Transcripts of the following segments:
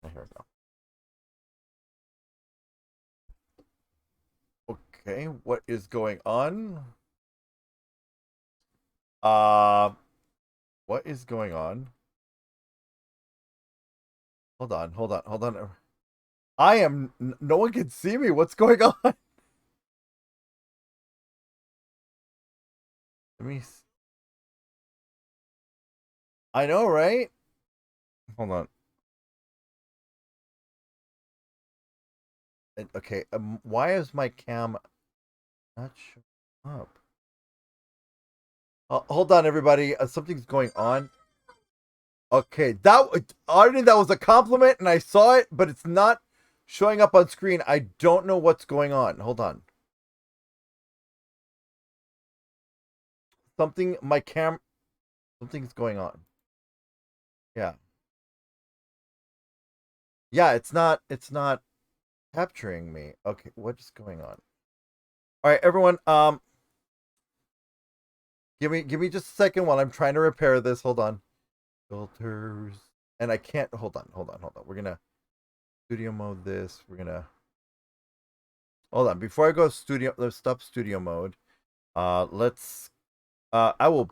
Here we go. Okay, what is going on? Uh, what is going on? Hold on, hold on, hold on. I am. No one can see me. What's going on? Let me. I know, right? Hold on. Okay. Why is my cam not showing up? Hold on, everybody. Something's going on. Okay, that already that was a compliment, and I saw it, but it's not showing up on screen. I don't know what's going on. Hold on. Something's going on. Yeah. Yeah, it's not capturing me. Okay, what is going on? All right, everyone, give me just a second while I'm trying to repair this. Hold on. Filters. And I can't hold on. We're gonna studio mode this. We're gonna hold on. Before I go studio, let's stop studio mode. Let's I will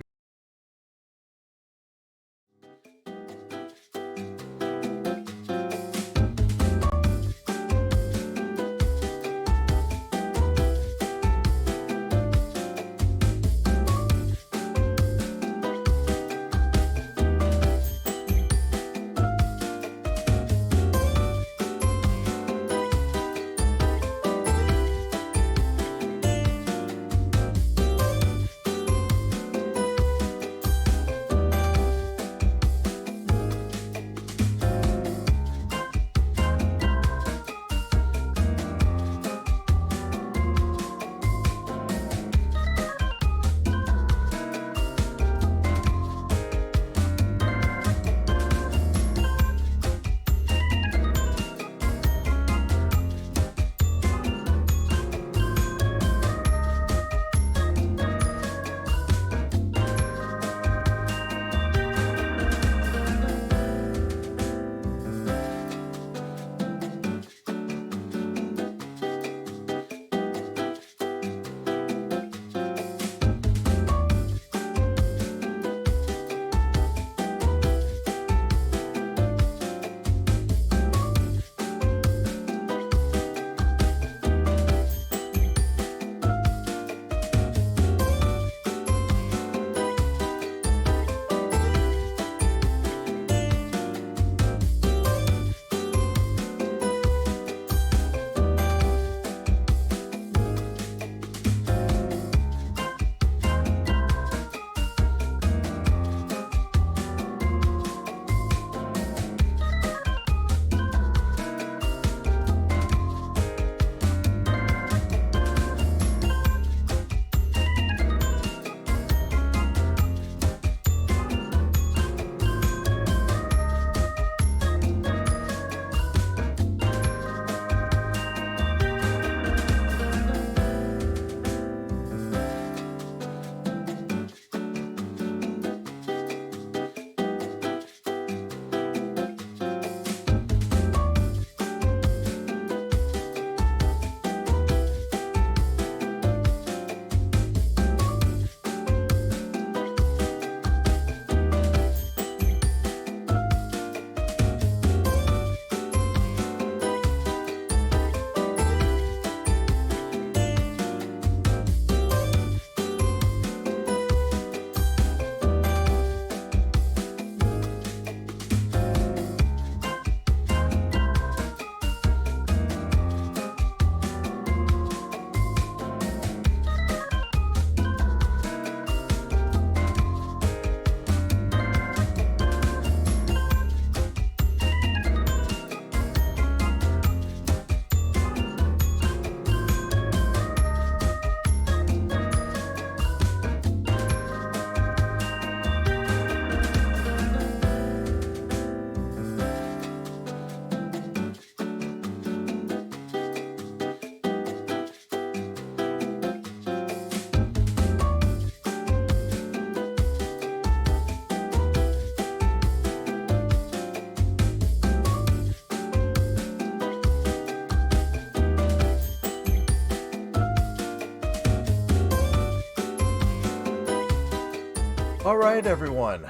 All right, everyone.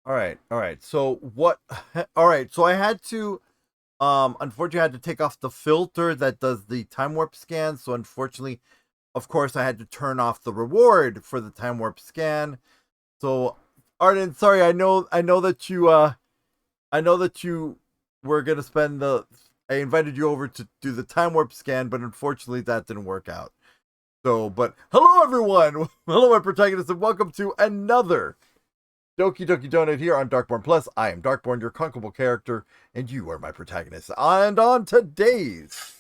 All right. So what? All right. So I had to, unfortunately, I had to take off the filter that does the time warp scan. So unfortunately, of course, I had to turn off the reward for the time warp scan. So, Arden, sorry, I know that you were gonna spend the. I invited you over to do the time warp scan, but unfortunately, that didn't work out. So, but hello, everyone. Hello, my protagonists, and welcome to another Doki Doki Donut here on Darkborne Plus. I am Darkborne, your conquerable character, and you are my protagonist. And on today's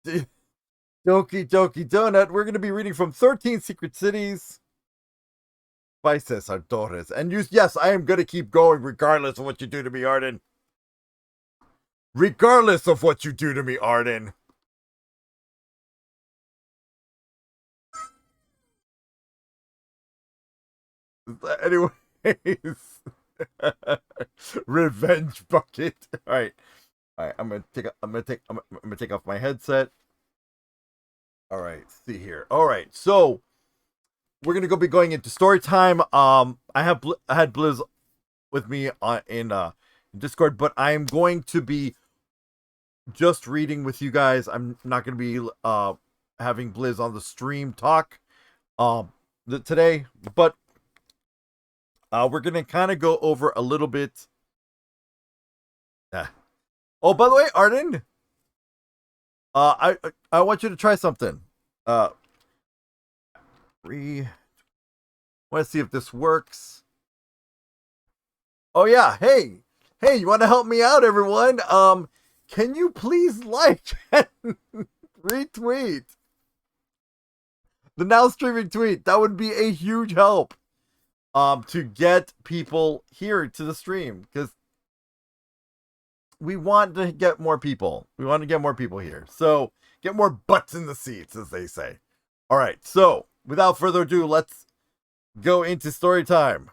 Doki Doki Donut, we're going to be reading from 13 Secret Cities by Cesar Torres. And yes, I am going to keep going regardless of what you do to me, Arden. Regardless of what you do to me, Arden. Anyways, revenge bucket. All right, I'm gonna take off my headset. All right, see here. All right, so we're gonna be going into story time. I had Blizz with me in Discord, but I'm going to be just reading with you guys. I'm not gonna be having Blizz on the stream talk today, but we're gonna kind of go over a little bit. Oh, by the way, Arden, I want you to try something. Want to see if this works. Oh yeah, hey, you want to help me out, everyone? Can you please like and retweet the now streaming tweet? That would be a huge help. To get people here to the stream, because we want to get more people. We want to get more people here. So get more butts in the seats, as they say. All right. So without further ado, let's go into story time.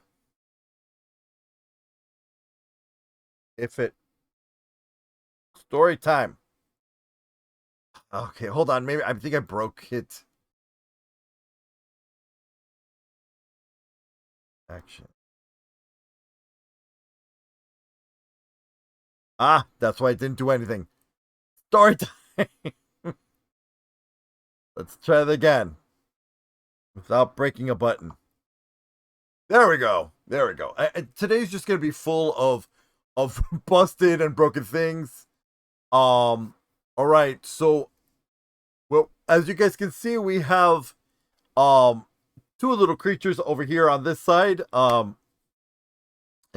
Story time. Okay, hold on. Maybe I think I broke it. Action. Ah, that's why I didn't do anything. Story time. Let's try it again. Without breaking a button. There we go. Today's just going to be full of busted and broken things. All right. So, well, as you guys can see, we have two little creatures over here on this side. I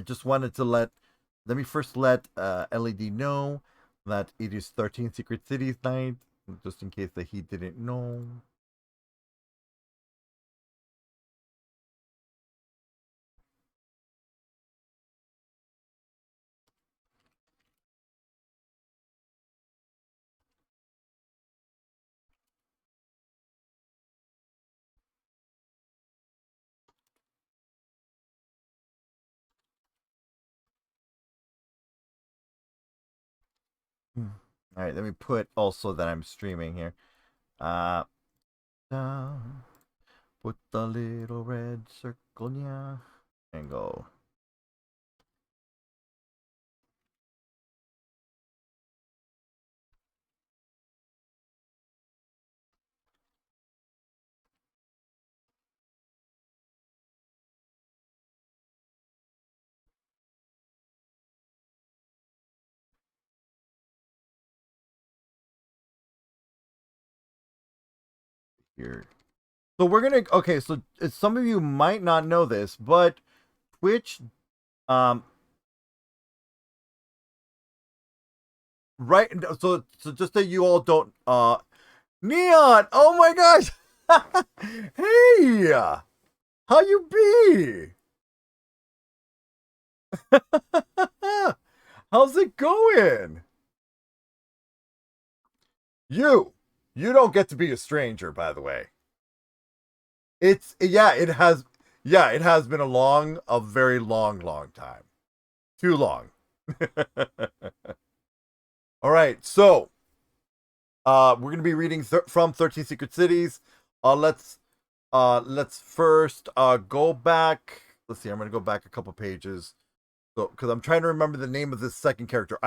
just wanted to let me first let LED know that it is 13 Secret Cities night, just in case that he didn't know. All right, let me put also that I'm streaming here. Down, put the little red circle, yeah, and go. Here. So we're gonna so some of you might not know this, but Twitch right, so just that you all don't Neon, oh my gosh. Hey, how you be? How's it going? You don't get to be a stranger, by the way. It has been a very long time. Too long. All right, so We're gonna be reading from 13 Secret Cities. Let's first go back. Let's see. I'm gonna go back a couple pages. So, because I'm trying to remember the name of this second character.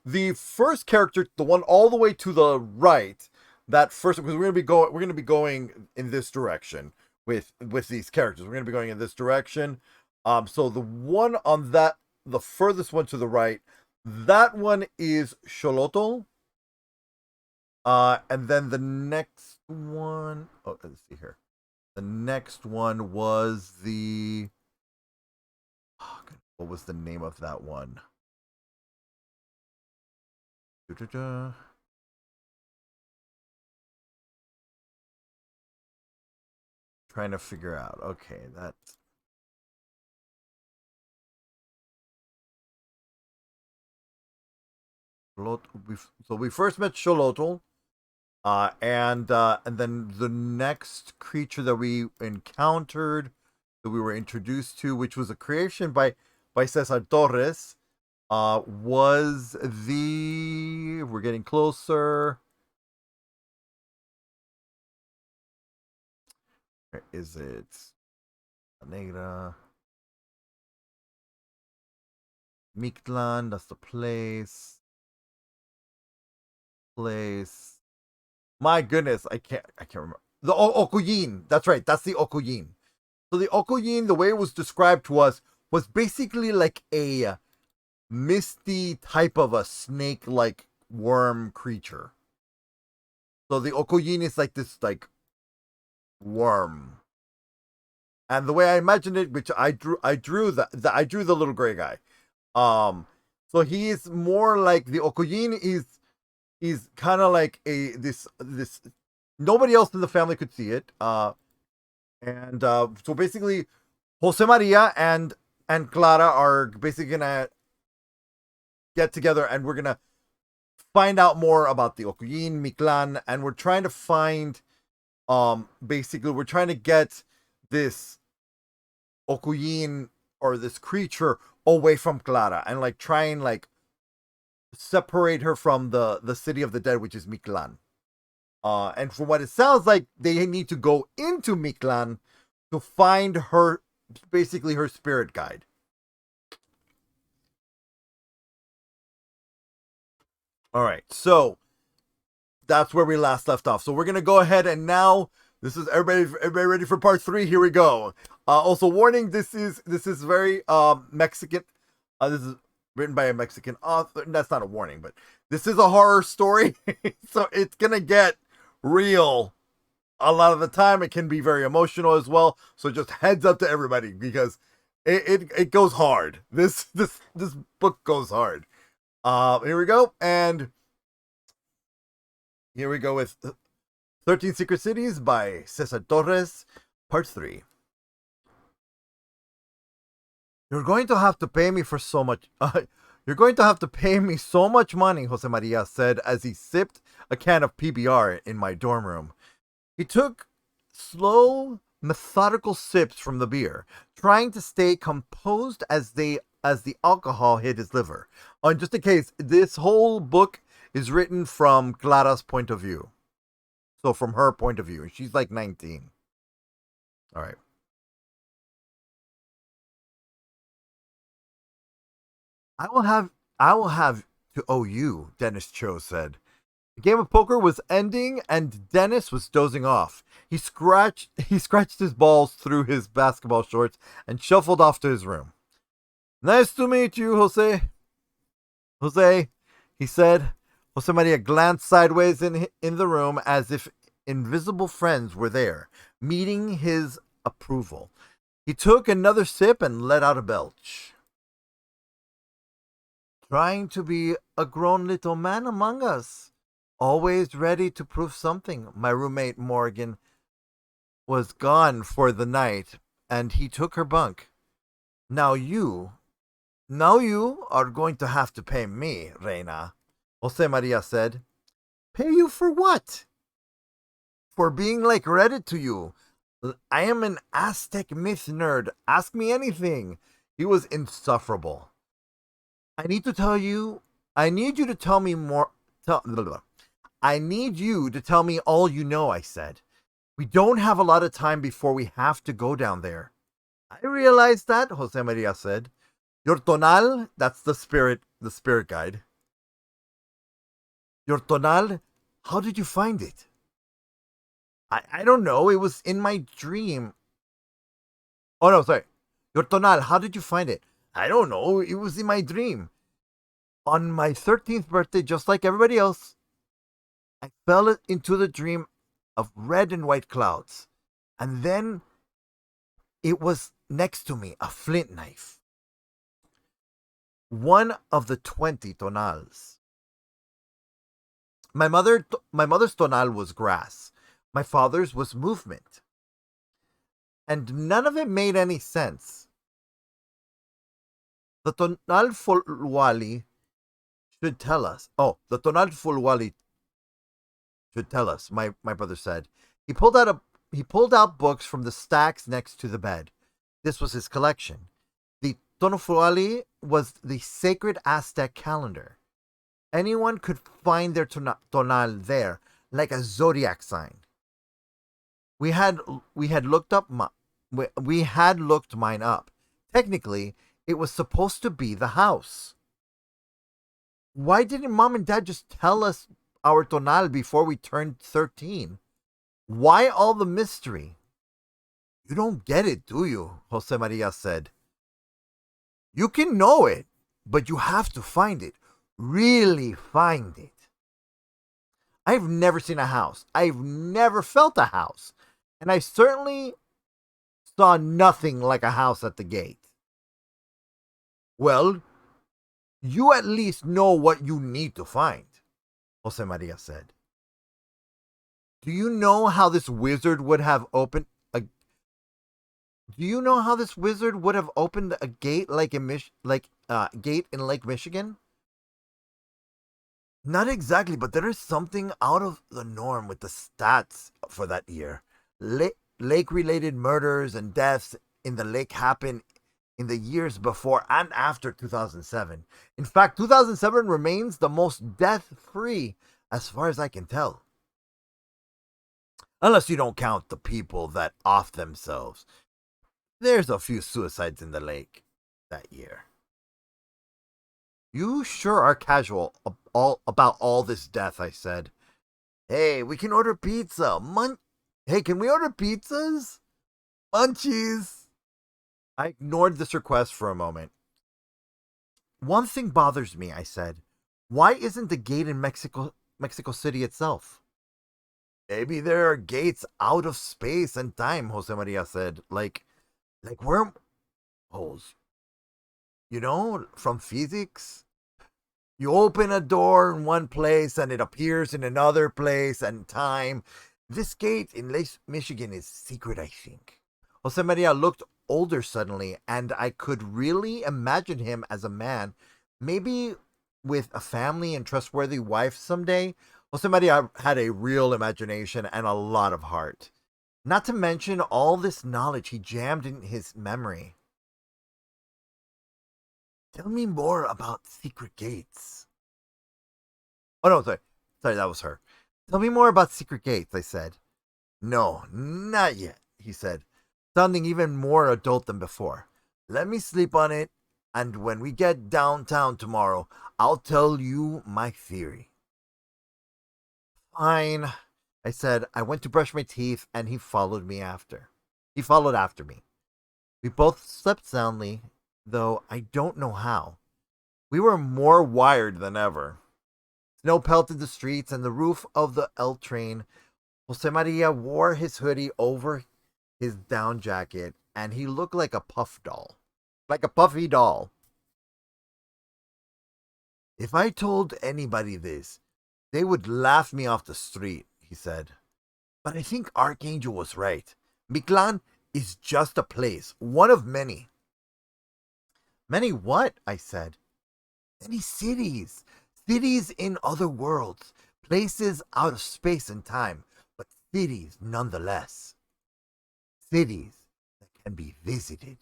The first character, the one all the way to the right, that first, because we're gonna be going in this direction with these characters. We're gonna be going in this direction. So the one on that, the furthest one to the right, that one is Xolotl. And then the next one, oh, let's see here. The next one was the, what was the name of that one? Da-da-da. Trying to figure out. Okay, that's so we first met Xolotl, and then the next creature that we encountered, that we were introduced to, which was a creation by Cesar Torres, was the, we're getting closer. Where is it? Negra. Mictlan, that's the place. My goodness, I can't remember. The Okuyin. That's right. That's the Okuyin. So the Okuyin, the way it was described to us, was basically like a misty type of a snake-like worm creature. So the Okuyin is like this like worm. And the way I imagined it, which I drew the little gray guy. So he is more like the Okuyin is kind of like this nobody else in the family could see it. And so basically Jose Maria and Clara are basically gonna get together, and we're gonna find out more about the Okuyin, Mictlan, and we're trying to find basically we're trying to get this Okuyin or this creature away from Clara, and like try and like separate her from the city of the dead, which is Mictlan. And from what it sounds like, they need to go into Mictlan to find her, basically her spirit guide. All right, so that's where we last left off. So we're gonna go ahead and now this is everybody ready for part 3? Here we go. Also warning, this is very Mexican. This is written by a Mexican author. That's not a warning, but this is a horror story, so it's gonna get real. A lot of the time, it can be very emotional as well. So just heads up to everybody, because it goes hard. This book goes hard. Here we go, and here we go with 13 Secret Cities by Cesar Torres, Part 3. You're going to have to pay me for so much. You're going to have to pay me so much money, Jose Maria said as he sipped a can of PBR in my dorm room. He took slow, methodical sips from the beer, trying to stay composed as the alcohol hit his liver. And just in case, this whole book is written from Clara's point of view. So from her point of view, she's like 19. All right. I will have to owe you, Dennis Cho said. The game of poker was ending and Dennis was dozing off. He scratched his balls through his basketball shorts and shuffled off to his room. Nice to meet you, Jose. Jose, he said. Jose Maria glanced sideways in the room as if invisible friends were there, meeting his approval. He took another sip and let out a belch. Trying to be a grown little man among us. Always ready to prove something. My roommate Morgan was gone for the night, and he took her bunk. Now you are going to have to pay me, Reina, Jose Maria said. Pay you for what? For being like Reddit to you. I am an Aztec myth nerd. Ask me anything. He was insufferable. I need you to tell me more. I need you to tell me all you know, I said. We don't have a lot of time before we have to go down there. I realize that, Jose Maria said. Your tonal, that's the spirit guide. Your tonal, how did you find it? I don't know. It was in my dream. Oh, no, sorry. Your tonal, how did you find it? I don't know. It was in my dream. On my 13th birthday, just like everybody else, I fell into the dream of red and white clouds. And then it was next to me, a flint knife. One of the 20 tonals. My mother's tonal was grass. My father's was movement. And none of it made any sense. The tonal fulwali should tell us. Oh, the tonal fulwali should tell us, my brother said. He pulled out books from the stacks next to the bed. This was his collection. The tonofulali was the sacred Aztec calendar. Anyone could find their tonal there, like a zodiac sign. We had looked mine up. Technically, it was supposed to be the house. Why didn't Mom and Dad just tell us our tonal before we turned 13? Why all the mystery? You don't get it, do you? Jose Maria said. You can know it, but you have to find it. Really find it. I've never seen a house. I've never felt a house. And I certainly saw nothing like a house at the gate. Well, you at least know what you need to find, Jose Maria said. Do you know how this wizard would have opened a gate like gate in Lake Michigan? Not exactly, but there is something out of the norm with the stats for that year. Lake-related murders and deaths in the lake happened in the years before and after 2007. In fact, 2007 remains the most death-free as far as I can tell. Unless you don't count the people that off themselves. There's a few suicides in the lake that year. You sure are casual about all this death, I said. Hey, we can order pizza. Hey, can we order pizzas? Munchies. I ignored this request for a moment. One thing bothers me, I said. Why isn't the gate in Mexico City itself? Maybe there are gates out of space and time, Jose Maria said. Like wormholes. You know, from physics? You open a door in one place and it appears in another place and time. This gate in Lake Michigan is secret, I think. Jose Maria looked older suddenly, and I could really imagine him as a man, maybe with a family and trustworthy wife someday. Jose Maria had a real imagination and a lot of heart. Not to mention all this knowledge he jammed in his memory. Tell me more about secret gates. Oh, no, sorry. Sorry, that was her. Tell me more about secret gates, I said. No, not yet, he said, sounding even more adult than before. Let me sleep on it, and when we get downtown tomorrow, I'll tell you my theory. Fine, I said. I went to brush my teeth, and he followed after me. We both slept soundly, though I don't know how. We were more wired than ever. Snow pelted the streets and the roof of the L train. Jose Maria wore his hoodie over his down jacket, and he looked like a puffy doll. If I told anybody this, they would laugh me off the street, he said. But I think Archangel was right. Mictlan is just a place, one of many. Many what? I said. Many cities. Cities in other worlds. Places out of space and time. But cities nonetheless. Cities that can be visited.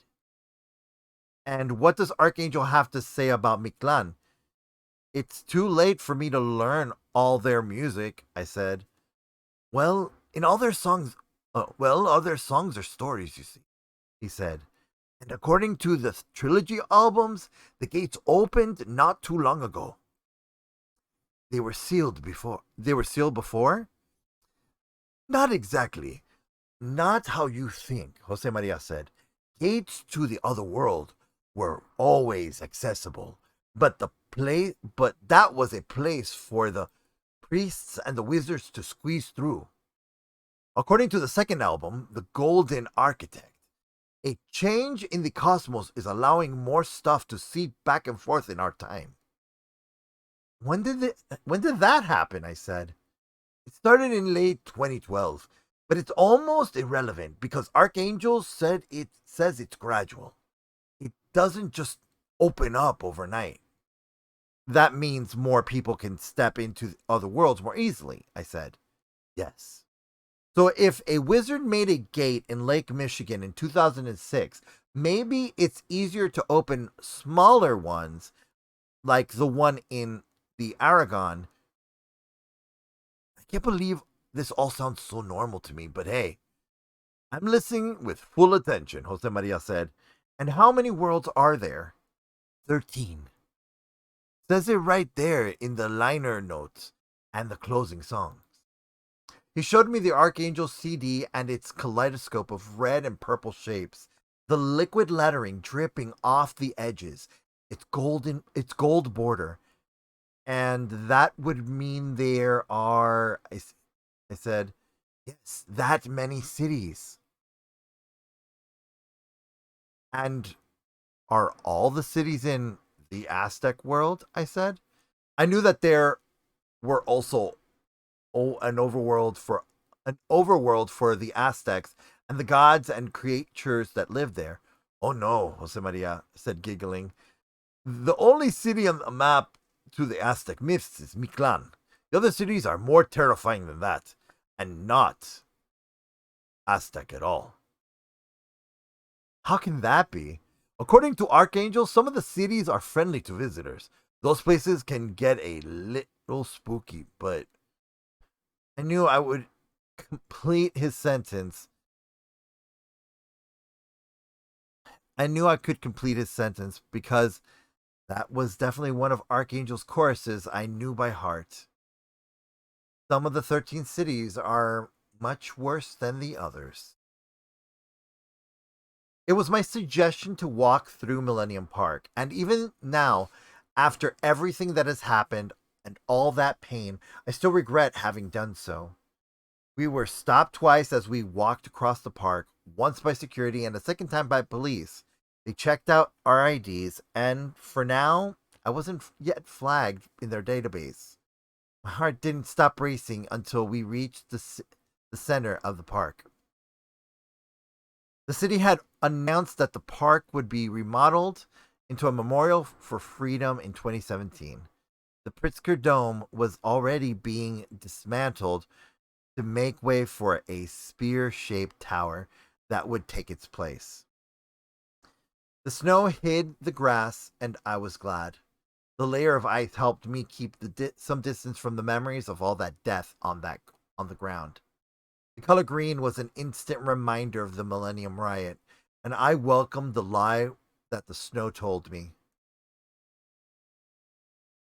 And what does Archangel have to say about Mictlan? It's too late for me to learn all their music, I said. Well, in all their songs, all their songs are stories, you see, he said. And according to the trilogy albums, the gates opened not too long ago. They were sealed before. They were sealed before? Not exactly. Not how you think, Jose Maria said. Gates to the other world were always accessible, but that was a place for the priests and the wizards to squeeze through. According to the second album, The Golden Architect, a change in the cosmos is allowing more stuff to seep back and forth in our time. When did that happen? I said. It started in late 2012, but it's almost irrelevant because Archangel says it's gradual. It doesn't just open up overnight. That means more people can step into other worlds more easily, I said. Yes. So if a wizard made a gate in Lake Michigan in 2006, maybe it's easier to open smaller ones like the one in the Aragon. I can't believe this all sounds so normal to me, but hey, I'm listening with full attention, Jose Maria said. And how many worlds are there? 13. Says it right there in the liner notes and the closing songs. He showed me the Archangel CD and its kaleidoscope of red and purple shapes, the liquid lettering dripping off the edges, its gold border. And that would mean there are, I said, yes, that many cities. And are all the cities in the Aztec world? I said. I knew that there were also an overworld for the Aztecs and the gods and creatures that lived there. Oh no, Jose Maria said, giggling. The only city on the map to the Aztec myths is Mictlan. The other cities are more terrifying than that, and not Aztec at all. How can that be? According to Archangel, some of the cities are friendly to visitors. Those places can get a little spooky, but I knew I would complete his sentence. I knew I could complete his sentence because that was definitely one of Archangel's choruses I knew by heart. Some of the 13 cities are much worse than the others. It was my suggestion to walk through Millennium Park, and even now, after everything that has happened and all that pain, I still regret having done so. We were stopped twice as we walked across the park, once by security and a second time by police. They checked out our IDs, and for now, I wasn't yet flagged in their database. My heart didn't stop racing until we reached the center of the park. The city had announced that the park would be remodeled into a memorial for freedom in 2017. The Pritzker Dome was already being dismantled to make way for a spear-shaped tower that would take its place. The snow hid the grass, and I was glad. The layer of ice helped me keep some distance from the memories of all that death on the ground. The color green was an instant reminder of the Millennium Riot, and I welcomed the lie that the snow told me.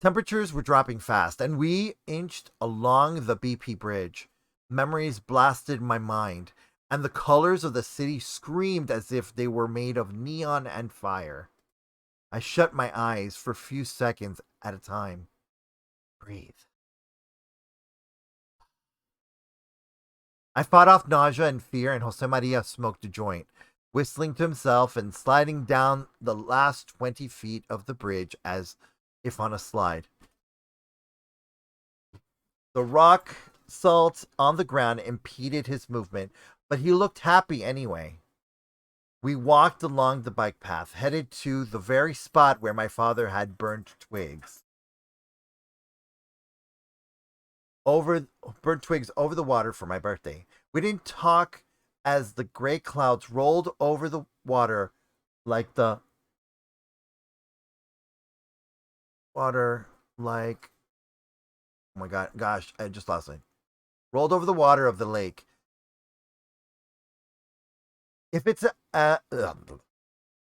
Temperatures were dropping fast, and we inched along the BP bridge. Memories blasted my mind, and the colors of the city screamed as if they were made of neon and fire. I shut my eyes for a few seconds at a time. Breathe. I fought off nausea and fear, and Jose Maria smoked a joint, whistling to himself and sliding down the last 20 feet of the bridge as if on a slide. The rock salt on the ground impeded his movement, but he looked happy anyway. We walked along the bike path, headed to the very spot where my father had burnt twigs. Burnt twigs over the water for my birthday. We didn't talk as the gray clouds rolled over the water like the water like Oh my god, gosh, I just lost it. Rolled over the water of the lake. If it's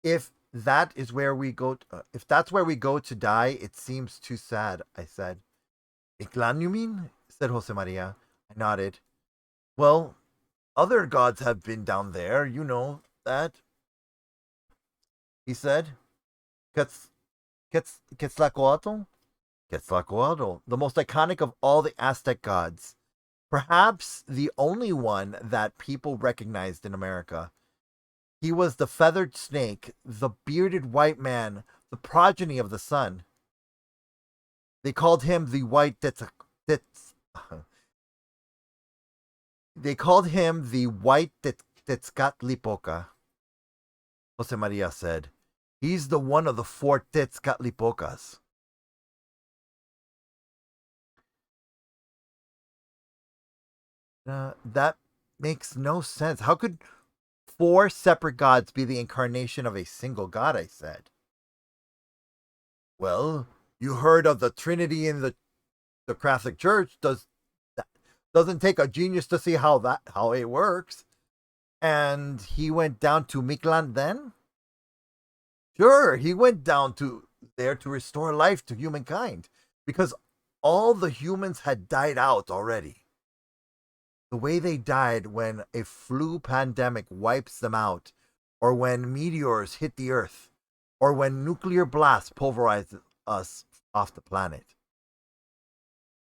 if that is where we go, if that's where we go to die, it seems too sad. I said. Mictlan, you mean? Said Jose Maria. I nodded. Well, other gods have been down there. You know that. He said. Quetzalcoatl? Quetzalcoatl, the most iconic of all the Aztec gods. Perhaps the only one that people recognized in America. He was the feathered snake, the bearded white man, the progeny of the sun. They called him the white They called him the white Tezcatlipoca. Jose Maria said. He's the one of the 4 Tezcatlipocas. That makes no sense. How could 4 separate gods be the incarnation of a single god? I said. Well, you heard of the Trinity in the Catholic Church. Doesn't take a genius to see how it works. And he went down to Mictlan then? Sure, he went down to there to restore life to humankind because all the humans had died out already. The way they died when a flu pandemic wipes them out, or when meteors hit the earth, or when nuclear blasts pulverize us off the planet.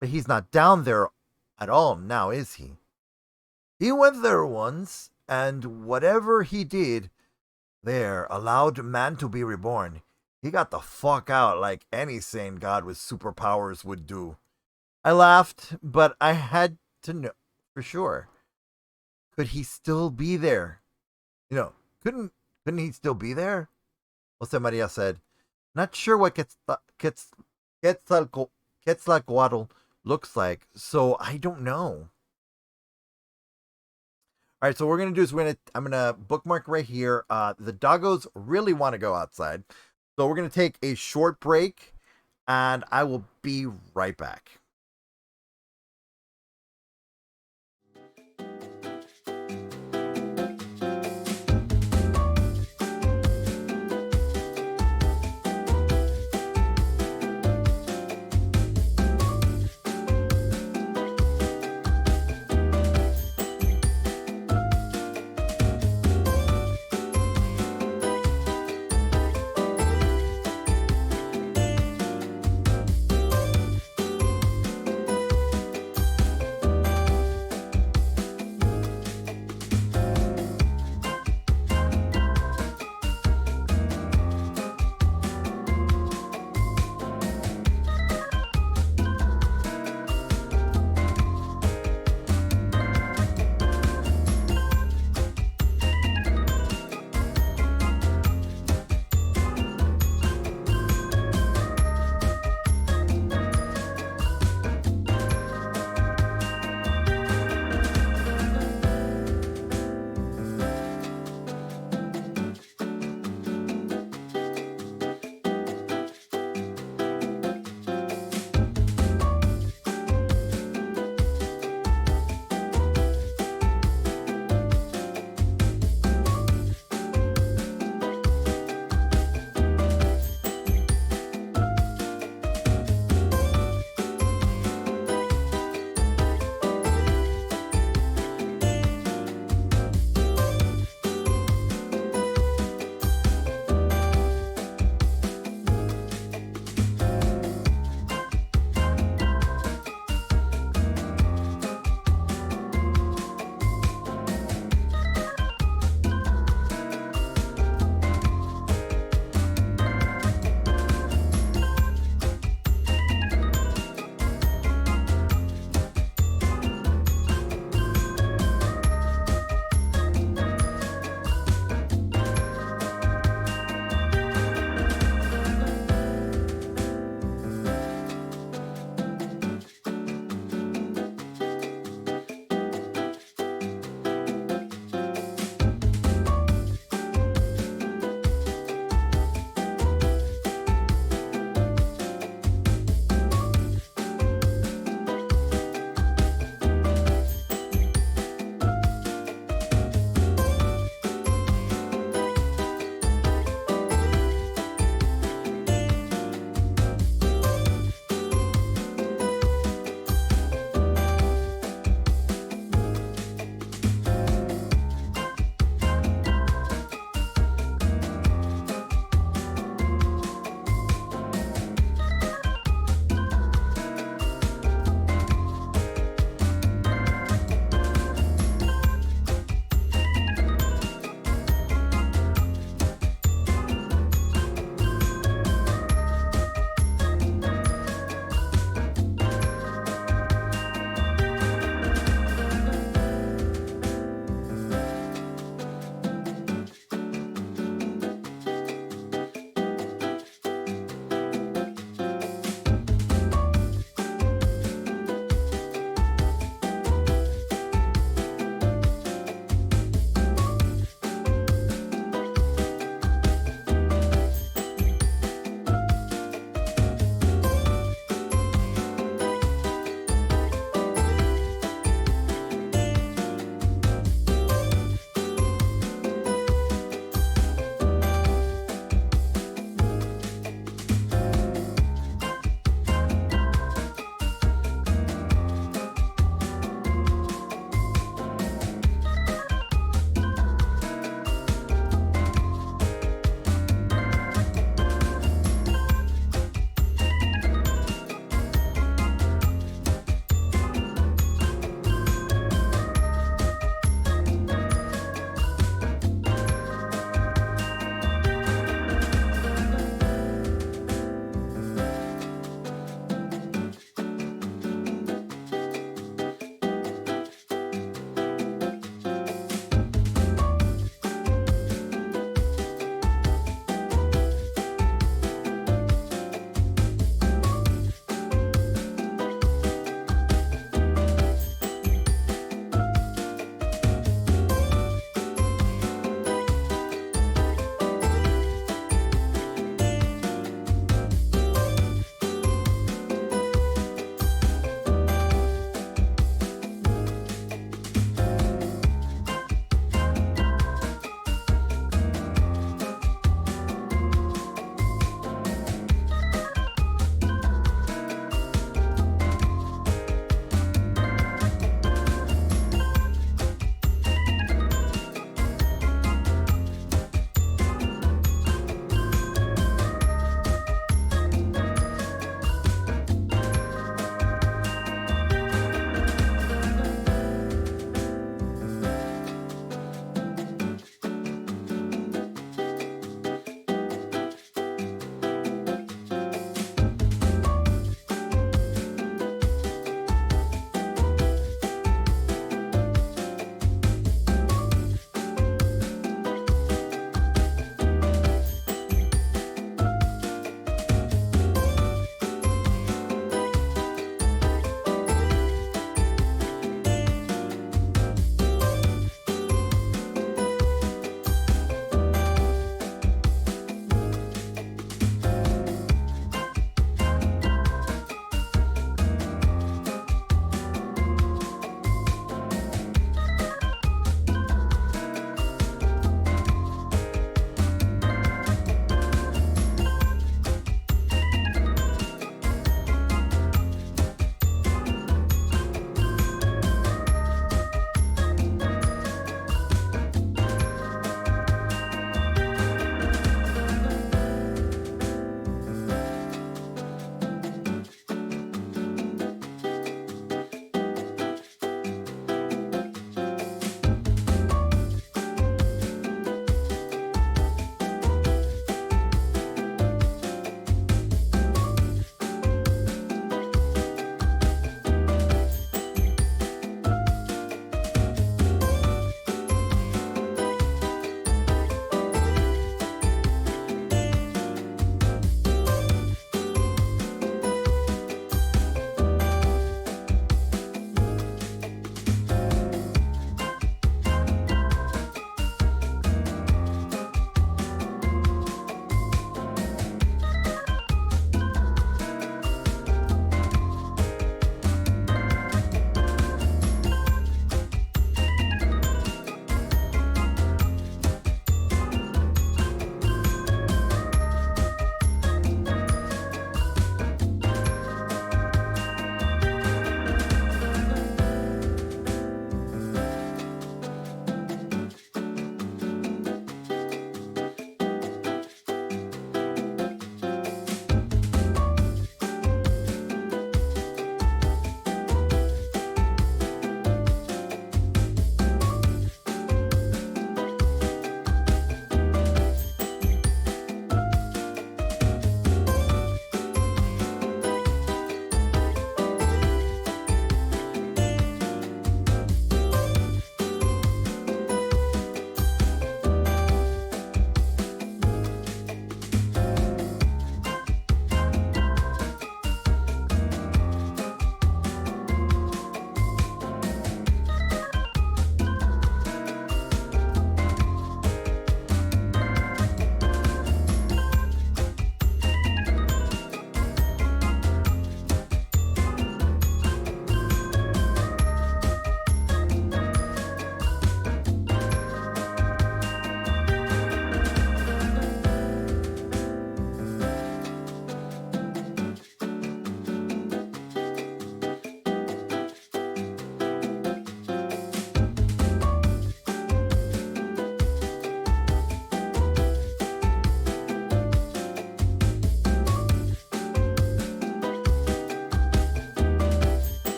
But he's not down there at all now, is he? He went there once, and whatever he did there allowed man to be reborn. He got the fuck out like any sane god with superpowers would do. I laughed, but I had to know for sure. Could he still be there? Couldn't he still be there? Jose Maria said. Not sure what Quetzalcoatl looks like, so I don't know. All right, so what we're gonna do is I'm gonna bookmark right here. The doggos really want to go outside, so we're gonna take a short break, and I will be right back.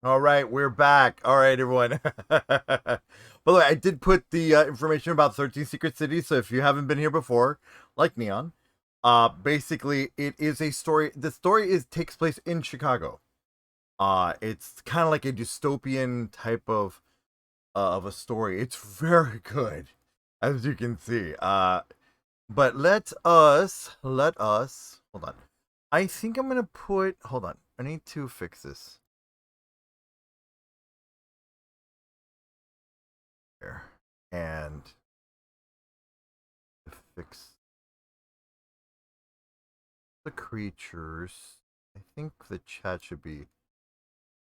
All right, we're back. All right, everyone. By the way, I did put the information about 13 Secret Cities, so if you haven't been here before, like Neon, basically it is a story. The story is takes place in Chicago. It's kind of like a dystopian type of a story. It's very good, as you can see. But let us hold on. I think I'm gonna put. Hold on. I need to fix this here and fix the creatures. I think the chat should be in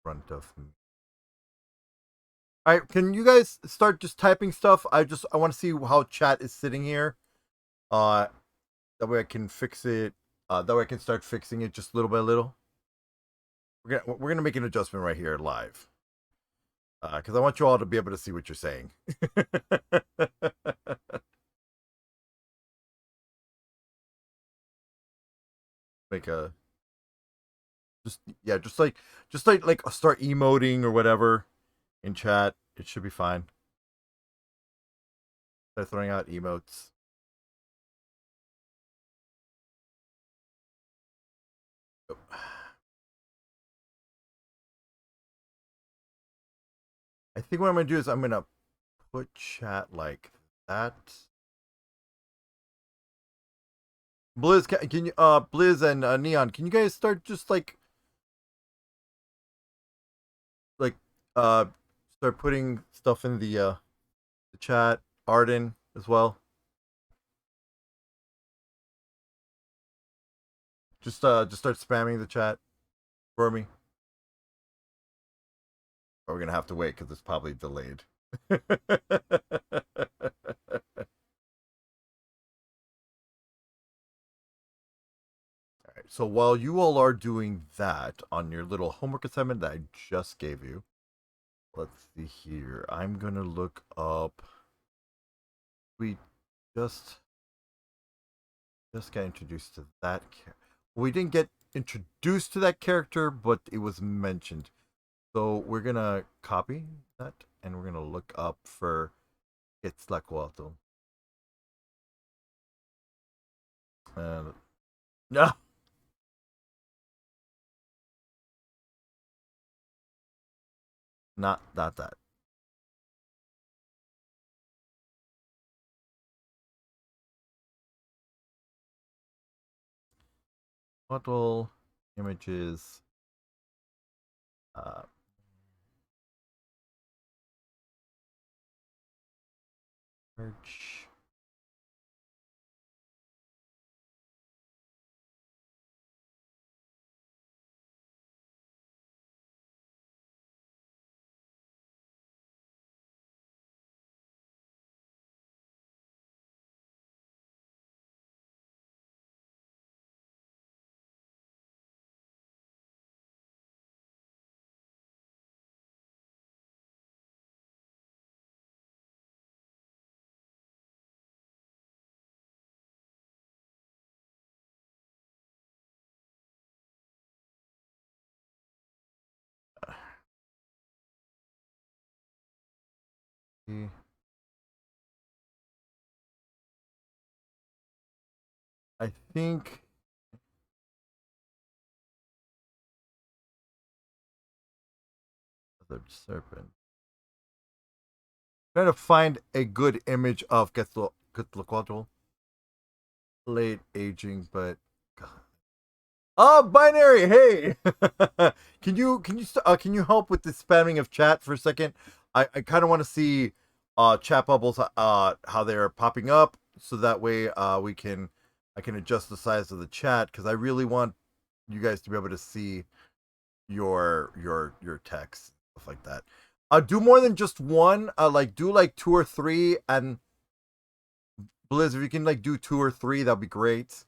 front of me. All right, can you guys start just typing stuff? I want to see how chat is sitting here. Uh, that way I can fix it. That way I can start fixing it just little by little. We're gonna make an adjustment right here live. Because I want you all to be able to see what you're saying. Make a just yeah, just like start emoting or whatever in chat. It should be fine. Start throwing out emotes. I think what I'm gonna do is I'm gonna put chat like that. Blizz, can you Blizz and Neon, can you guys start just like uh start putting stuff in the chat? Arden as well. Just start spamming the chat for me. Or we're gonna have to wait because it's probably delayed. All right. So while you all are doing that on your little homework assignment that I just gave you, let's see here. I'm gonna look up. We just got introduced to that character. We didn't get introduced to that character, but it was mentioned. So we're gonna copy that and we're gonna look up for Quetzalcoatl. And no, not that. Model images. Uh, Search. I think the serpent. Trying to find a good image of Quetzalcoatl. Late aging, but oh, binary. Hey, can you help with the spamming of chat for a second? I kind of want to see chat bubbles how they're popping up, so that way I can adjust the size of the chat because I really want you guys to be able to see your text, stuff like that. Do more than just one. Like do like two or three, and Blizz, if you can like do two or three, that'd be great.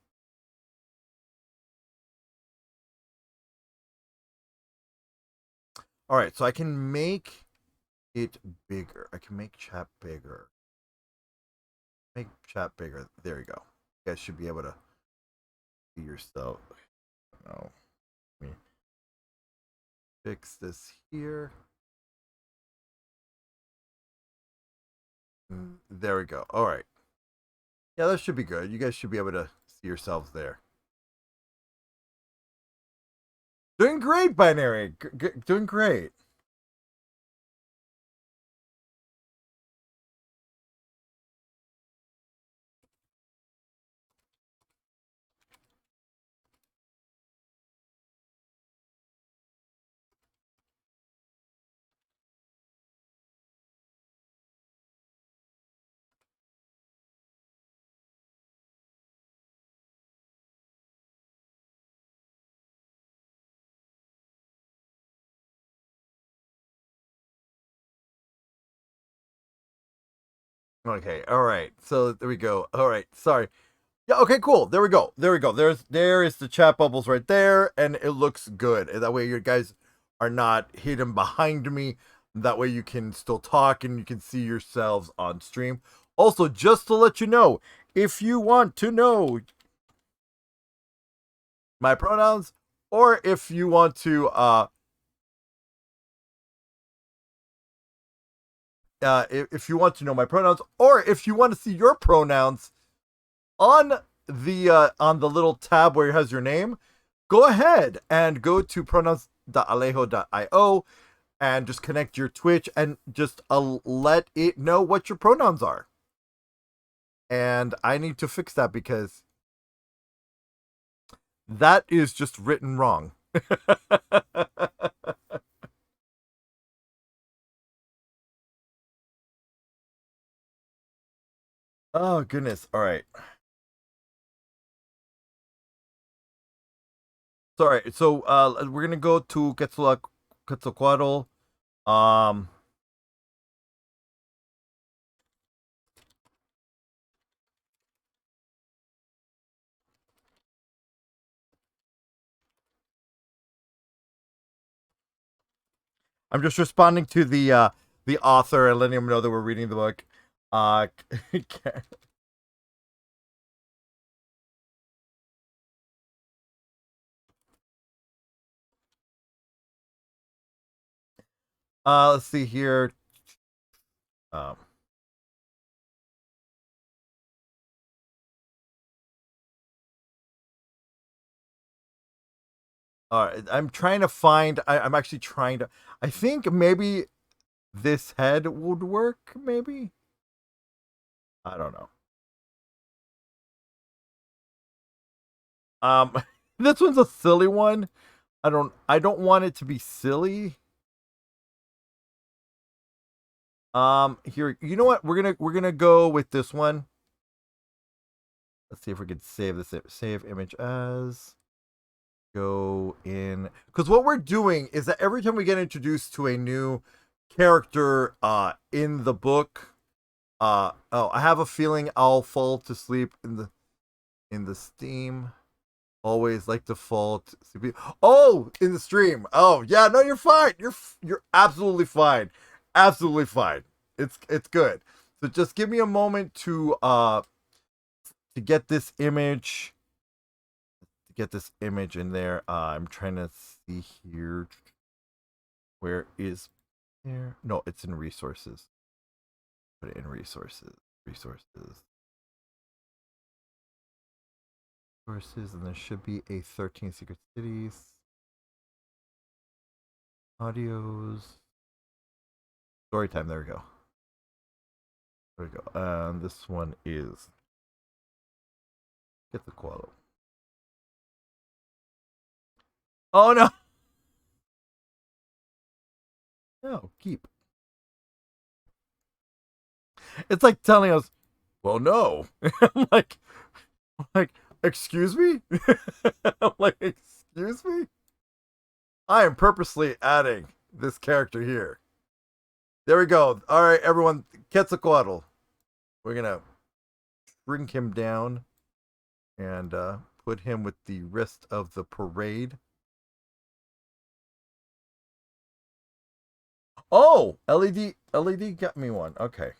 All right, so I can make it bigger. I can make chat bigger. Make chat bigger. There you go. You guys should be able to see yourself. No, me. fix this here. There we go. All right. Yeah, that should be good. You guys should be able to see yourselves there. Doing great, Binary. Doing great. Okay. All right. So there we go. All right. Sorry. Yeah, okay, cool. There we go. There we go. There is the chat bubbles right there, and it looks good. And that way you guys are not hidden behind me. That way you can still talk and you can see yourselves on stream. Also, just to let you know, if you want to know my pronouns, or if you want to if you want to know my pronouns, or if you want to see your pronouns on the little tab where it has your name, go ahead and go to pronouns.alejo.io and just connect your Twitch and just let it know what your pronouns are. And I need to fix that because that is just written wrong. Oh goodness. All right. Sorry. So we're gonna go to Quetzalcoatl. Um I'm just responding to the author and letting him know that we're reading the book. Uh let's see here. Um All right, I'm trying to find. I'm actually trying to. I think maybe this head would work. Maybe I don't know. This one's a silly one. I don't want it to be silly. Here, you know what? We're gonna go with this one. Let's see if we can save this. Save image as. Go in because what we're doing is that every time we get introduced to a new character in the book, oh, I have a feeling I'll fall to sleep in the steam. Always like to fall to sleep. Oh, in the stream. Oh, yeah, no, you're fine. You're absolutely fine. Absolutely fine. It's good. So just give me a moment to get this image in there. I'm trying to see here. Where is there? No, it's in resources. Put it in resources. Resources. Resources, and there should be a 13 Secret Cities. Audios. Storytime, there we go. There we go. And this one is get the Coil. Oh no! No, keep. It's like telling us, well, no. I'm like, excuse me? I'm like, excuse me? I am purposely adding this character here. There we go. All right, everyone, Quetzalcoatl. We're gonna shrink him down and put him with the rest of the parade. Oh, LED got me one. Okay.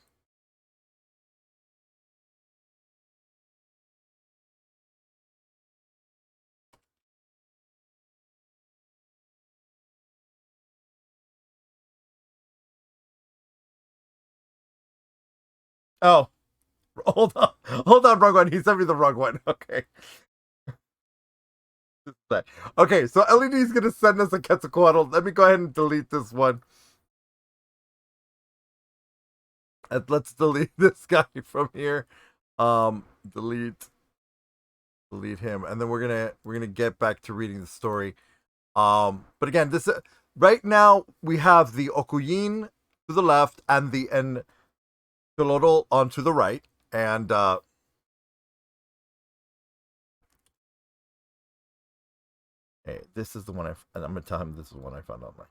Oh, hold on, wrong one. He sent me the wrong one. Okay. Okay, so LED is gonna send us a Quetzalcoatl. Let me go ahead and delete this one. And let's delete this guy from here. Delete him, and then we're gonna get back to reading the story. But again, this right now we have the Okuyin to the left and the Enchilodal on to the right, and hey, this is the one I'm gonna tell him this is the one I found online.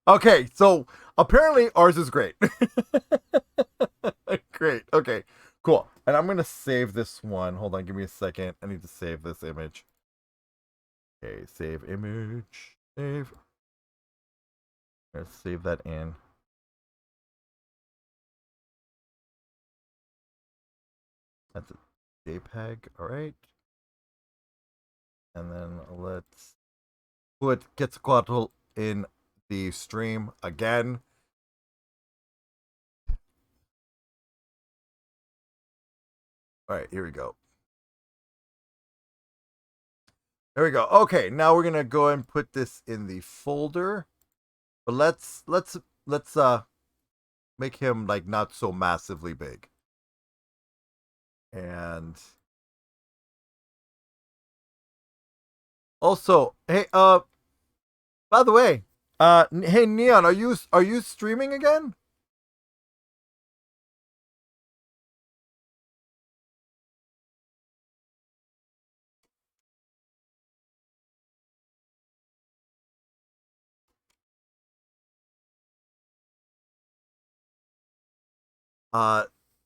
Okay, so apparently ours is great. Great. Okay, cool. And I'm gonna save this one. Hold on, give me a second. I need to save this image. Okay, save image. Save. Let's save that in. That's a JPEG. All right. And then let's put Quetzalcoatl in the stream again. All right, here we go. There we go. Okay, now we're gonna go and put this in the folder. But let's make him like not so massively big. And also, hey, by the way, hey Neon, are you streaming again?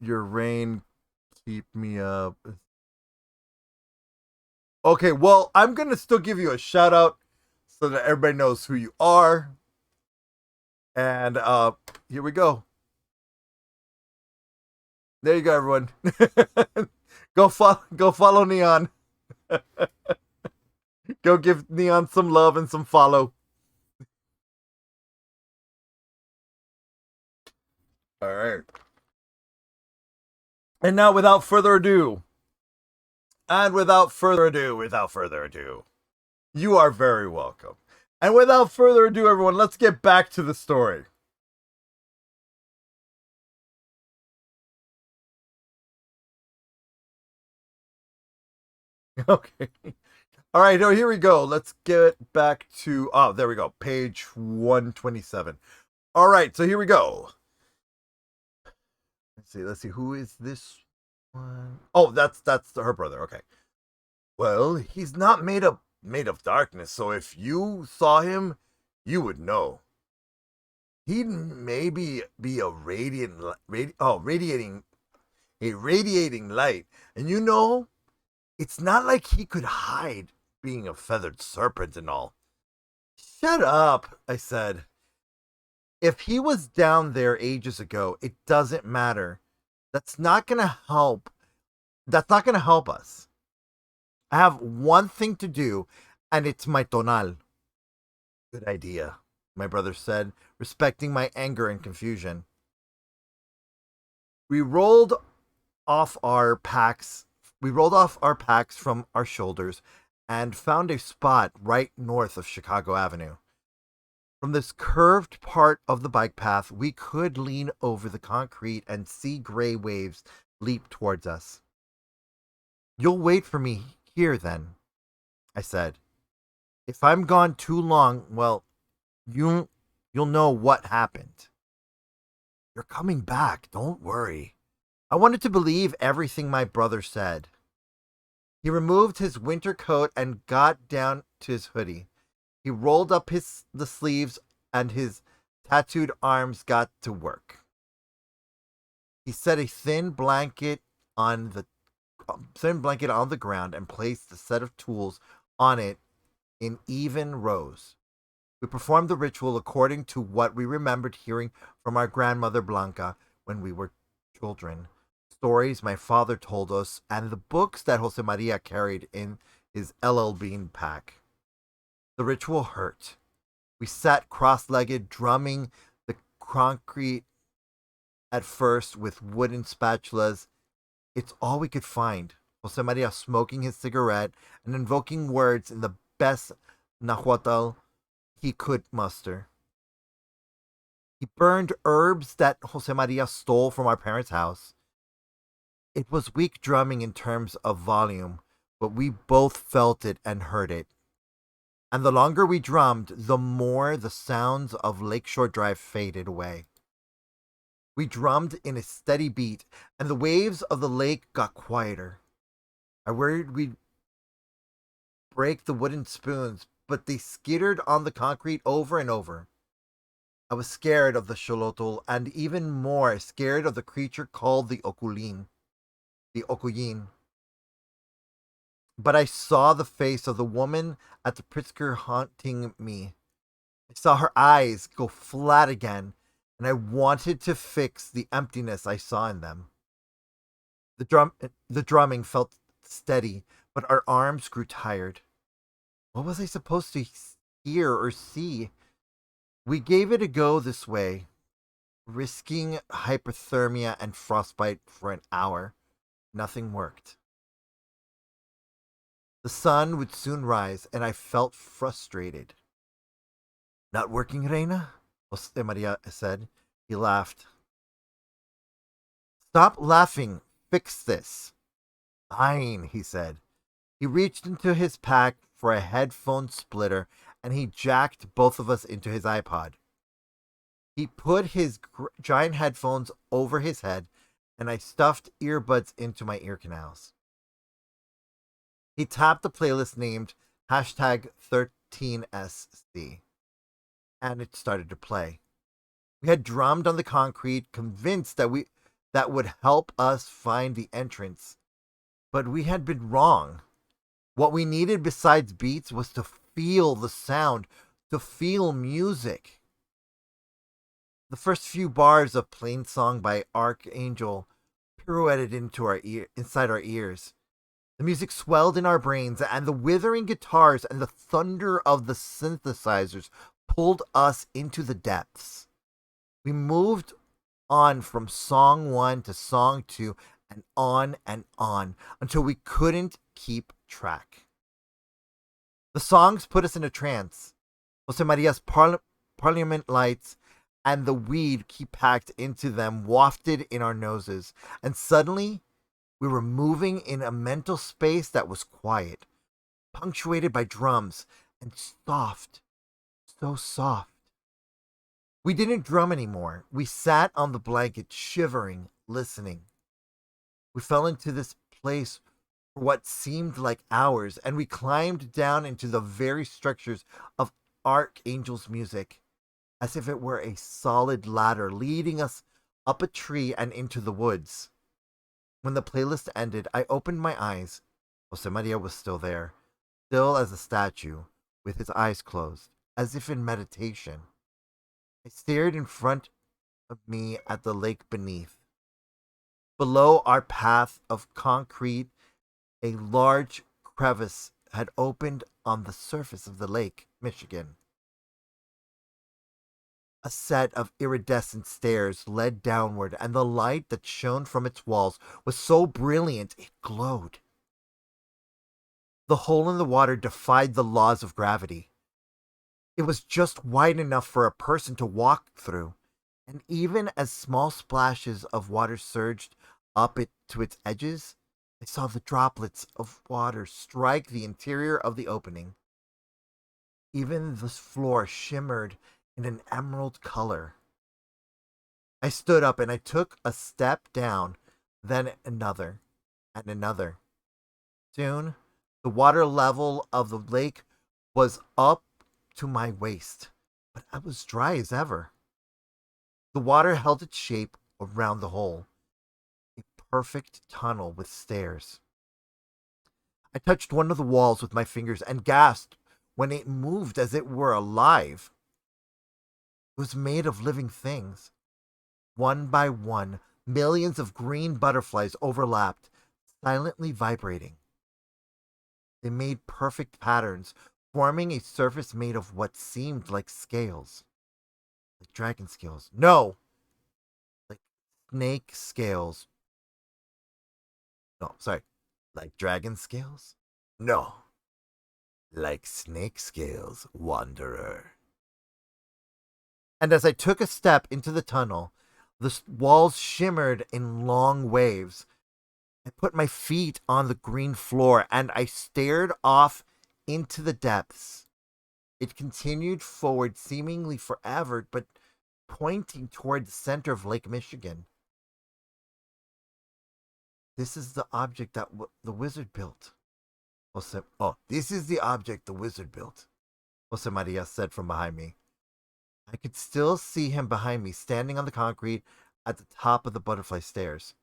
Your rain keep me up. Okay, well, I'm gonna still give you a shout out so that everybody knows who you are. And here we go. There you go, everyone. Go follow Neon. Go give Neon some love and some follow. All right. And now, without further ado, you are very welcome. And without further ado, everyone, let's get back to the story. Okay. All right, no, here we go. Let's get back to there we go. Page 127. All right, so here we go. Let's see. Who is this one? Oh, that's her brother. Okay. Well, he's not made of darkness, so if you saw him, you would know. He'd maybe be a radiating light. And you know, it's not like he could hide being a feathered serpent and all. Shut up, I said. If he was down there ages ago, it doesn't matter. That's not going to help. That's not going to help us. I have one thing to do, and it's my tonal. Good idea, my brother said, respecting my anger and confusion. We rolled off our packs from our shoulders and found a spot right north of Chicago Avenue. From this curved part of the bike path, we could lean over the concrete and see gray waves leap towards us. You'll wait for me here then, I said. If I'm gone too long, well, you'll know what happened. You're coming back, don't worry. I wanted to believe everything my brother said. He removed his winter coat and got down to his hoodie. He rolled up the sleeves and his tattooed arms got to work. He set a thin blanket on the ground and placed a set of tools on it in even rows. We performed the ritual according to what we remembered hearing from our grandmother Blanca when we were children, stories my father told us, and the books that Jose Maria carried in his LL Bean pack. The ritual hurt. We sat cross-legged, drumming the concrete at first with wooden spatulas. It's all we could find. Jose Maria smoking his cigarette and invoking words in the best Nahuatl he could muster. He burned herbs that Jose Maria stole from our parents' house. It was weak drumming in terms of volume, but we both felt it and heard it. And the longer we drummed, the more the sounds of Lakeshore Drive faded away. We drummed in a steady beat, and the waves of the lake got quieter. I worried we'd break the wooden spoons, but they skittered on the concrete over and over. I was scared of the xolotl, and even more scared of the creature called the Okuyin. But I saw the face of the woman at the Pritzker haunting me. I saw her eyes go flat again, and I wanted to fix the emptiness I saw in them. The drumming felt steady, but our arms grew tired. What was I supposed to hear or see? We gave it a go this way, risking hypothermia and frostbite for an hour. Nothing worked. The sun would soon rise, and I felt frustrated. Not working, Reina? Jose Maria said. He laughed. Stop laughing. Fix this. Fine, he said. He reached into his pack for a headphone splitter, and he jacked both of us into his iPod. He put his giant headphones over his head, and I stuffed earbuds into my ear canals. He tapped the playlist named hashtag 13SC, and it started to play. We had drummed on the concrete, convinced that would help us find the entrance, but we had been wrong. What we needed besides beats was to feel the sound, to feel music. The first few bars of Plain Song by Archangel pirouetted inside our ears. The music swelled in our brains, and the withering guitars and the thunder of the synthesizers pulled us into the depths. We moved on from song 1 to song 2 and on until we couldn't keep track. The songs put us in a trance. Jose Maria's parliament lights and the weed he packed into them wafted in our noses, and suddenly we were moving in a mental space that was quiet, punctuated by drums, and soft, so soft. We didn't drum anymore. We sat on the blanket, shivering, listening. We fell into this place for what seemed like hours, and we climbed down into the very structures of Archangel's music, as if it were a solid ladder leading us up a tree and into the woods. When the playlist ended, I opened my eyes. Jose Maria was still there, still as a statue, with his eyes closed, as if in meditation. I stared in front of me at the lake beneath. Below our path of concrete, a large crevice had opened on the surface of the lake, Michigan. A set of iridescent stairs led downward, and the light that shone from its walls was so brilliant it glowed. The hole in the water defied the laws of gravity. It was just wide enough for a person to walk through, and even as small splashes of water surged up it to its edges, I saw the droplets of water strike the interior of the opening. Even the floor shimmered in an emerald color. I stood up and I took a step down, then another, and another. Soon, the water level of the lake was up to my waist, but I was dry as ever. The water held its shape around the hole, a perfect tunnel with stairs. I touched one of the walls with my fingers and gasped when it moved as it were alive. It was made of living things. One by one, millions of green butterflies overlapped, silently vibrating. They made perfect patterns, forming a surface made of what seemed like scales. Like dragon scales. No! Like snake scales. No, sorry. Like dragon scales? No. Like snake scales, wanderer. And as I took a step into the tunnel, the walls shimmered in long waves. I put my feet on the green floor and I stared off into the depths. It continued forward seemingly forever, but pointing toward the center of Lake Michigan. This is the object that the wizard built. This is the object the wizard built, Jose Maria said from behind me. I could still see him behind me, standing on the concrete at the top of the butterfly stairs.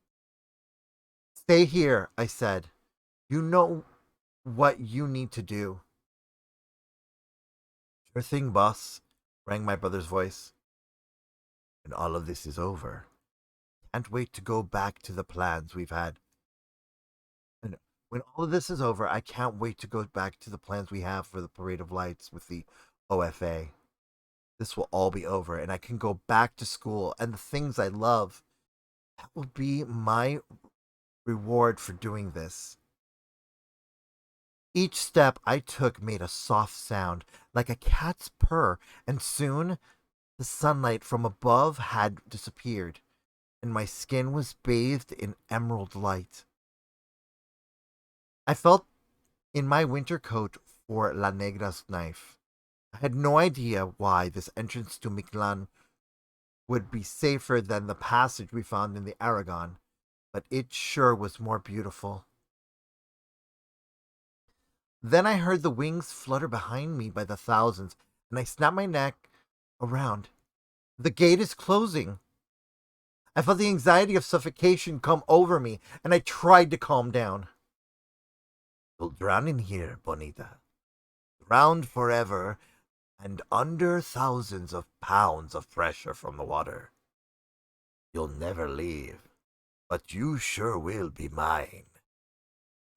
Stay here, I said. You know what you need to do. Sure thing, boss, rang my brother's voice. When all of this is over, can't wait to go back to the plans we've had. And when all of this is over, I can't wait to go back to the plans we have for the Parade of Lights with the OFA. This will all be over, and I can go back to school and the things I love. That will be my reward for doing this. Each step I took made a soft sound, like a cat's purr, and soon the sunlight from above had disappeared, and my skin was bathed in emerald light. I felt in my winter coat for La Negra's knife. I had no idea why this entrance to Mictlan would be safer than the passage we found in the Aragon, but it sure was more beautiful. Then I heard the wings flutter behind me by the thousands, and I snapped my neck around. The gate is closing. I felt the anxiety of suffocation come over me, and I tried to calm down. You'll drown in here, Bonita. Drowned forever, and under thousands of pounds of pressure from the water. You'll never leave, but you sure will be mine.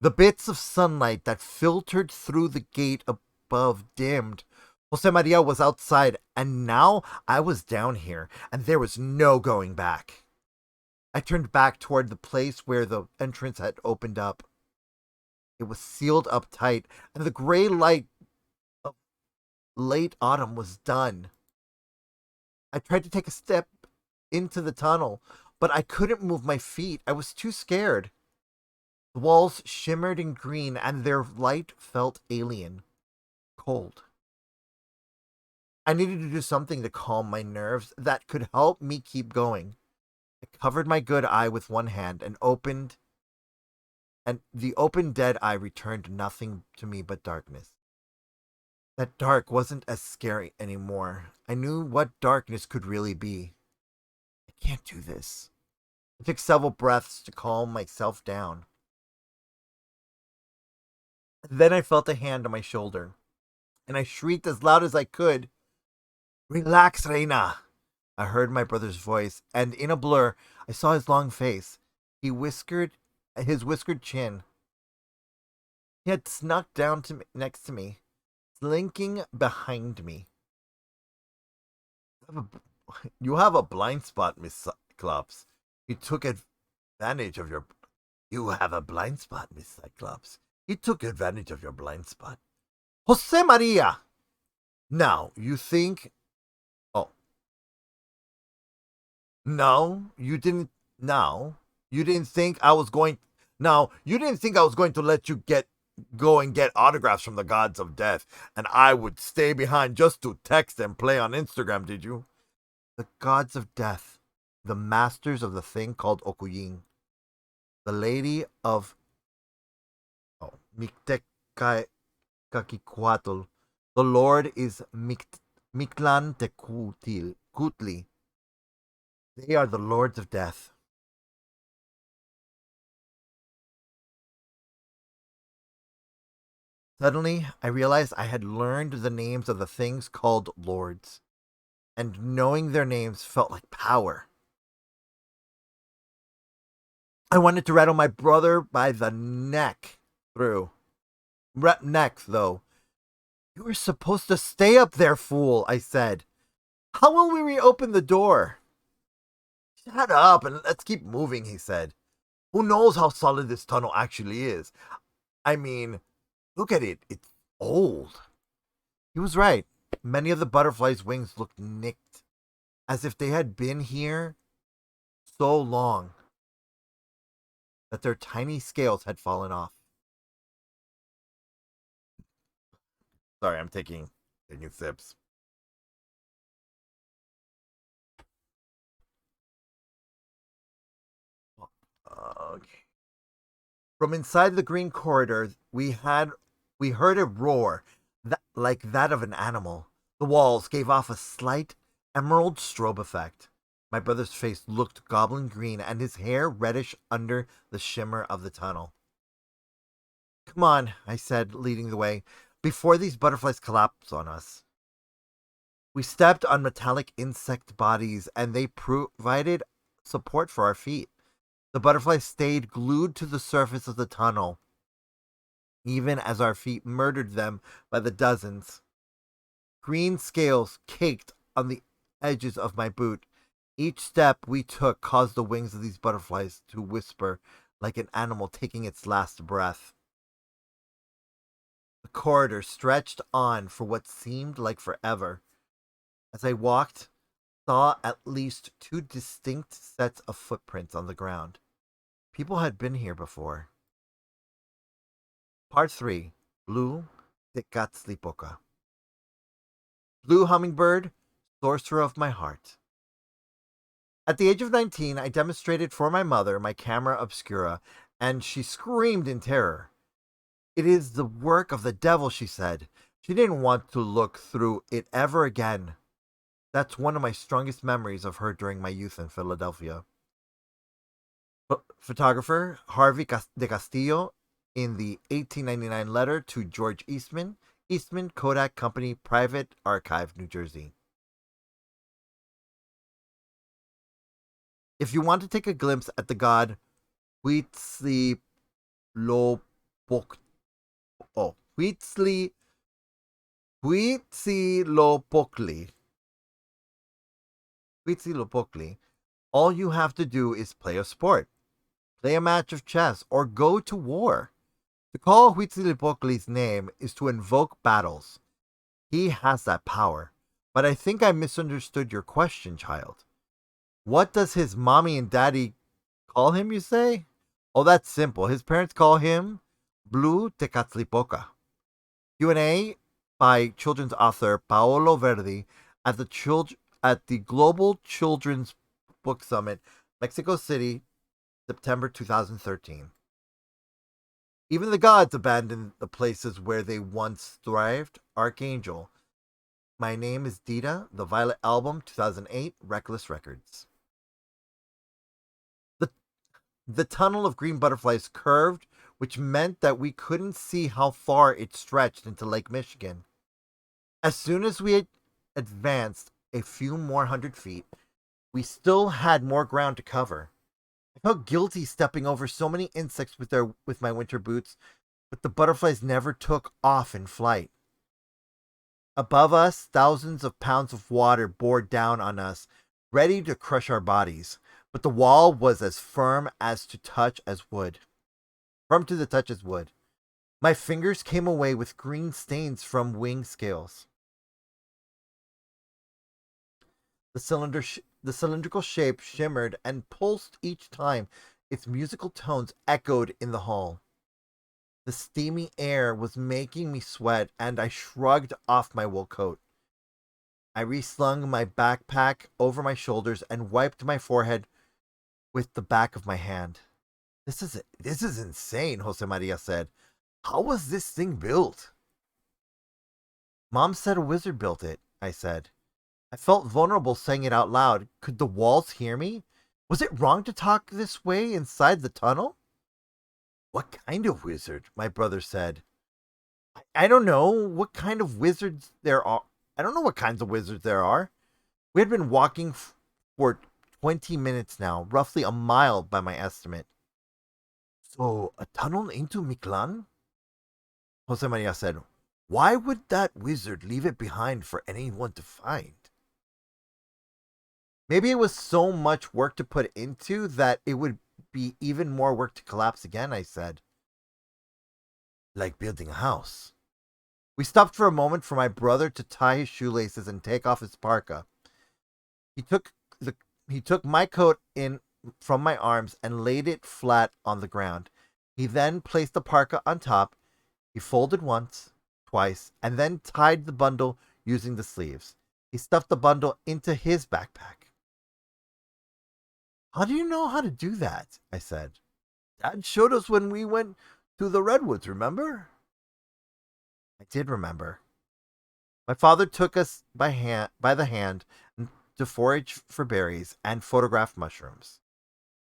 The bits of sunlight that filtered through the gate above dimmed. Jose Maria was outside, and now I was down here, and there was no going back. I turned back toward the place where the entrance had opened up. It was sealed up tight, and the gray light of late autumn was done. I tried to take a step into the tunnel, but I couldn't move my feet. I was too scared. The walls shimmered in green, and their light felt alien, cold. I needed to do something to calm my nerves that could help me keep going. I covered my good eye with one hand and the open dead eye returned nothing to me but darkness. That dark wasn't as scary anymore. I knew what darkness could really be. I can't do this. I took several breaths to calm myself down. Then I felt a hand on my shoulder, and I shrieked as loud as I could. Relax, Reina. I heard my brother's voice, and in a blur, I saw his long face. His whiskered chin. He had snuck down next to me, slinking behind me. You have a blind spot, Miss Cyclops. He took advantage of your. You have a blind spot, Miss Cyclops. He took advantage of your blind spot. Jose Maria! Now, you think. Oh. No, you didn't. Now, you didn't think I was going. Now, you didn't think I was going to let you go and get autographs from the gods of death, and I would stay behind just to text and play on Instagram, did you? The gods of death, the masters of the thing called Okuyin, the lady of Mictecacatl. The Lord is Mictlan Tecutli. They are the lords of death. Suddenly, I realized I had learned the names of the things called lords, and knowing their names felt like power. I wanted to rattle my brother by the neck through. Neck, though. You were supposed to stay up there, fool, I said. How will we reopen the door? Shut up and let's keep moving, he said. Who knows how solid this tunnel actually is? I mean, look at it. It's old. He was right. Many of the butterflies' wings looked nicked, as if they had been here so long that their tiny scales had fallen off. Sorry, I'm taking sips. Okay. From inside the green corridor, we heard a roar like that of an animal. The walls gave off a slight emerald strobe effect. My brother's face looked goblin green and his hair reddish under the shimmer of the tunnel. Come on, I said, leading the way, before these butterflies collapse on us. We stepped on metallic insect bodies and they provided support for our feet. The butterflies stayed glued to the surface of the tunnel, even as our feet murdered them by the dozens. Green scales caked on the edges of my boot. Each step we took caused the wings of these butterflies to whisper like an animal taking its last breath. The corridor stretched on for what seemed like forever. As I walked, saw at least two distinct sets of footprints on the ground. People had been here before. Part 3. Blue Tekatzlipoca. Blue Hummingbird, Sorcerer of My Heart. At the age of 19, I demonstrated for my mother my camera obscura, and she screamed in terror. It is the work of the devil, she said. She didn't want to look through it ever again. That's one of my strongest memories of her during my youth in Philadelphia. Photographer Harvey de Castillo, in the 1899 letter to George Eastman, Eastman Kodak Company, Private Archive, New Jersey. If you want to take a glimpse at the god Huitzilopok, Huitzilopokli, all you have to do is play a sport, play a match of chess, or go to war. To call Huitzilopokli's name is to invoke battles. He has that power. But I think I misunderstood your question, child. What does his mommy and daddy call him, you say? Oh, that's simple. His parents call him Blue Tekatzlipoca. Q&A by children's author Paolo Verdi at the Global Children's Book Summit, Mexico City, September 2013. Even the gods abandon the places where they once thrived. Archangel. My Name is Dita, The Violet Album, 2008, Reckless Records. The tunnel of green butterflies curved, which meant that we couldn't see how far it stretched into Lake Michigan. As soon as we had advanced a few more 100 feet, we still had more ground to cover. I felt guilty stepping over so many insects with my winter boots, but the butterflies never took off in flight. Above us, thousands of pounds of water bore down on us, ready to crush our bodies, but the wall was as firm to the touch as wood. My fingers came away with green stains from wing scales. The cylindrical shape shimmered and pulsed each time its musical tones echoed in the hall. The steamy air was making me sweat, and I shrugged off my wool coat. I reslung my backpack over my shoulders and wiped my forehead with the back of my hand. This is insane, Jose Maria said. How was this thing built? Mom said a wizard built it, I said. I felt vulnerable saying it out loud. Could the walls hear me? Was it wrong to talk this way inside the tunnel? What kind of wizard? My brother said. I don't know what kind of wizards there are. I don't know what kinds of wizards there are. We had been walking for 20 minutes now, roughly a mile by my estimate. So, a tunnel into Mictlan? Jose Maria said, why would that wizard leave it behind for anyone to find? Maybe it was so much work to put into that it would be even more work to collapse again, I said. Like building a house. We stopped for a moment for my brother to tie his shoelaces and take off his parka. He took the he took my coat in from my arms and laid it flat on the ground. He then placed the parka on top. He folded once, twice, and then tied the bundle using the sleeves. He stuffed the bundle into his backpack. How do you know how to do that? I said. Dad showed us when we went to the redwoods, remember? I did remember. My father took us by the hand to forage for berries and photograph mushrooms.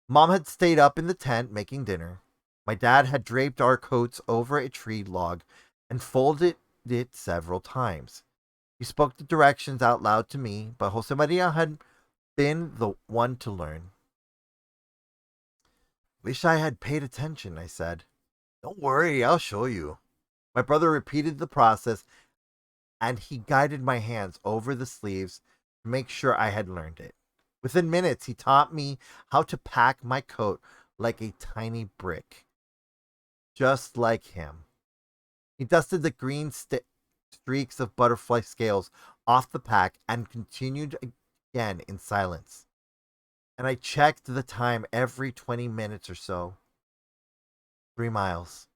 Mom had stayed up in the tent making dinner. My dad had draped our coats over a tree log and folded it several times. He spoke the directions out loud to me, but Jose Maria had been the one to learn. Wish I had paid attention, I said. Don't worry, I'll show you. My brother repeated the process and he guided my hands over the sleeves to make sure I had learned it. Within minutes, he taught me how to pack my coat like a tiny brick, just like him. He dusted the green streaks of butterfly scales off the pack and continued again in silence. And I checked the time every 20 minutes or so. 3 miles.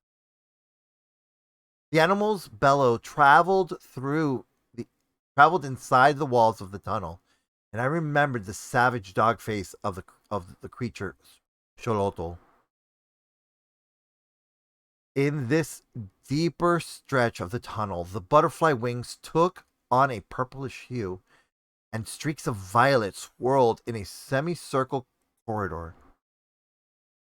The animal's bellow traveled inside the walls of the tunnel, and I remembered the savage dog face of the creature Xolotl. In this deeper stretch of the tunnel, the butterfly wings took on a purplish hue, and streaks of violet swirled in a semicircle corridor.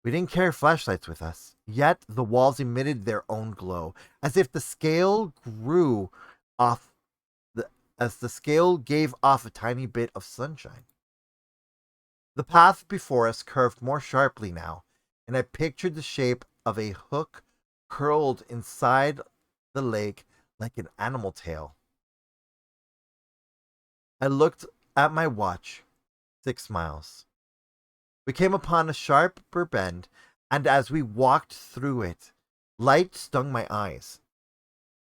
We didn't carry flashlights with us, yet the walls emitted their own glow, as if the scale grew off as the scale gave off a tiny bit of sunshine. The path before us curved more sharply now, and I pictured the shape of a hook curled inside the lake like an animal tail. I looked at my watch. 6 miles. We came upon a sharper bend, and as we walked through it, light stung my eyes.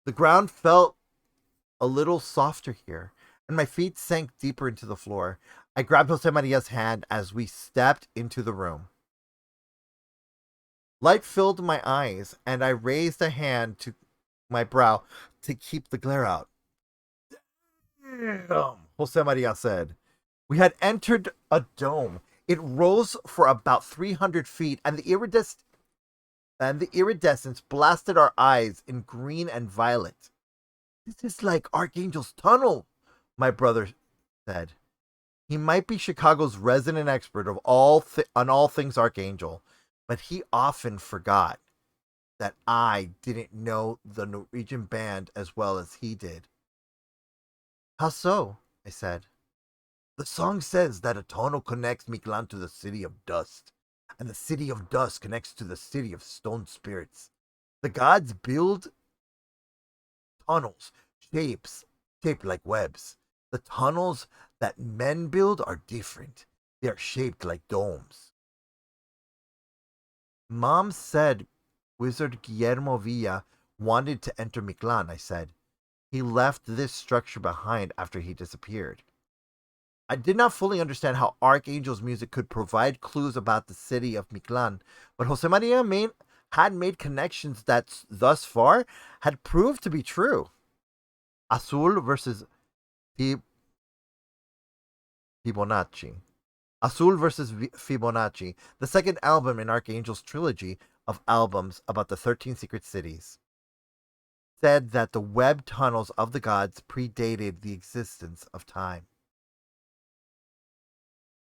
The ground felt a little softer here, and my feet sank deeper into the floor. I grabbed Jose Maria's hand as we stepped into the room. Light filled my eyes, and I raised a hand to my brow to keep the glare out. Damn, Jose Maria said. We had entered a dome. It rose for about 300 feet, and the iridescence blasted our eyes in green and violet. This is like Archangel's tunnel, my brother said. He might be Chicago's resident expert on all things Archangel, but he often forgot that I didn't know the Norwegian band as well as he did. How so? I said. The song says that a tunnel connects Mictlan to the city of dust, and the city of dust connects to the city of stone spirits. The gods build tunnels, shaped like webs. The tunnels that men build are different. They are shaped like domes. Mom said Wizard Guillermo Villa wanted to enter Mictlan, I said. He left this structure behind after he disappeared. I did not fully understand how Archangel's music could provide clues about the city of Mictlan, but Jose Maria had made connections that thus far had proved to be true. Azul versus Fibonacci. Azul versus Fibonacci, the second album in Archangel's trilogy of albums about the 13 secret cities, said that the web tunnels of the gods predated the existence of time.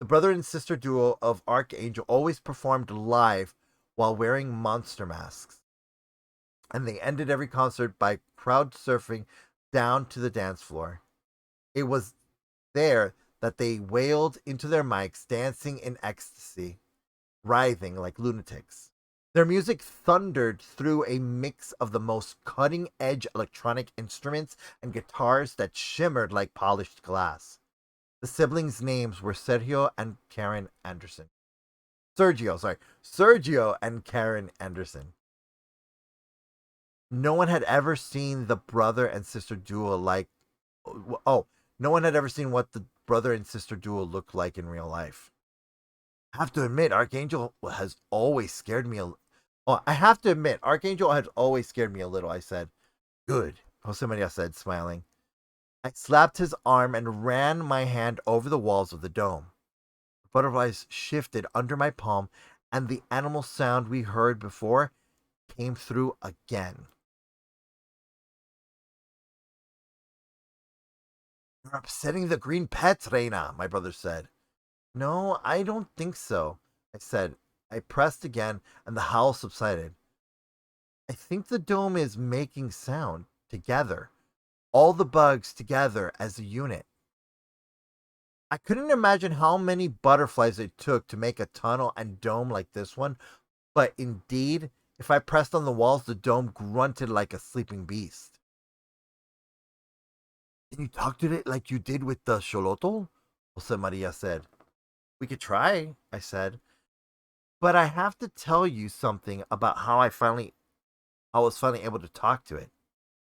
The brother and sister duo of Archangel always performed live while wearing monster masks. And they ended every concert by crowd surfing down to the dance floor. It was there that they wailed into their mics, dancing in ecstasy, writhing like lunatics. Their music thundered through a mix of the most cutting edge electronic instruments and guitars that shimmered like polished glass. The siblings' names were Sergio and Karen Anderson. Sergio and Karen Anderson. No one had ever seen the brother and sister duo like. Oh, no one had ever seen what the brother and sister duo looked like in real life. I have to admit, Archangel has always scared me. Oh, I have to admit, Archangel has always scared me a little. I said, "Good," Josemaria said, smiling. I slapped his arm and ran my hand over the walls of the dome. The butterflies shifted under my palm, and the animal sound we heard before came through again. You're upsetting the green pets, Reina, my brother said. No, I don't think so, I said. I pressed again, and the howl subsided. I think the dome is making sound together, all the bugs together as a unit. I couldn't imagine how many butterflies it took to make a tunnel and dome like this one, but indeed, if I pressed on the walls, the dome grunted like a sleeping beast. Can you talk to it like you did with the Xolotl? Josemaria said. We could try, I said. But I have to tell you something about how I was finally able to talk to it.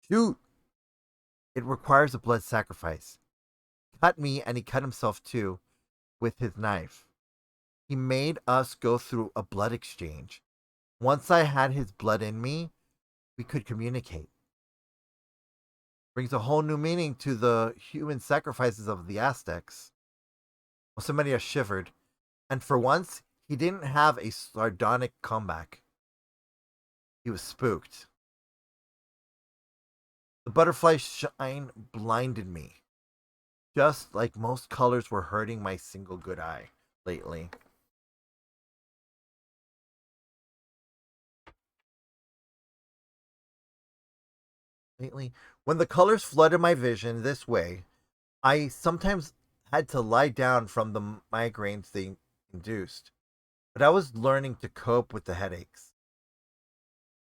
Shoot! It requires a blood sacrifice. Cut me, and he cut himself too, with his knife. He made us go through a blood exchange. Once I had his blood in me, we could communicate. Brings a whole new meaning to the human sacrifices of the Aztecs. Josemaria shivered, and for once, he didn't have a sardonic comeback. He was spooked. The butterfly shine blinded me, just like most colors were hurting my single good eye lately. Lately, when the colors flooded my vision this way, I sometimes had to lie down from the migraines they induced. But I was learning to cope with the headaches.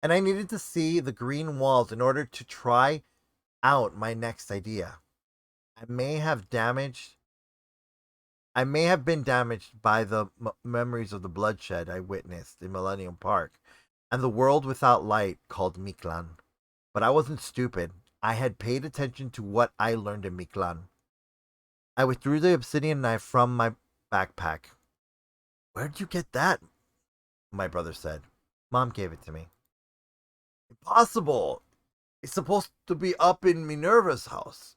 And I needed to see the green walls in order to try out my next idea. I may have damaged I may have been damaged by the memories of the bloodshed I witnessed in Millennium Park and the world without light called Miklan. But I wasn't stupid. I had paid attention to what I learned in Miklan. I withdrew the obsidian knife from my backpack. Where'd you get that? My brother said. Mom gave it to me. Impossible! It's supposed to be up in Minerva's house.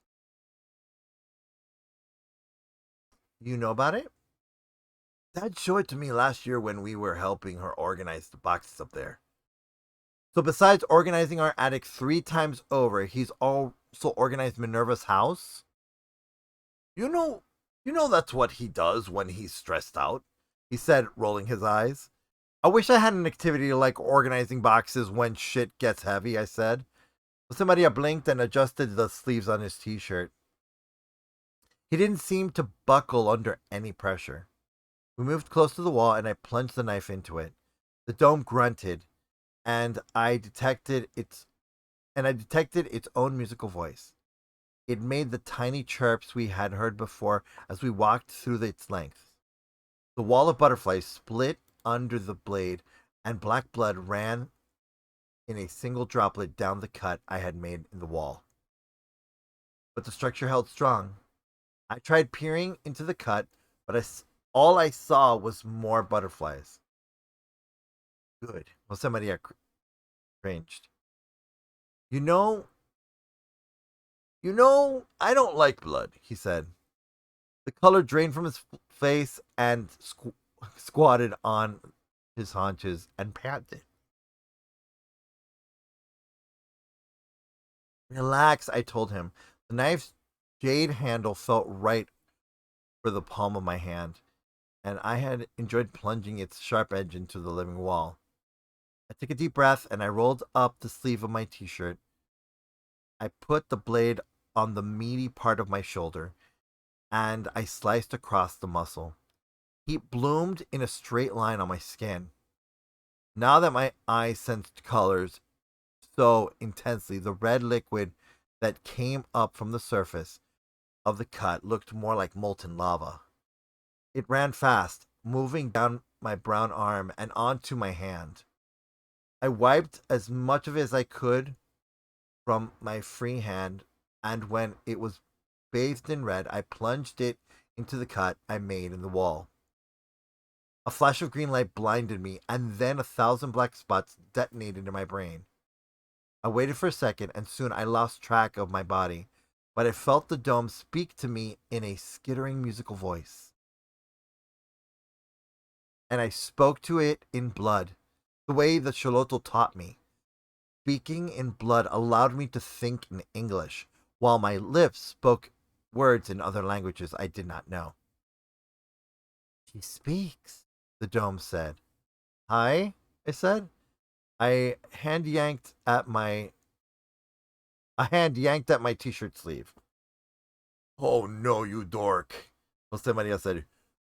You know about it? Dad showed it to me last year when we were helping her organize the boxes up there. So besides organizing our attic 3 times over, he's also organized Minerva's house? You know, you know that's what he does when he's stressed out, he said, rolling his eyes. I wish I had an activity like organizing boxes when shit gets heavy, I said. Josemaria blinked and adjusted the sleeves on his t-shirt. He didn't seem to buckle under any pressure. We moved close to the wall and I plunged the knife into it. The dome grunted, and I detected its own musical voice. It made the tiny chirps we had heard before as we walked through its length. The wall of butterflies split under the blade, and black blood ran in a single droplet down the cut I had made in the wall. But the structure held strong. I tried peering into the cut, but all I saw was more butterflies. Good. Well, somebody cringed. You know, I don't like blood, he said. The color drained from his face and squatted on his haunches and panted. Relax, I told him. The knife's jade handle felt right for the palm of my hand, and I had enjoyed plunging its sharp edge into the living wall. I took a deep breath and I rolled up the sleeve of my t-shirt. I put the blade on the meaty part of my shoulder and I sliced across the muscle. Heat bloomed in a straight line on my skin. Now that my eyes sensed colors so intensely, the red liquid that came up from the surface of the cut looked more like molten lava. It ran fast, moving down my brown arm and onto my hand. I wiped as much of it as I could from my free hand, and when it was bathed in red, I plunged it into the cut I made in the wall. A flash of green light blinded me, and then 1,000 black spots detonated in my brain. I waited for a second, and soon I lost track of my body, but I felt the dome speak to me in a skittering musical voice. And I spoke to it in blood, the way the Xolotl taught me. Speaking in blood allowed me to think in English, while my lips spoke words in other languages I did not know. She speaks, the dome said. Hi, I said. I hand yanked at my a hand yanked at my t-shirt sleeve. Oh no, you dork, Jose Maria said.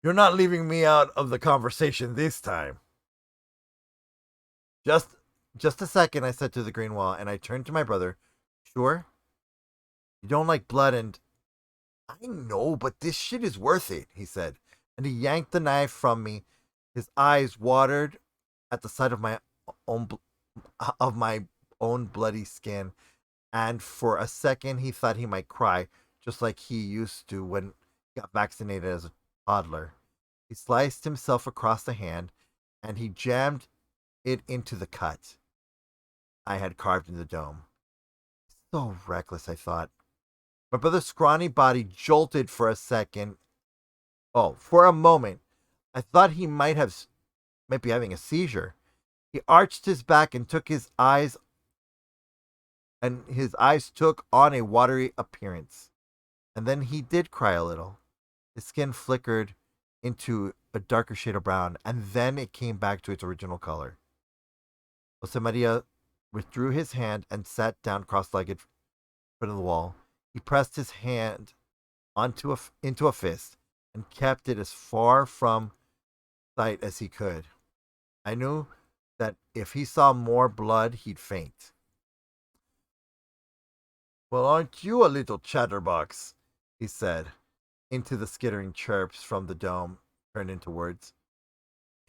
You're not leaving me out of the conversation this time. Just just a second, I said to the green wall, and I turned to my brother. Sure? You don't like blood and I know, but this shit is worth it, he said. And he yanked the knife from me. His eyes watered at the sight of own of my own bloody skin, and for a second he thought he might cry, just like he used to when he got vaccinated as a toddler. He sliced himself across the hand, and he jammed it into the cut I had carved in the dome. So reckless, I thought. My brother's scrawny body jolted for a second. Oh, for a moment, I thought he might be having a seizure. He arched his back and his eyes took on a watery appearance. And then he did cry a little. His skin flickered into a darker shade of brown, and then it came back to its original color. Jose Maria withdrew his hand and sat down cross-legged in front of the wall. He pressed his hand into a fist and kept it as far from sight as he could. I knew that if he saw more blood, he'd faint. Well, aren't you a little chatterbox? He said, into the skittering chirps from the dome turned into words.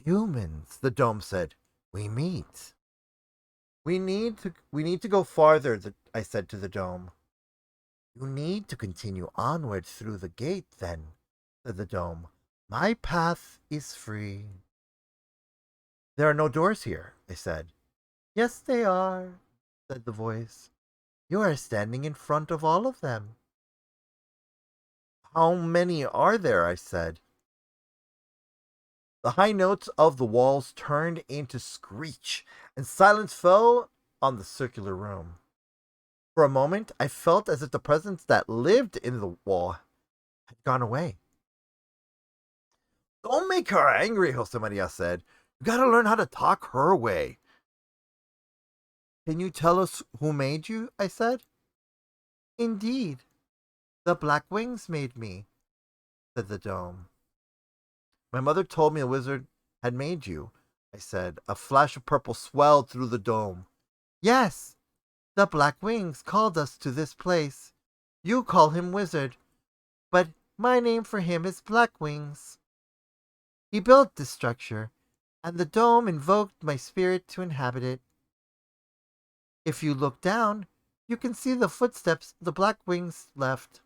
Humans, the dome said. We meet. We need to go farther, I said to the dome. You need to continue onward through the gate, then, said the dome. My path is free. There are no doors here, I said. Yes, they are, said the voice. You are standing in front of all of them. How many are there? I said. The high notes of the walls turned into screech, and silence fell on the circular room. For a moment, I felt as if the presence that lived in the wall had gone away. Don't make her angry, Jose Maria said. You gotta learn how to talk her way. Can you tell us who made you? I said. Indeed. The black wings made me, said the dome. My mother told me a wizard had made you, I said. A flash of purple swelled through the dome. Yes, the black wings called us to this place. You call him wizard, but my name for him is Black Wings. He built this structure, and the dome invoked my spirit to inhabit it. If you look down, you can see the footsteps the Black Wings left.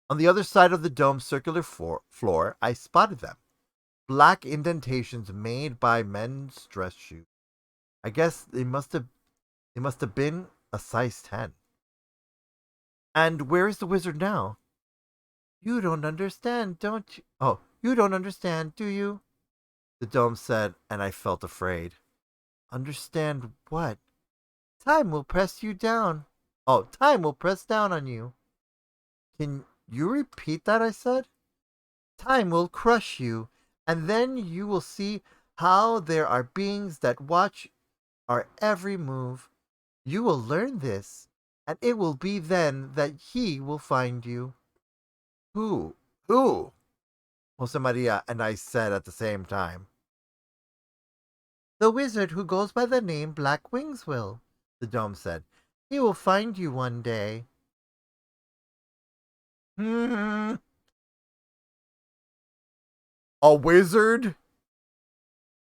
On the other side of the dome's circular floor, I spotted them. Black indentations made by men's dress shoes. I guess they must have been a size 10. And where is the wizard now? You don't understand, don't you? Oh, you don't understand, do you? The dome said, and I felt afraid. Understand what? Time will press you down. Oh, time will press down on you. Can you repeat that? I said. Time will crush you, and then you will see how there are beings that watch our every move. You will learn this, and it will be then that he will find you. Who? Who? Jose Maria and I said at the same time. The wizard who goes by the name Black Wings will, the dome said. He will find you one day. Hmm. A wizard?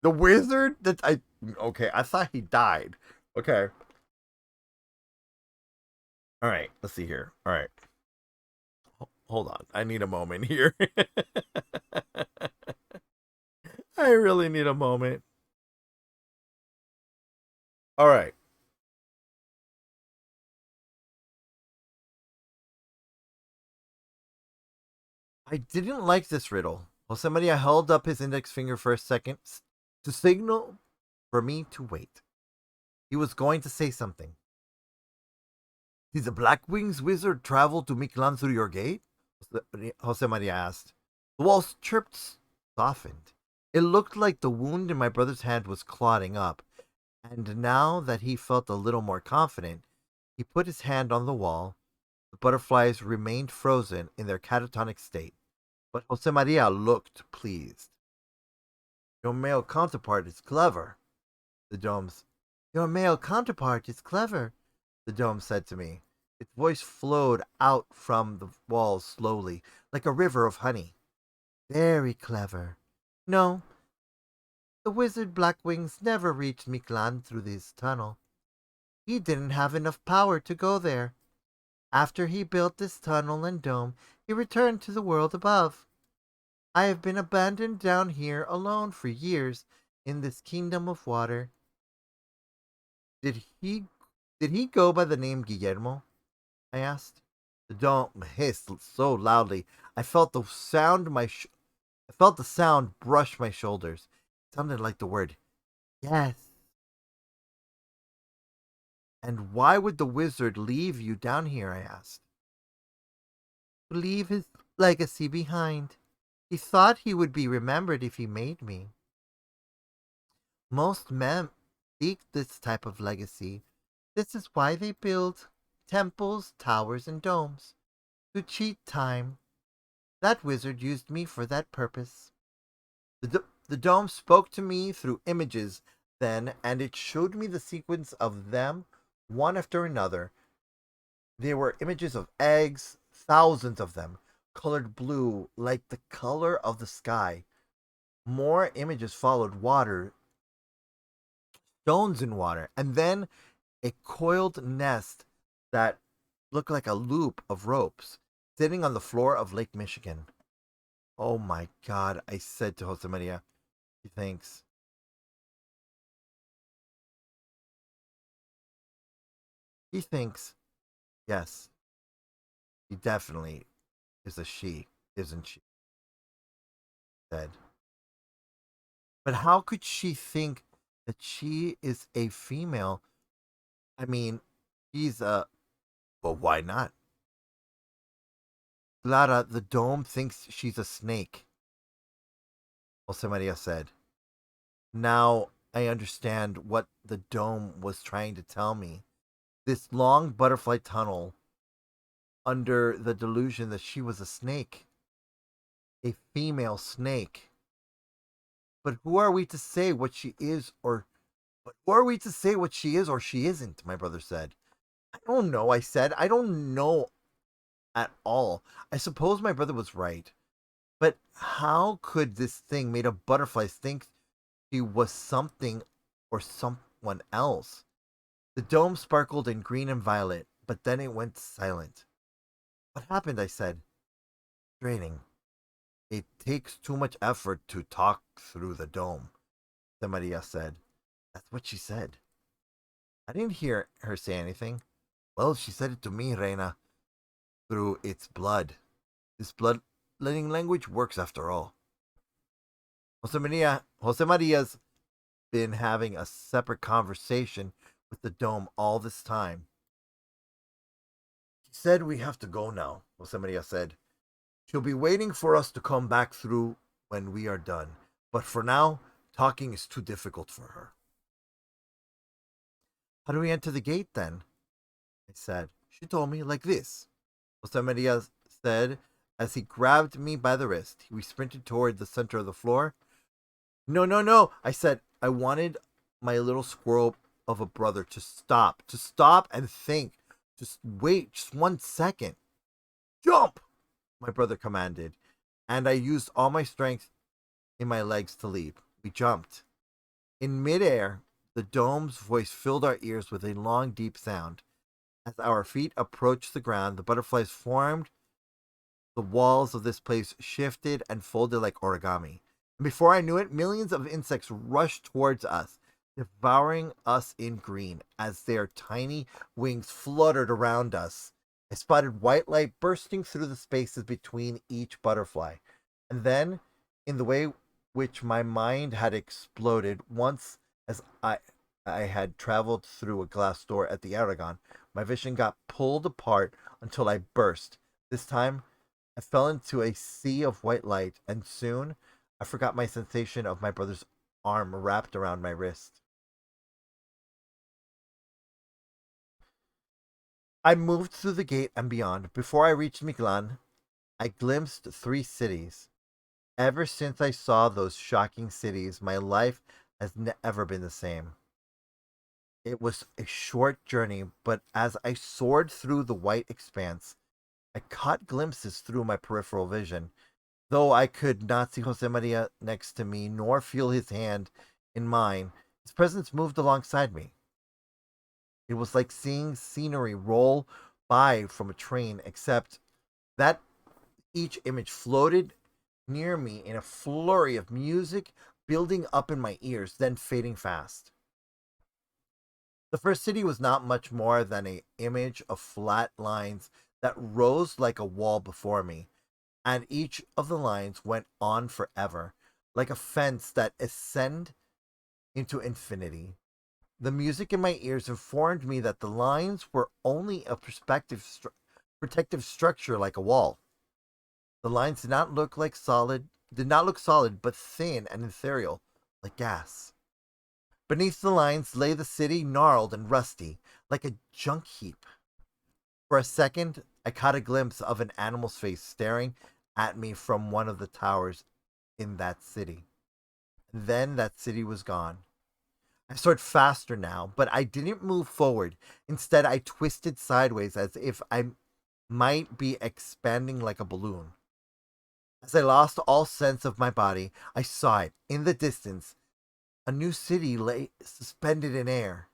The wizard? That I okay, I thought he died. Okay. All right, let's see here. All right. Hold on. I need a moment here. I really need a moment. All right. I didn't like this riddle. Jose Maria held up his index finger for a second to signal for me to wait. He was going to say something. Did the Black Wings wizard travel to Mictlan through your gate? Jose Maria asked. The walls chirped, softened. It looked like the wound in my brother's hand was clotting up, and now that he felt a little more confident, he put his hand on the wall. The butterflies remained frozen in their catatonic state, but Jose Maria looked pleased. Your male counterpart is clever, the domes. Your male counterpart is clever, the dome said to me. Its voice flowed out from the walls slowly, like a river of honey. Very clever. No, the wizard Blackwings never reached Mictlan through this tunnel. He didn't have enough power to go there. After he built this tunnel and dome, he returned to the world above. I have been abandoned down here alone for years in this kingdom of water. Did he did he go by the name Guillermo? I asked. The dome hissed so loudly I felt I felt the sound brush my shoulders. It sounded like the word yes. And why would the wizard leave you down here? I asked. To leave his legacy behind. He thought he would be remembered if he made me. Most men seek this type of legacy. This is why they build temples, towers, and domes. To cheat time. That wizard used me for that purpose. The dome spoke to me through images then, and it showed me the sequence of them, one after another. There were images of eggs, thousands of them, colored blue like the color of the sky. More images followed water, stones in water, and then a coiled nest that looked like a loop of ropes sitting on the floor of Lake Michigan. Oh my God, I said to Josemaria. He thinks. He thinks, yes, he definitely is a she, isn't she? Said. But how could she think that she is a female? I mean, she's a. Well, why not? Clara, the dome thinks she's a snake, Josemaria said. Now I understand what the dome was trying to tell me. This long butterfly tunnel under the delusion that she was a snake, a female snake. But who are we to say what she is or but who are we to say what she is or she isn't? My brother said. I don't know, I said. I don't know at all. I suppose my brother was right. But how could this thing made of butterflies think she was something or someone else? The dome sparkled in green and violet, but then it went silent. What happened? I said. Draining. It takes too much effort to talk through the dome, Maria said. That's what she said. I didn't hear her say anything. Well, she said it to me, Reina, through its blood. This bloodletting language works after all. Jose Maria's been having a separate conversation with the dome all this time. She said we have to go now, Jose Maria said. She'll be waiting for us to come back through when we are done. But for now, Talking is too difficult for her. How do we enter the gate then? I said. She told me like this. Jose Maria said as he grabbed me by the wrist. We sprinted toward the center of the floor. No, no, no, I said. I wanted my little squirrel of a brother to stop and think. Just wait, just 1 second. Jump, my brother commanded, and I used all my strength in my legs to leap. We jumped. In midair, the dome's voice filled our ears with a long, deep sound. As our feet approached the ground, the butterflies formed. The walls of this place shifted and folded like origami. And before I knew it, millions of insects rushed towards us, devouring us in green as their tiny wings fluttered around us. I spotted white light bursting through the spaces between each butterfly. And then, in the way which my mind had exploded once as I had traveled through a glass door at the Aragon, my vision got pulled apart until I burst. This time, I fell into a sea of white light, and soon I forgot my sensation of my brother's arm wrapped around my wrist. I moved through the gate and beyond. Before I reached Miglan, I glimpsed 3 cities. Ever since I saw those shocking cities, my life has never been the same. It was a short journey, but as I soared through the white expanse, I caught glimpses through my peripheral vision. Though I could not see Jose Maria next to me, nor feel his hand in mine, his presence moved alongside me. It was like seeing scenery roll by from a train, except that each image floated near me in a flurry of music building up in my ears, then fading fast. The first city was not much more than an image of flat lines that rose like a wall before me, and each of the lines went on forever, like a fence that ascended into infinity. The music in my ears informed me that the lines were only a protective structure like a wall. The lines did not look solid, but thin and ethereal, like gas. Beneath the lines lay the city, gnarled and rusty, like a junk heap. For a second, I caught a glimpse of an animal's face staring at me from one of the towers in that city. And then that city was gone. I soared faster now, but I didn't move forward. Instead, I twisted sideways as if I might be expanding like a balloon. As I lost all sense of my body, I saw it in the distance. A new city lay suspended in air.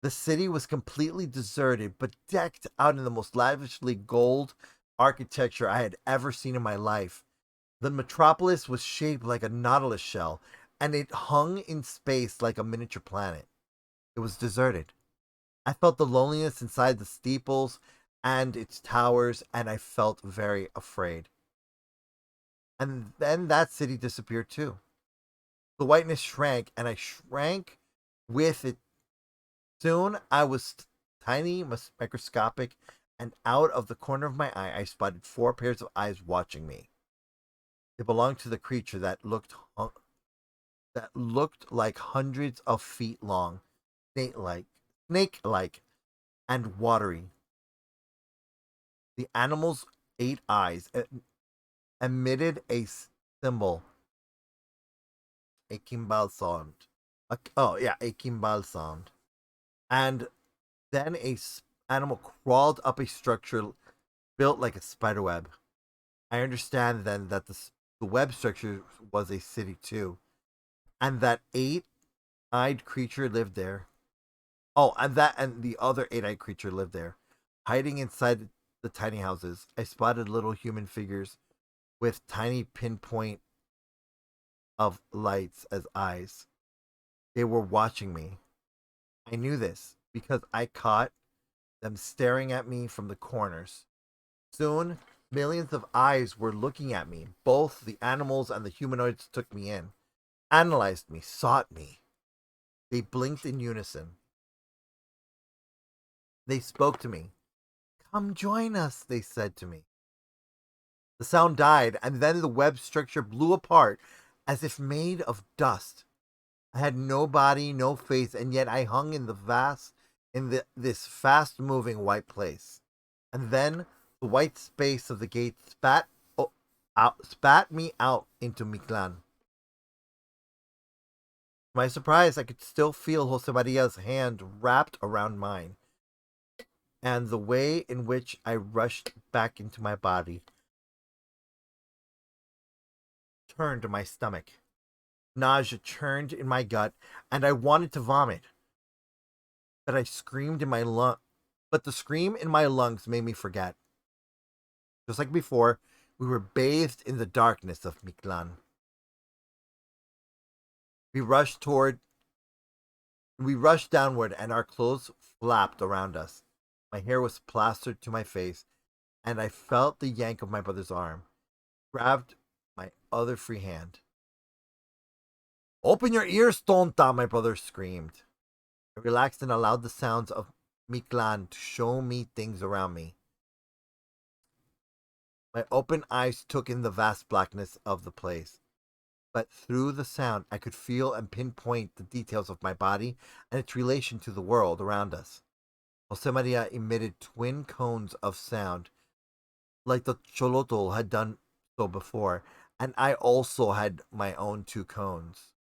The city was completely deserted, but decked out in the most lavishly gold architecture I had ever seen in my life. The metropolis was shaped like a nautilus shell, and it hung in space like a miniature planet. It was deserted. I felt the loneliness inside the steeples and its towers, and I felt very afraid. And then that city disappeared too. The whiteness shrank, and I shrank with it. Soon I was tiny, microscopic, and out of the corner of my eye, I spotted 4 pairs of eyes watching me. They belonged to the creature that looked like hundreds of feet long, snake-like, and watery. The animal's 8 eyes emitted a symbol, a kimbal sound. A kimbal sound. And then animal crawled up a structure built like a spider web. I understand then that the web structure was a city too, and that 8-eyed creature lived there. Oh, and the other 8-eyed creature lived there, hiding inside the tiny houses. I spotted little human figures with tiny pinpoint of lights as eyes. They were watching me. I knew this because I caught them staring at me from the corners. Soon, millions of eyes were looking at me. Both the animals and the humanoids took me in, analyzed me, sought me. They blinked in unison. They spoke to me. Come join us, they said to me. The sound died, and then the web structure blew apart as if made of dust. I had no body, no face, and yet I hung in this fast moving white place. And then the white space of the gate spat me out into Mictlan. To my surprise, I could still feel Josemaria's hand wrapped around mine, and the way in which I rushed back into my body turned to my stomach. Nausea churned in my gut, and I wanted to vomit. But I screamed in my lung. But the scream in my lungs made me forget. Just like before, we were bathed in the darkness of Mictlan. We rushed downward, and our clothes flapped around us. My hair was plastered to my face, and I felt the yank of my brother's arm. He grabbed my other free hand. Open your ears, tonta, my brother screamed. I relaxed and allowed the sounds of Mictlan to show me things around me. My open eyes took in the vast blackness of the place. But through the sound, I could feel and pinpoint the details of my body and its relation to the world around us. Josemaria emitted twin cones of sound, like the Cholotl had done so before, and I also had my own two cones.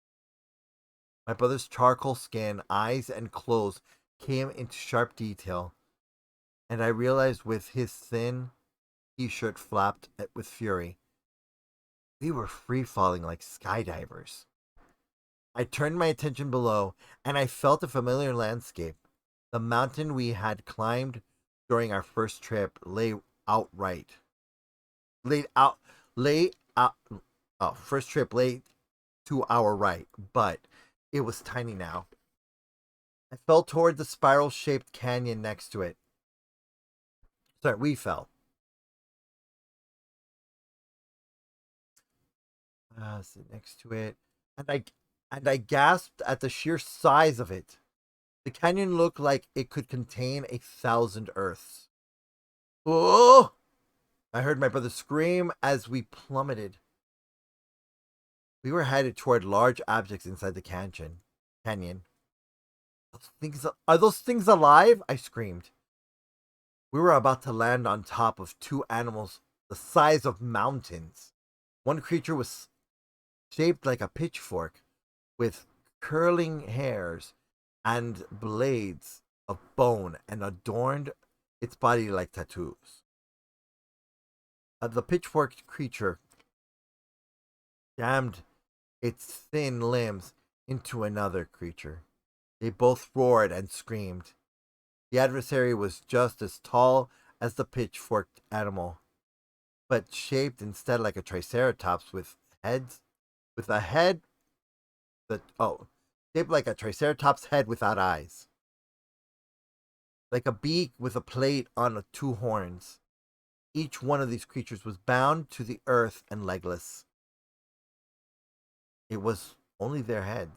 My brother's charcoal skin, eyes, and clothes came into sharp detail, and I realized with his thin t-shirt flapped with fury, we were free-falling like skydivers. I turned my attention below, and I felt a familiar landscape. The mountain we had climbed during our first trip lay outright. Lay out. Oh, first trip lay to our right, but it was tiny now. I fell toward the spiral-shaped canyon next to it. Sorry, we fell. Sit next to it, and I gasped at the sheer size of it. The canyon looked like it could contain 1,000 Earths. Oh! I heard my brother scream as we plummeted. We were headed toward large objects inside the canyon. Are those things alive? I screamed. We were about to land on top of two animals the size of mountains. One creature was shaped like a pitchfork, with curling hairs and blades of bone, and adorned its body like tattoos. The pitchfork creature jammed its thin limbs into another creature. They both roared and screamed. The adversary was just as tall as the pitchforked animal, but shaped instead like a triceratops with a head shaped like a triceratops head without eyes. Like a beak with a plate on two horns. Each one of these creatures was bound to the earth and legless. It was only their heads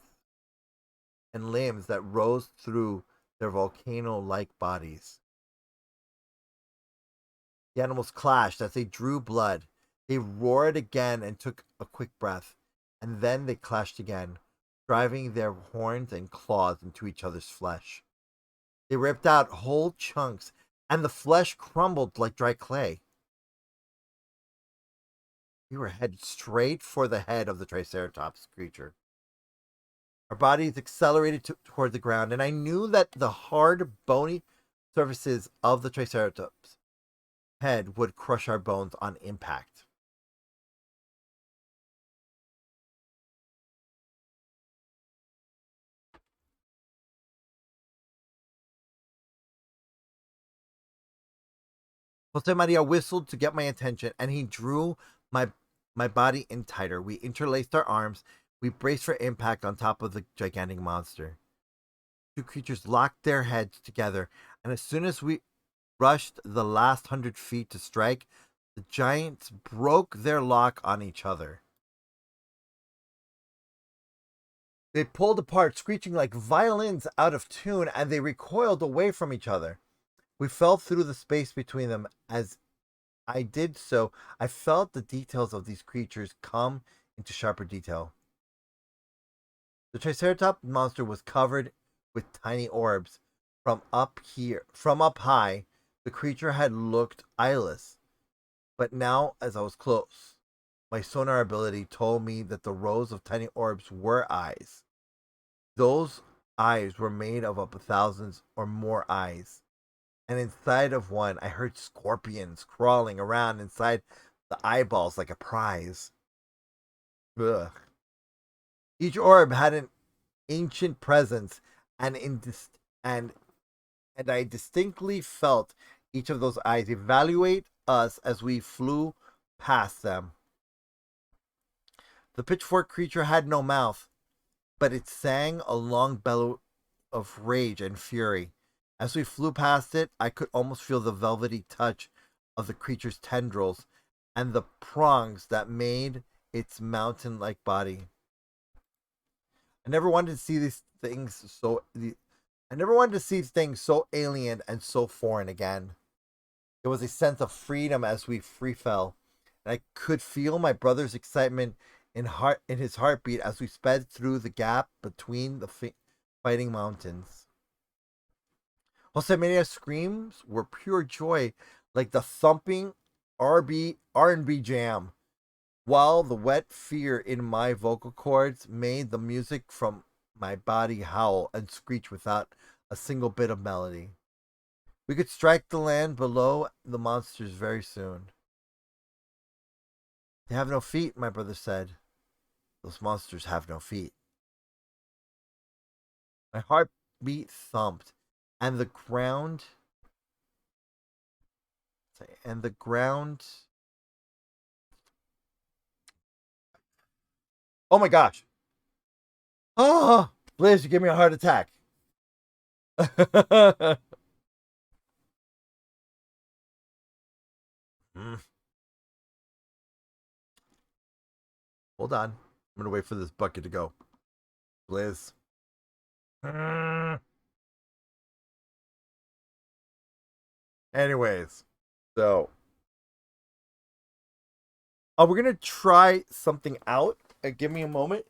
and limbs that rose through their volcano-like bodies. The animals clashed as they drew blood. They roared again and took a quick breath, and then they clashed again, driving their horns and claws into each other's flesh. They ripped out whole chunks, and the flesh crumbled like dry clay. We were headed straight for the head of the Triceratops creature. Our bodies accelerated toward the ground, and I knew that the hard, bony surfaces of the Triceratops head would crush our bones on impact. Josemaria whistled to get my attention, and he drew my body in tighter. We interlaced our arms. We braced for impact on top of the gigantic monster. Two creatures locked their heads together, and as soon as we rushed the last 100 feet to strike, the giants broke their lock on each other. They pulled apart, screeching like violins out of tune, and they recoiled away from each other. We fell through the space between them. As I did so, I felt the details of these creatures come into sharper detail. The Triceratops monster was covered with tiny orbs. From up high, the creature had looked eyeless. But now, as I was close, my sonar ability told me that the rows of tiny orbs were eyes. Those eyes were made of up to thousands or more eyes. And inside of one, I heard scorpions crawling around inside the eyeballs like a prize. Ugh. Each orb had an ancient presence, and and and I distinctly felt each of those eyes evaluate us as we flew past them. The pitchfork creature had no mouth, but it sang a long bellow of rage and fury. As we flew past it, I could almost feel the velvety touch of the creature's tendrils and the prongs that made its mountain like body. I never wanted to see these things so. I never wanted to see things so alien and so foreign again. There was a sense of freedom as we free fell, and I could feel my brother's excitement in his heartbeat as we sped through the gap between the fighting mountains. Josemaria's screams were pure joy, like the thumping R&B jam, while the wet fear in my vocal cords made the music from my body howl and screech without a single bit of melody. We could strike the land below the monsters very soon. They have no feet, my brother said. Those monsters have no feet. My heartbeat thumped, and the ground. And the ground. Oh my gosh. Oh, Liz, you gave me a heart attack. Hold on. I'm going to wait for this bucket to go. Liz. Anyways, so we're going to try something out. Give me a moment.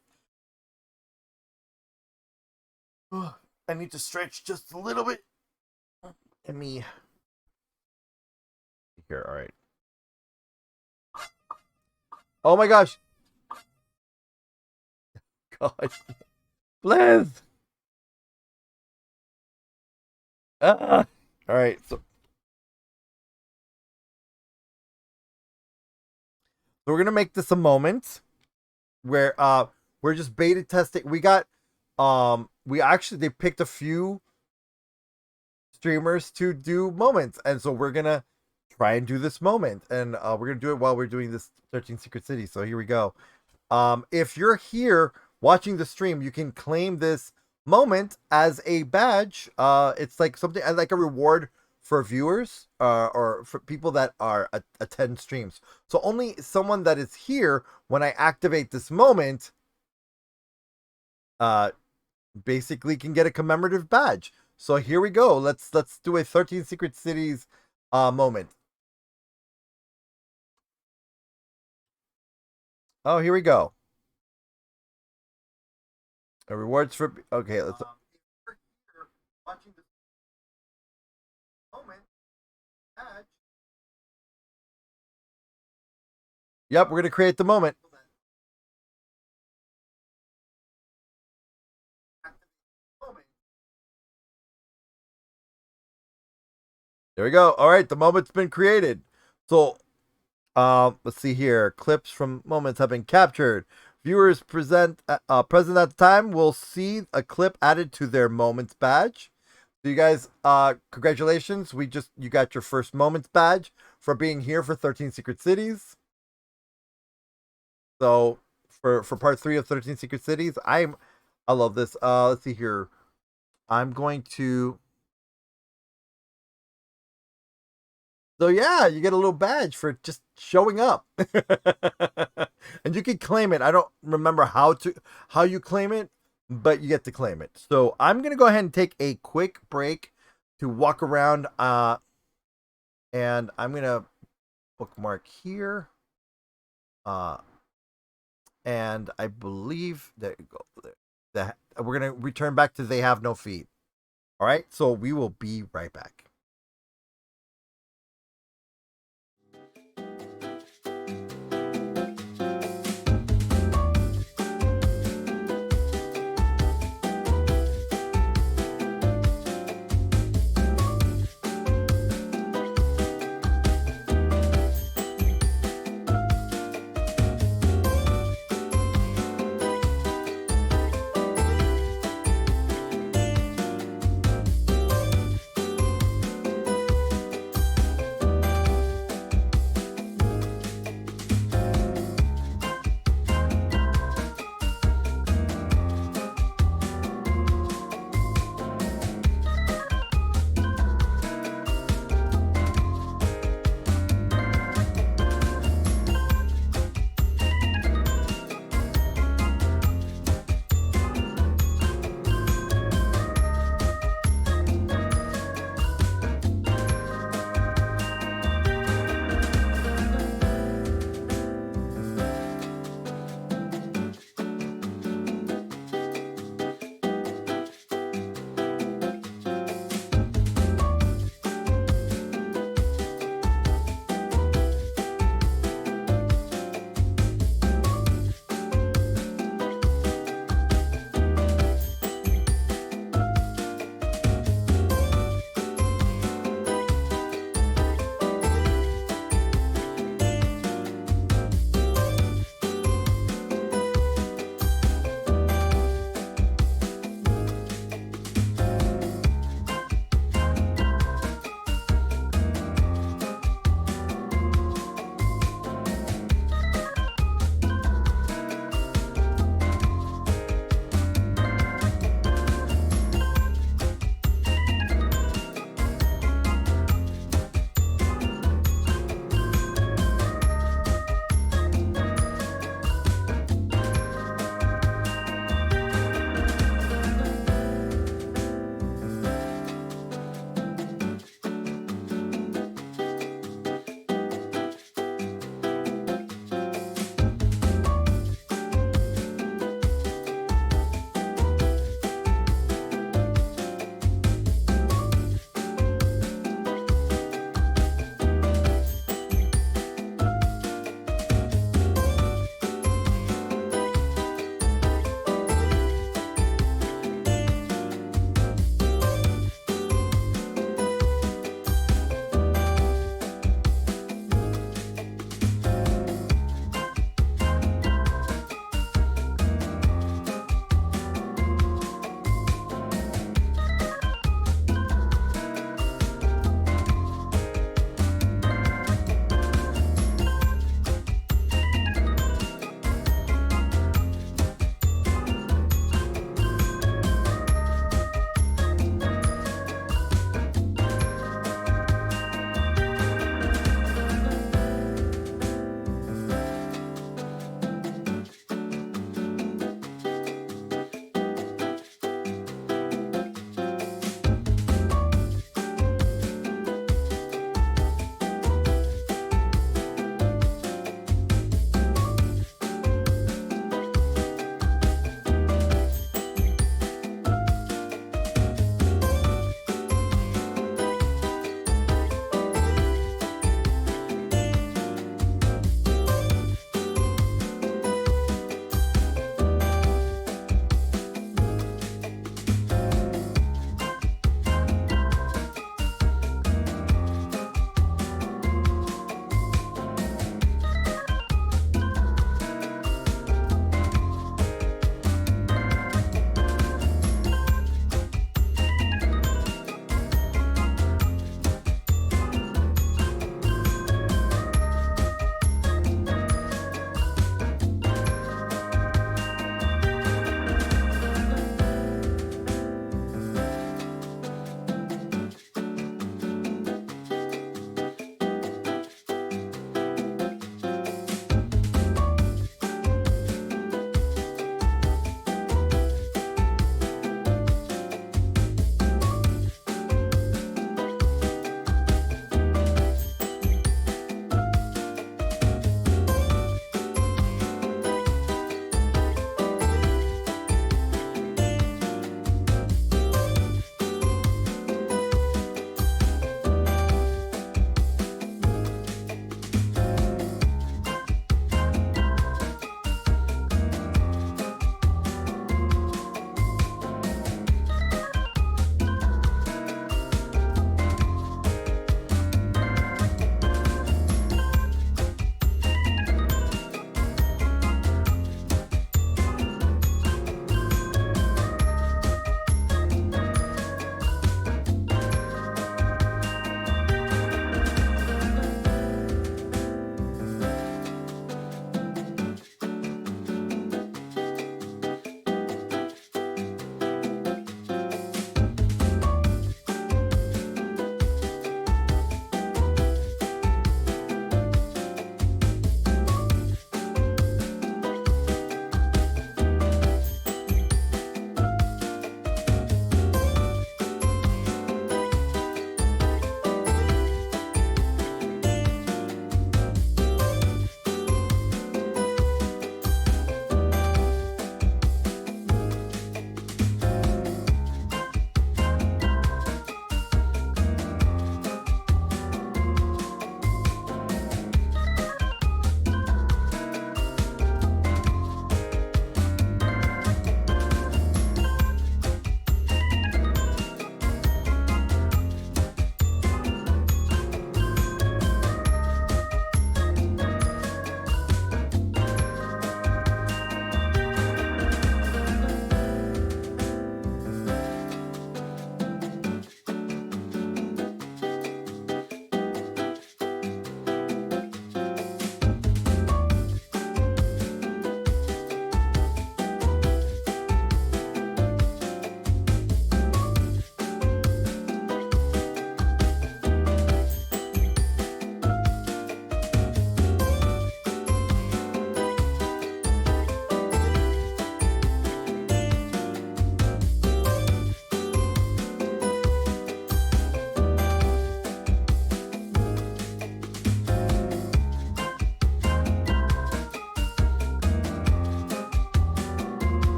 I need to stretch just a little bit. Let me. Here, all right. Oh my gosh. God. Liz. All right. So we're going to make this a moment where we're just beta testing. They picked a few streamers to do moments, and so we're going to try and do this moment, and we're going to do it while we're doing this 13 Secret Cities. So here we go. If you're here watching the stream, you can claim this moment as a badge. It's like something like a reward for viewers or for people that are attend streams. So only someone that is here when I activate this moment basically can get a commemorative badge. So here we go. Let's do a 13 Secret Cities moment. Oh, here we go. Rewards for let's watching this moment. Yep, we're gonna create the moment. There we go. All right, the moment's been created. So, let's see here. Clips from moments have been captured. Viewers present at the time will see a clip added to their moments badge. So you guys, congratulations. You got your first moments badge for being here for 13 Secret Cities. So for part 3 of 13 Secret Cities, I love this. Let's see here. I'm going to. So yeah, you get a little badge for just showing up. And you can claim it. I don't remember how you claim it, but you get to claim it. So I'm going to go ahead and take a quick break to walk around and I'm going to bookmark here. And I believe there you go. we're gonna return back to they have no feet. All right, so we will be right back.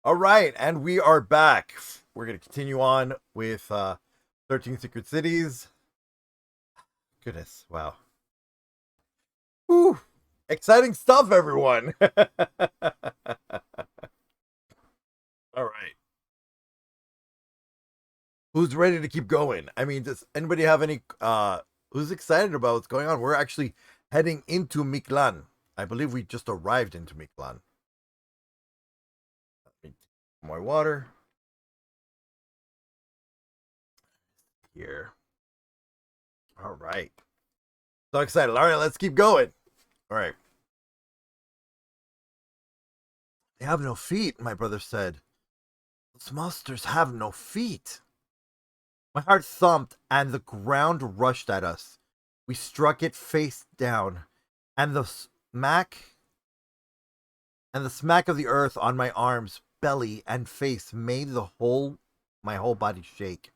All right, and we are back. We're going to continue on with 13 Secret Cities. Goodness, wow. Whew. Exciting stuff, everyone. All right. Who's ready to keep going? I mean, does anybody have any who's excited about what's going on? We're actually heading into Mictlan. I believe we just arrived into Mictlan. Let me take my water. Here. All right. So excited. All right, let's keep going. All right. They have no feet, my brother said. Those monsters have no feet. My heart thumped and the ground rushed at us. We struck it face down, and the smack of the earth on my arms, belly, and face made my whole body shake.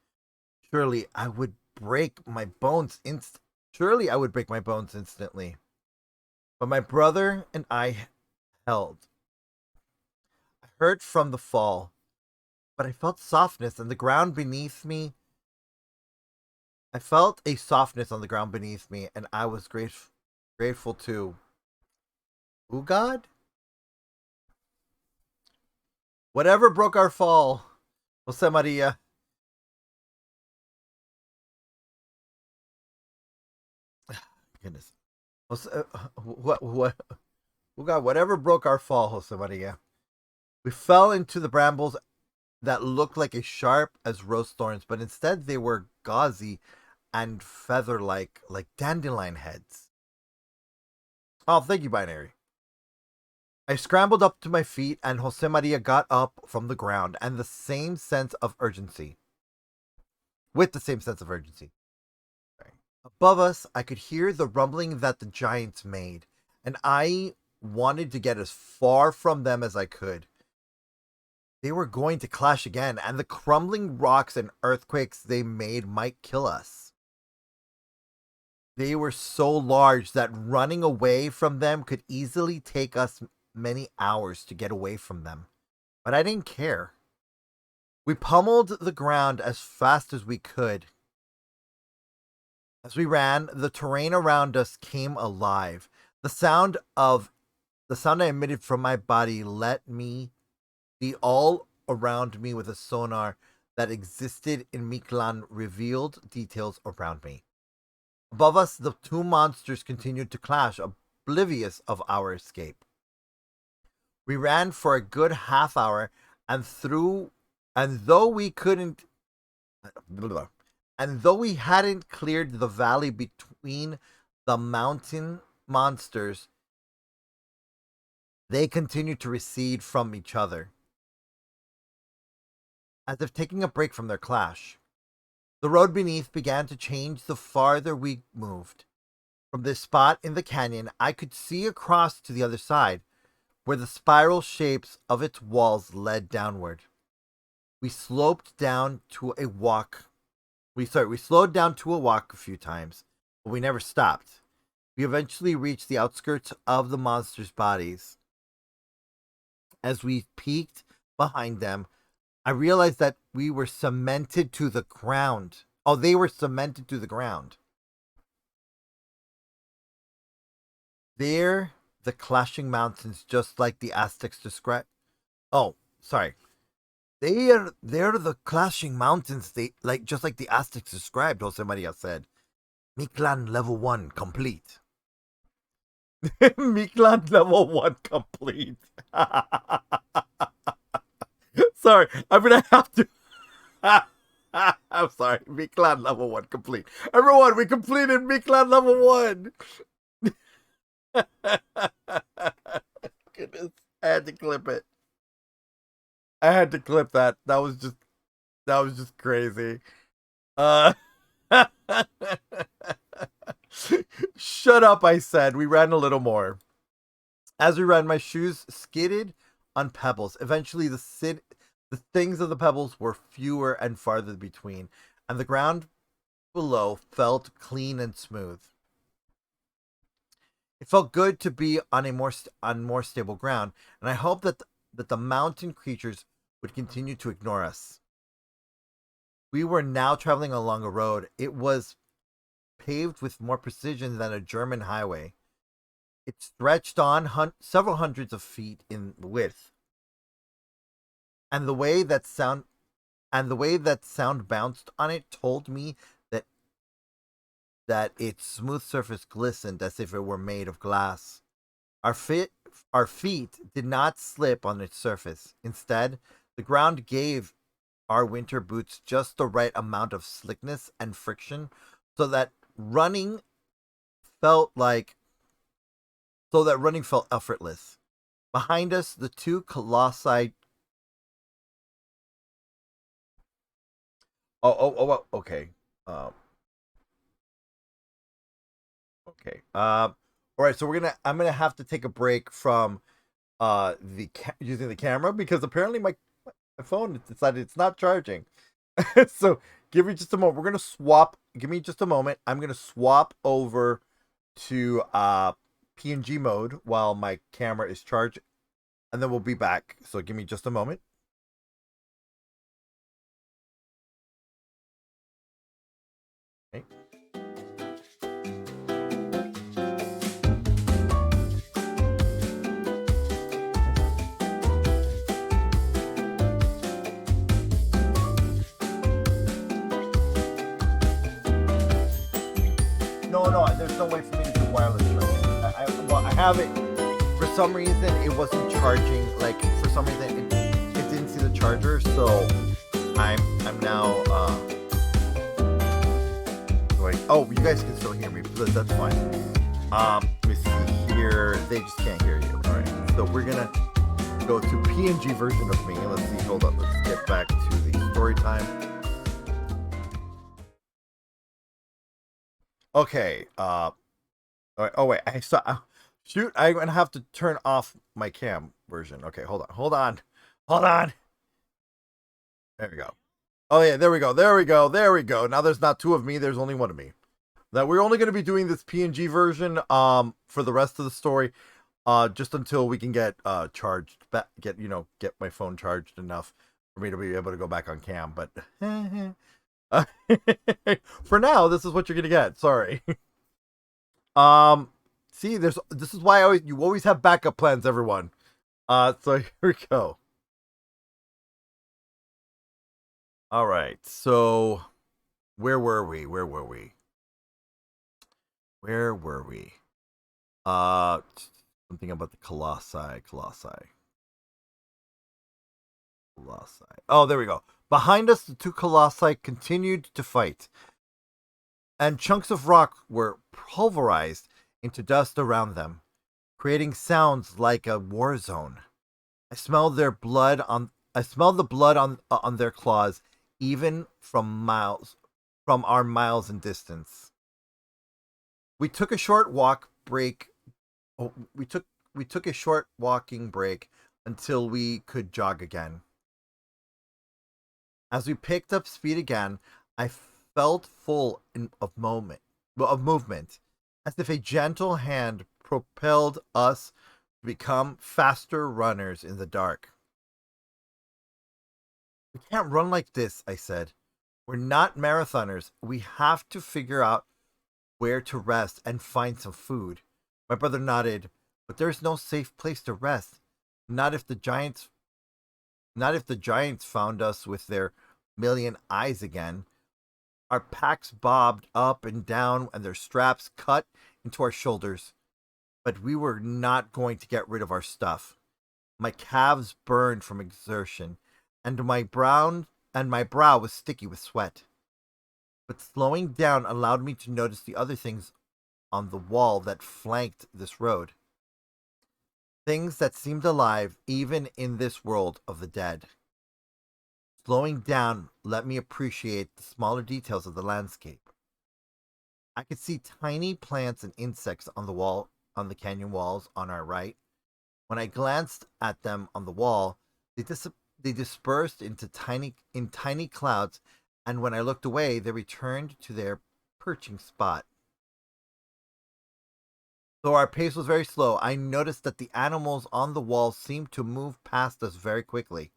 Surely I would break my bones instantly. But my brother and I held. I hurt from the fall, but I felt softness on the ground beneath me. I felt a softness on the ground beneath me, and I was grateful to God? Whatever broke our fall, Jose Maria. Goodness. Whatever broke our fall, Jose Maria. We fell into the brambles that looked like as sharp as rose thorns, but instead they were gauzy and feather-like, like dandelion heads. Oh, thank you, Binary. I scrambled up to my feet, and Jose Maria got up from the ground, and with the same sense of urgency. Above us, I could hear the rumbling that the giants made, and I wanted to get as far from them as I could. They were going to clash again, and the crumbling rocks and earthquakes they made might kill us. They were so large that running away from them could easily take us many hours to get away from them. But I didn't care. We pummeled the ground as fast as we could. As we ran, the terrain around us came alive. The sound I emitted from my body let me see all around me with a sonar that existed in Mictlan revealed details around me. Above us, the two monsters continued to clash, oblivious of our escape. We ran for a good half hour, and though we hadn't cleared the valley between the mountain monsters, they continued to recede from each other, as if taking a break from their clash. The road beneath began to change the farther we moved. From this spot in the canyon, I could see across to the other side, where the spiral shapes of its walls led downward. We slowed down to a walk a few times, but we never stopped. We eventually reached the outskirts of the monsters' bodies. As we peeked behind them, I realized that we were cemented to the ground. Oh, they were cemented to the ground. They're the clashing mountains, just like the Aztecs described. Oh, sorry. They're the clashing mountains, just like the Aztecs described, Jose Maria said. Mictlan level 1 complete. Mictlan level 1 complete. Sorry, I'm gonna have to. I'm sorry. Mictlan level 1 complete. Everyone, we completed Mictlan level 1. Goodness, I had to clip it. I had to clip that. That was just crazy. Shut up, I said. We ran a little more. As we ran, my shoes skidded on pebbles. Eventually, the things of the pebbles were fewer and farther between, and the ground below felt clean and smooth. It felt good to be on more stable ground, and I hoped that the mountain creatures would continue to ignore us. We were now traveling along a road. It was paved with more precision than a German highway. It stretched on several hundreds of feet in width, and the way that sound bounced on it told me that its smooth surface glistened as if it were made of glass. Our feet our feet did not slip on its surface. Instead, the ground gave our winter boots just the right amount of slickness and friction so that running felt like running felt effortless. Behind us, the two colossi. Okay. Um, okay. All right. So I'm gonna have to take a break from using the camera because apparently my phone decided it's not charging. So give me just a moment. We're gonna swap. Give me just a moment. I'm gonna swap over to PNG mode while my camera is charged, and then we'll be back. So give me just a moment. Okay. No, there's no way for me to do wireless charging. I have it. For some reason, it wasn't charging. Like for some reason, it didn't see the charger. So I'm now going. Oh, you guys can still hear me. That's fine. Let me see here. They just can't hear you. All right. So we're gonna go to PNG version of me. Let's see. Hold on. Let's get back to the story time. Okay. All right. Oh wait. I saw. Shoot. I'm gonna have to turn off my cam version. Okay. Hold on. There we go. Oh yeah. There we go. Now there's not two of me. There's only one of me. That we're only going to be doing this PNG version for the rest of the story just until we can get charged back, get my phone charged enough for me to be able to go back on cam, but for now this is what you're going to get. Sorry. See, this is why you always have backup plans, everyone. So here we go. All right. So where were we? Something about the colossi. Oh, there we go. Behind us, the two colossi continued to fight, and chunks of rock were pulverized into dust around them, creating sounds like a war zone. I smelled the blood on their claws, even from our miles in distance. We took a short walk break. Oh, we took a short walking break until we could jog again. As we picked up speed again, I felt of movement, as if a gentle hand propelled us to become faster runners in the dark. We can't run like this, I said. We're not marathoners. We have to figure out where to rest and find some food. My brother nodded, but there's no safe place to rest. Not if the giants found us with their million eyes again. Our packs bobbed up and down and their straps cut into our shoulders. But we were not going to get rid of our stuff. My calves burned from exertion, and my brow was sticky with sweat. But slowing down allowed me to notice the other things on the wall that flanked this road. Things that seemed alive even in this world of the dead. Slowing down let me appreciate the smaller details of the landscape. I could see tiny plants and insects on the canyon walls on our right. When I glanced at them on the wall, they dispersed in tiny clouds, and when I looked away, they returned to their perching spot. Though our pace was very slow, I noticed that the animals on the wall seemed to move past us very quickly.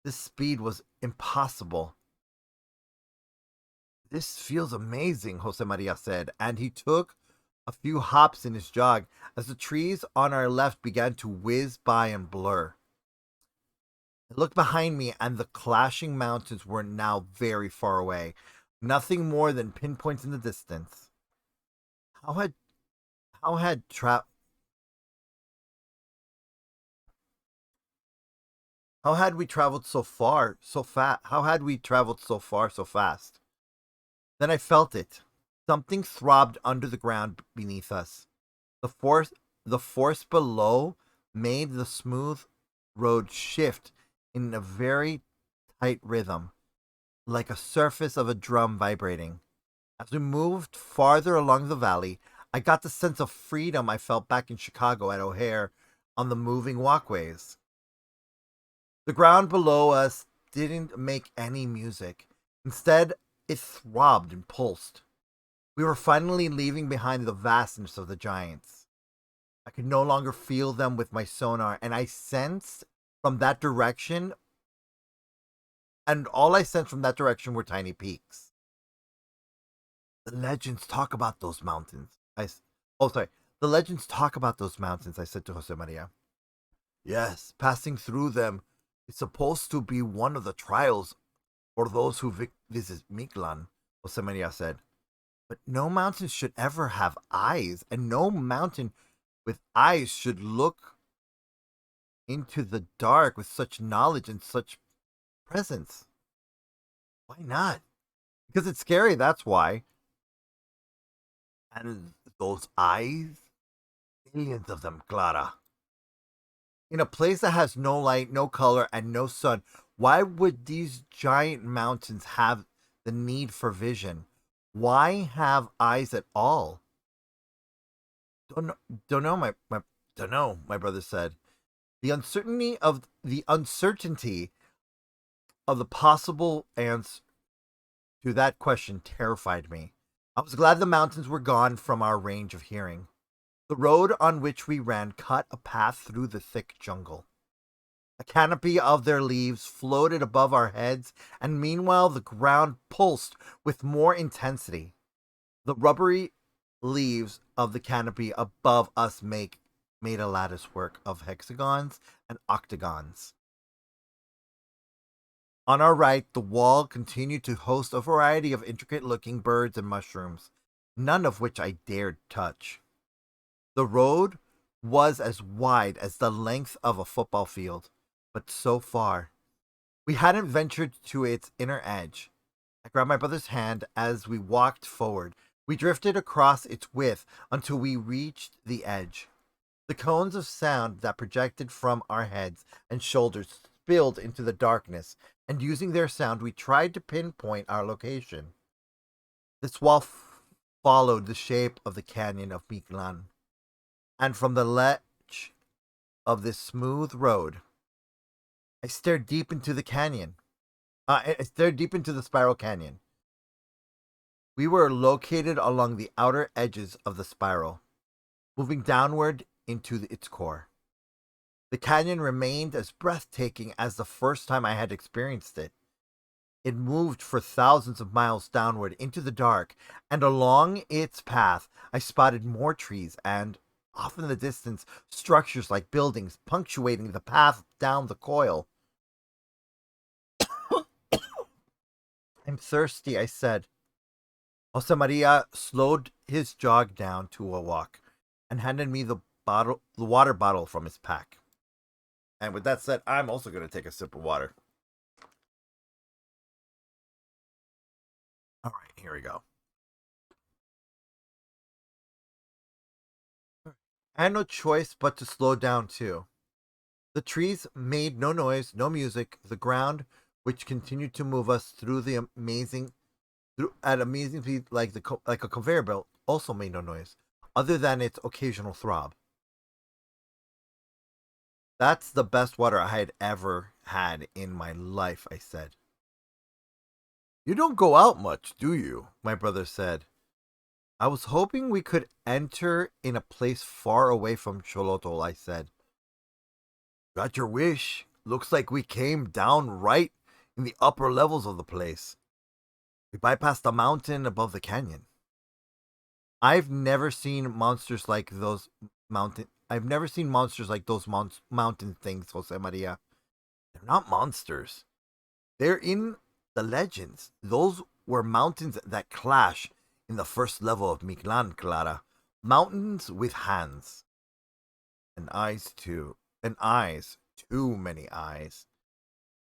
This speed was impossible. This feels amazing, Jose Maria said, and he took a few hops in his jog as the trees on our left began to whiz by and blur. I looked behind me, and the clashing mountains were now very far away, nothing more than pinpoints in the distance. How had how had tra- how had we traveled so far so fast? How had we traveled so far so fast? Then I felt it. Something throbbed under the ground beneath us. The force the force below made the smooth road shift in a very tight rhythm, like a surface of a drum vibrating. As we moved farther along the valley, I got the sense of freedom I felt back in Chicago at O'Hare on the moving walkways. The ground below us didn't make any music. Instead, it throbbed and pulsed. We were finally leaving behind the vastness of the giants. I could no longer feel them with my sonar, and I sensed from that direction, and all I sensed from that direction were tiny peaks. The legends talk about those mountains. Oh, sorry. The legends talk about those mountains, I said to Jose Maria. Yes, passing through them is supposed to be one of the trials for those who visit Mictlan, Jose Maria said. But no mountain should ever have eyes, and no mountain with eyes should look into the dark with such knowledge and such presence. Why not? Because it's scary, that's why. And those eyes, millions of them, Clara. In a place that has no light, no color, and no sun, why would these giant mountains have the need for vision? Why have eyes at all? Don't know, don't know, my brother said. The uncertainty of the possible answer to that question terrified me. I was glad the mountains were gone from our range of hearing. The road on which we ran cut a path through the thick jungle. A canopy of their leaves floated above our heads, and meanwhile the ground pulsed with more intensity. The rubbery leaves of the canopy above us made a lattice work of hexagons and octagons. On our right, the wall continued to host a variety of intricate looking birds and mushrooms, none of which I dared touch. The road was as wide as the length of a football field, but so far. We hadn't ventured to its inner edge. I grabbed my brother's hand as we walked forward. We drifted across its width until we reached the edge. The cones of sound that projected from our heads and shoulders spilled into the darkness, and using their sound, we tried to pinpoint our location. This wall followed the shape of the canyon of Mictlan, and from the ledge of this smooth road, I stared deep into the canyon. I stared deep into the spiral canyon. We were located along the outer edges of the spiral, moving downward into its core. The canyon remained as breathtaking as the first time I had experienced it. It moved for thousands of miles downward into the dark, and along its path I spotted more trees and, off in the distance, structures like buildings punctuating the path down the coil. I'm thirsty, I said. Jose Maria slowed his jog down to a walk and handed me the water bottle from his pack. And with that said, I'm also going to take a sip of water. All right, here we go. I had no choice but to slow down too. The trees made no noise, no music. The ground, which continued to move us at amazing speed, like a conveyor belt, also made no noise, other than its occasional throb. That's the best water I had ever had in my life, I said. You don't go out much, do you? My brother said. I was hoping we could enter in a place far away from Cholotol, I said. Got your wish. looks like we came down right in the upper levels of the place. We bypassed the mountain above the canyon. I've never seen monsters like those mountain. I've never seen monsters like those mountain things, Jose Maria. They're not monsters. They're in the legends. Those were mountains that clash in the first level of Mictlan, Clara. Mountains with hands. And eyes too. And eyes. Too many eyes.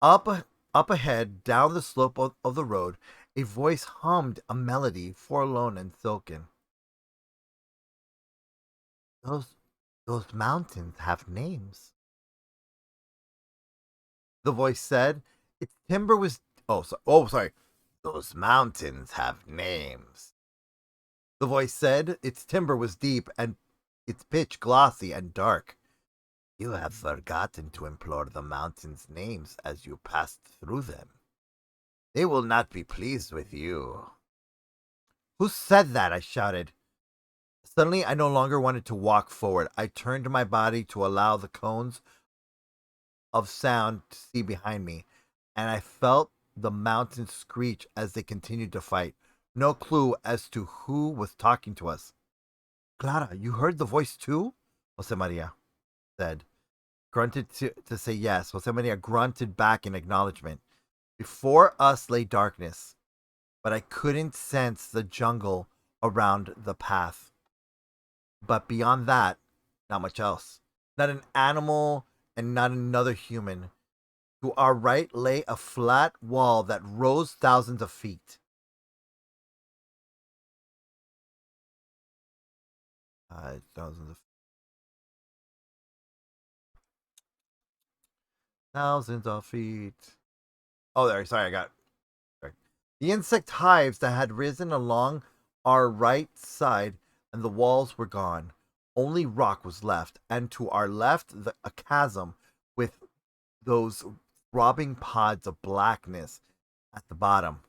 Up ahead, down the slope of the road, a voice hummed a melody, forlorn and silken. Those mountains have names. The voice said. Its timber was sorry. Those mountains have names. The voice said. Its timber was deep and its pitch glossy and dark. You have forgotten to implore the mountains' names as you passed through them. They will not be pleased with you. Who said that? I shouted. Suddenly, I no longer wanted to walk forward. I turned my body to allow the cones of sound to see behind me, and I felt the mountains screech as they continued to fight. No clue as to who was talking to us. Clara, you heard the voice too? Jose Maria said. Grunted to say yes. Jose Maria grunted back in acknowledgement. Before us lay darkness, but I couldn't sense the jungle around the path. But beyond that, not much else. Not an animal and not another human. To our right lay a flat wall that rose thousands of feet. Thousands of feet. Oh, there. Sorry, I got. Sorry. The insect hives that had risen along our right side and the walls were gone. Only rock was left, and to our left, a chasm with those throbbing pods of blackness at the bottom.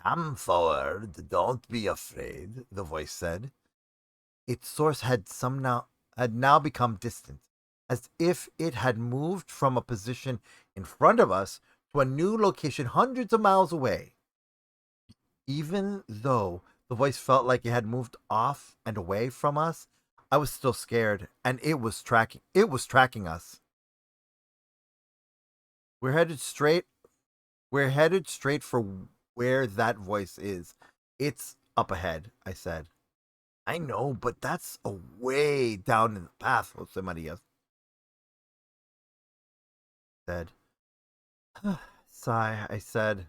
Come forward, don't be afraid, the voice said. Its source had now become distant, as if it had moved from a position in front of us to a new location hundreds of miles away. Even though the voice felt like it had moved off and away from us, I was still scared, and it was tracking us. We're headed straight for where that voice is. It's up ahead, I said. I know, but that's a way down in the path, Jose Maria said. Sigh, I said.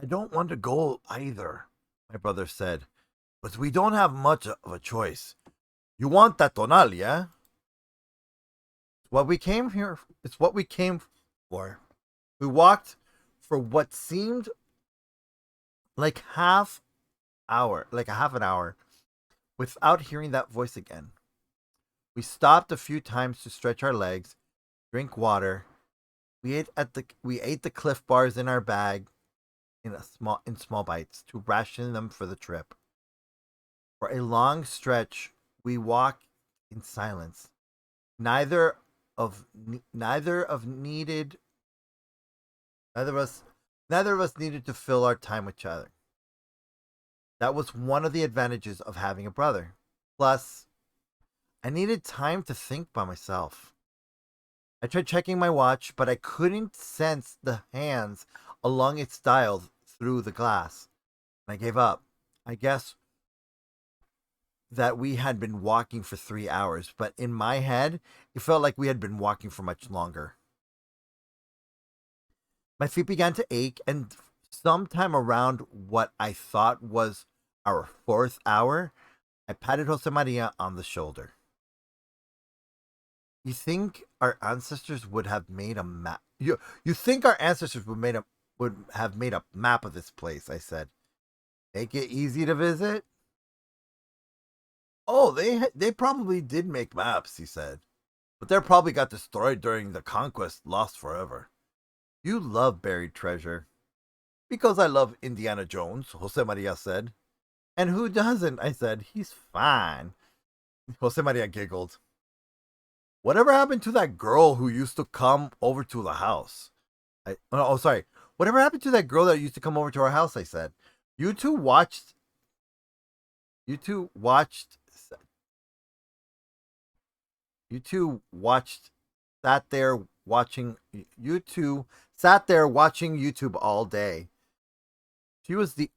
I don't want to go either, my brother said, but we don't have much of a choice. You want that tonal, yeah? It's what we came here. It's what we came for. We walked for what seemed like a half an hour, without hearing that voice again. We stopped a few times to stretch our legs, drink water. We ate the Cliff Bars in our bag in small bites to ration them for the trip. For a long stretch, we walked in silence. Neither of us needed to fill our time with each other. That was one of the advantages of having a brother. Plus, I needed time to think by myself. I tried checking my watch, but I couldn't sense the hands along its dial through the glass. I gave up. I guess that we had been walking for 3 hours, but in my head, it felt like we had been walking for much longer. My feet began to ache, and sometime around what I thought was our 4th hour, I patted Jose Maria on the shoulder. You think our ancestors would have made a map? You think our ancestors would have made a map of this place? I said. Make it easy to visit. Oh, they probably did make maps, he said, but they probably got destroyed during the conquest, lost forever. You love buried treasure. Because I love Indiana Jones, Jose Maria said. And who doesn't? I said. He's fine. Jose Maria giggled. Whatever happened to that girl who used to come over to the house? Sorry. Whatever happened to that girl that used to come over to our house? I said. You two watched. You two watched. You two watched. Sat there watching. You two sat there watching YouTube all day. She was the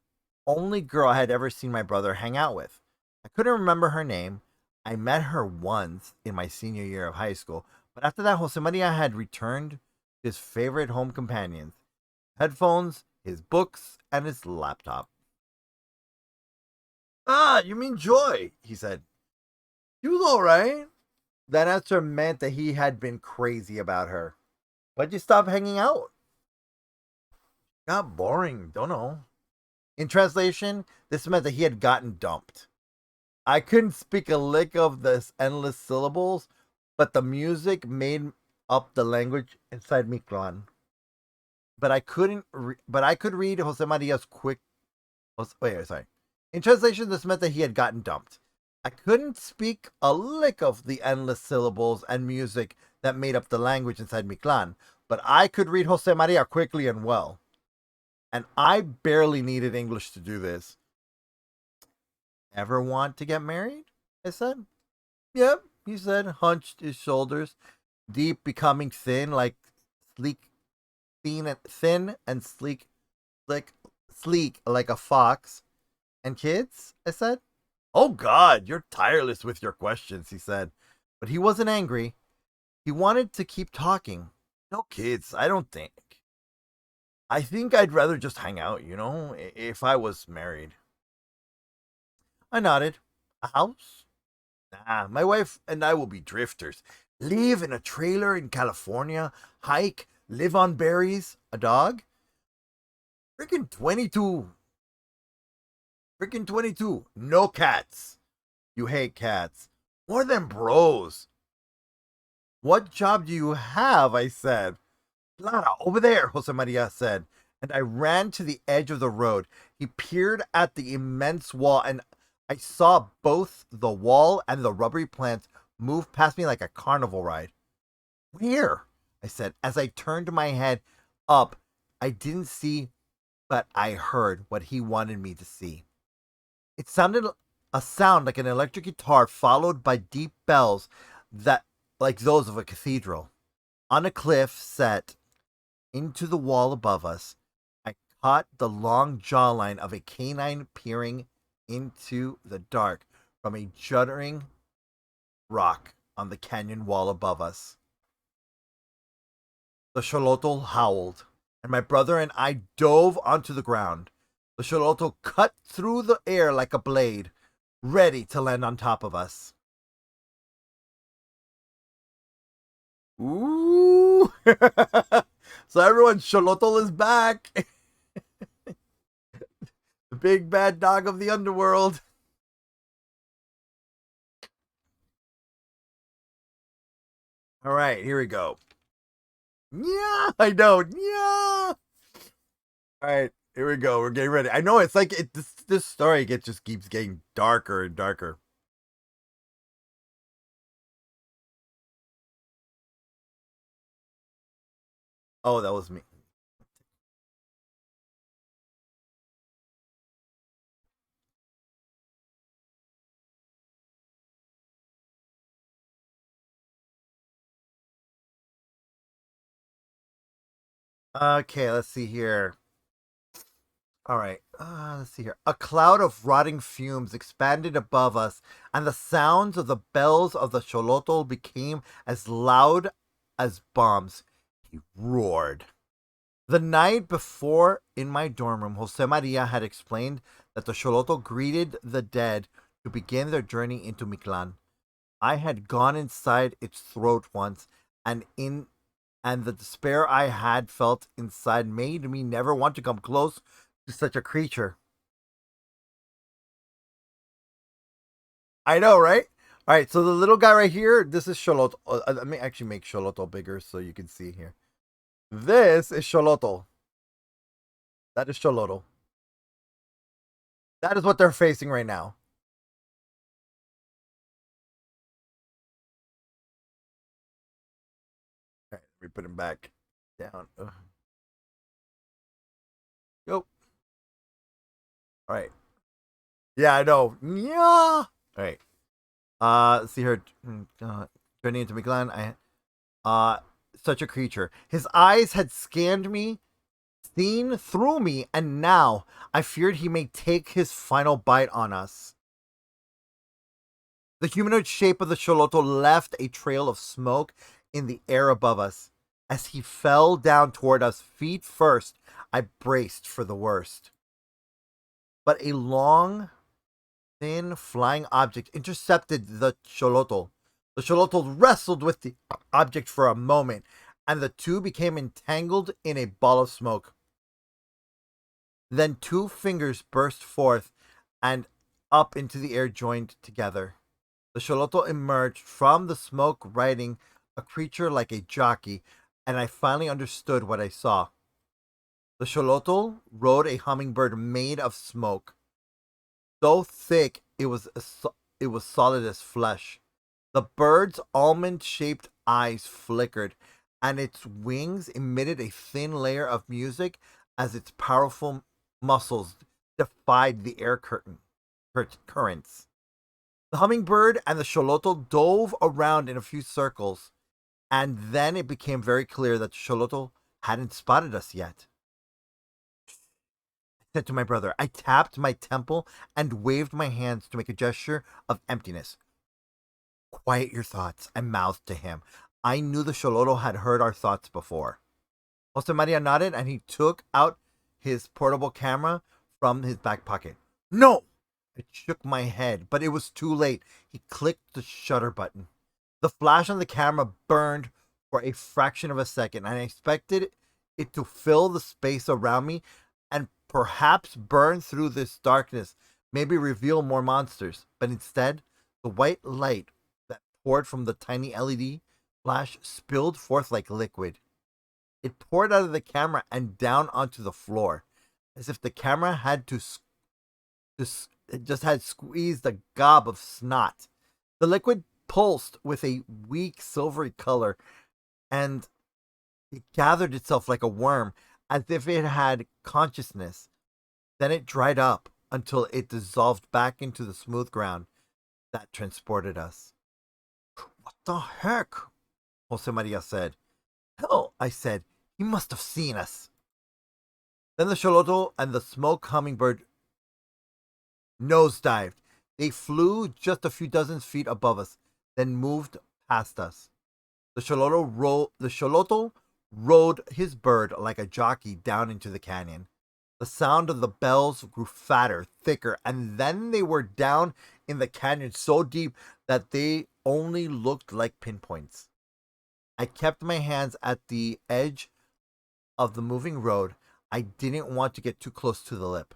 only girl I had ever seen my brother hang out with. I couldn't remember her name. I met her once in my senior year of high school, but after that, Jose Maria had returned to his favorite home companions: headphones, his books, and his laptop. Ah, you mean Joy? He said. She was all right. That answer meant that he had been crazy about her. Why'd you stop hanging out? Got boring. Don't know. In translation, this meant that he had gotten dumped. I couldn't speak a lick of this endless syllables, but the music made up the language inside Mictlan. But I couldn't. But I could read Jose Maria's quick. Wait, sorry. In translation, this meant that he had gotten dumped. I couldn't speak a lick of the endless syllables and music that made up the language inside Mictlan, but I could read Jose Maria quickly and well. And I barely needed English to do this. Ever want to get married? I said. Yep, he said, hunched his shoulders, deep, becoming thin, like sleek, thin and sleek, sleek like a fox. And kids? I said. Oh God, you're tireless with your questions, he said. But he wasn't angry. He wanted to keep talking. No kids, I don't think. I think I'd rather just hang out, if I was married. I nodded. A house? Nah, my wife and I will be drifters. Live in a trailer in California, hike, live on berries, a dog? Freaking 22. Freaking 22. No cats. You hate cats. More than bros. What job do you have? I said. Lara, over there, Jose Maria said. And I ran to the edge of the road. He peered at the immense wall, and I saw both the wall and the rubbery plants move past me like a carnival ride. Where? I said. As I turned my head up, I didn't see, but I heard what he wanted me to see. It sounded a sound like an electric guitar followed by deep bells that like those of a cathedral. On a cliff set into the wall above us, I caught the long jawline of a canine peering into the dark from a juddering rock on the canyon wall above us. The Xolotl howled, and my brother and I dove onto the ground. The Xolotl cut through the air like a blade, ready to land on top of us. Ooh! So everyone, Xolotl is back. The big bad dog of the underworld. All right, here we go. Yeah, I know. Yeah. All right, here we go. We're getting ready. I know it's like this story just keeps getting darker and darker. Oh, that was me. Okay, let's see here. All right, let's see here. A cloud of rotting fumes expanded above us, and the sounds of the bells of the Xolotl became as loud as bombs. He roared. The night before, in my dorm room, Jose Maria had explained that the Xolotl greeted the dead to begin their journey into Mictlan. I had gone inside its throat once, and the despair I had felt inside made me never want to come close to such a creature. I know, right? All right, so the little guy right here, this is Xolotl. Let me actually make Xolotl bigger so you can see here. This is Xolotl. That is Xolotl. That is what they're facing right now. put him back down. Ugh. Go. All right. Yeah, I know. Yeah. All right. See her turning into Miglan. Such a creature. His eyes had scanned me, seen through me, and now I feared he may take his final bite on us. The humanoid shape of the Xoloto left a trail of smoke in the air above us. As he fell down toward us, feet first, I braced for the worst. But a long, thin, flying object intercepted the Xolotl. The Xolotl wrestled with the object for a moment, and the two became entangled in a ball of smoke. Then two fingers burst forth and up into the air, joined together. The Xolotl emerged from the smoke riding a creature like a jockey, and I finally understood what I saw. The Xolotl rode a hummingbird made of smoke. So thick it was solid as flesh. The bird's almond-shaped eyes flickered, and its wings emitted a thin layer of music as its powerful muscles defied the air currents. The hummingbird and the Xolotl dove around in a few circles, and then it became very clear that the Xolotl hadn't spotted us yet. I said to my brother. I tapped my temple and waved my hands to make a gesture of emptiness. Quiet your thoughts, I mouthed to him. I knew the Xolotl had heard our thoughts before. Jose Maria nodded, and he took out his portable camera from his back pocket. No! I shook my head, but it was too late. He clicked the shutter button. The flash on the camera burned for a fraction of a second, and I expected it to fill the space around me and perhaps burn through this darkness, maybe reveal more monsters. But instead, the white light that poured from the tiny LED flash spilled forth like liquid. It poured out of the camera and down onto the floor, as if the camera had it just had squeezed a gob of snot. The liquid pulsed with a weak silvery color, and it gathered itself like a worm, as if it had consciousness. Then it dried up until it dissolved back into the smooth ground that transported us. What the heck? Jose Maria said. Hell, I said. He must have seen us. Then the Xolotl and the smoke hummingbird nosedived. They flew just a few dozen feet above us, then moved past us. The Xolotl rode his bird like a jockey down into the canyon. The sound of the bells grew fatter, thicker, and then they were down in the canyon so deep that they only looked like pinpoints. I kept my hands at the edge of the moving road. I didn't want to get too close to the lip.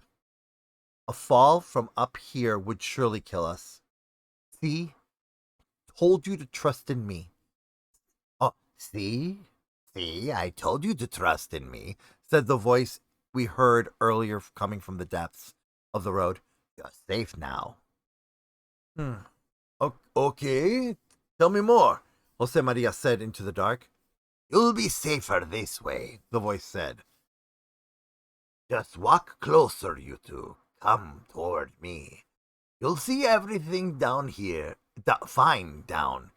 A fall from up here would surely kill us. See? Told you to trust in me. Oh, see? See, I told you to trust in me, said the voice we heard earlier coming from the depths of the road. You're safe now. Okay, tell me more, Jose Maria said into the dark. You'll be safer this way, the voice said. Just walk closer, you two. Come toward me. You'll see everything down here. Fine down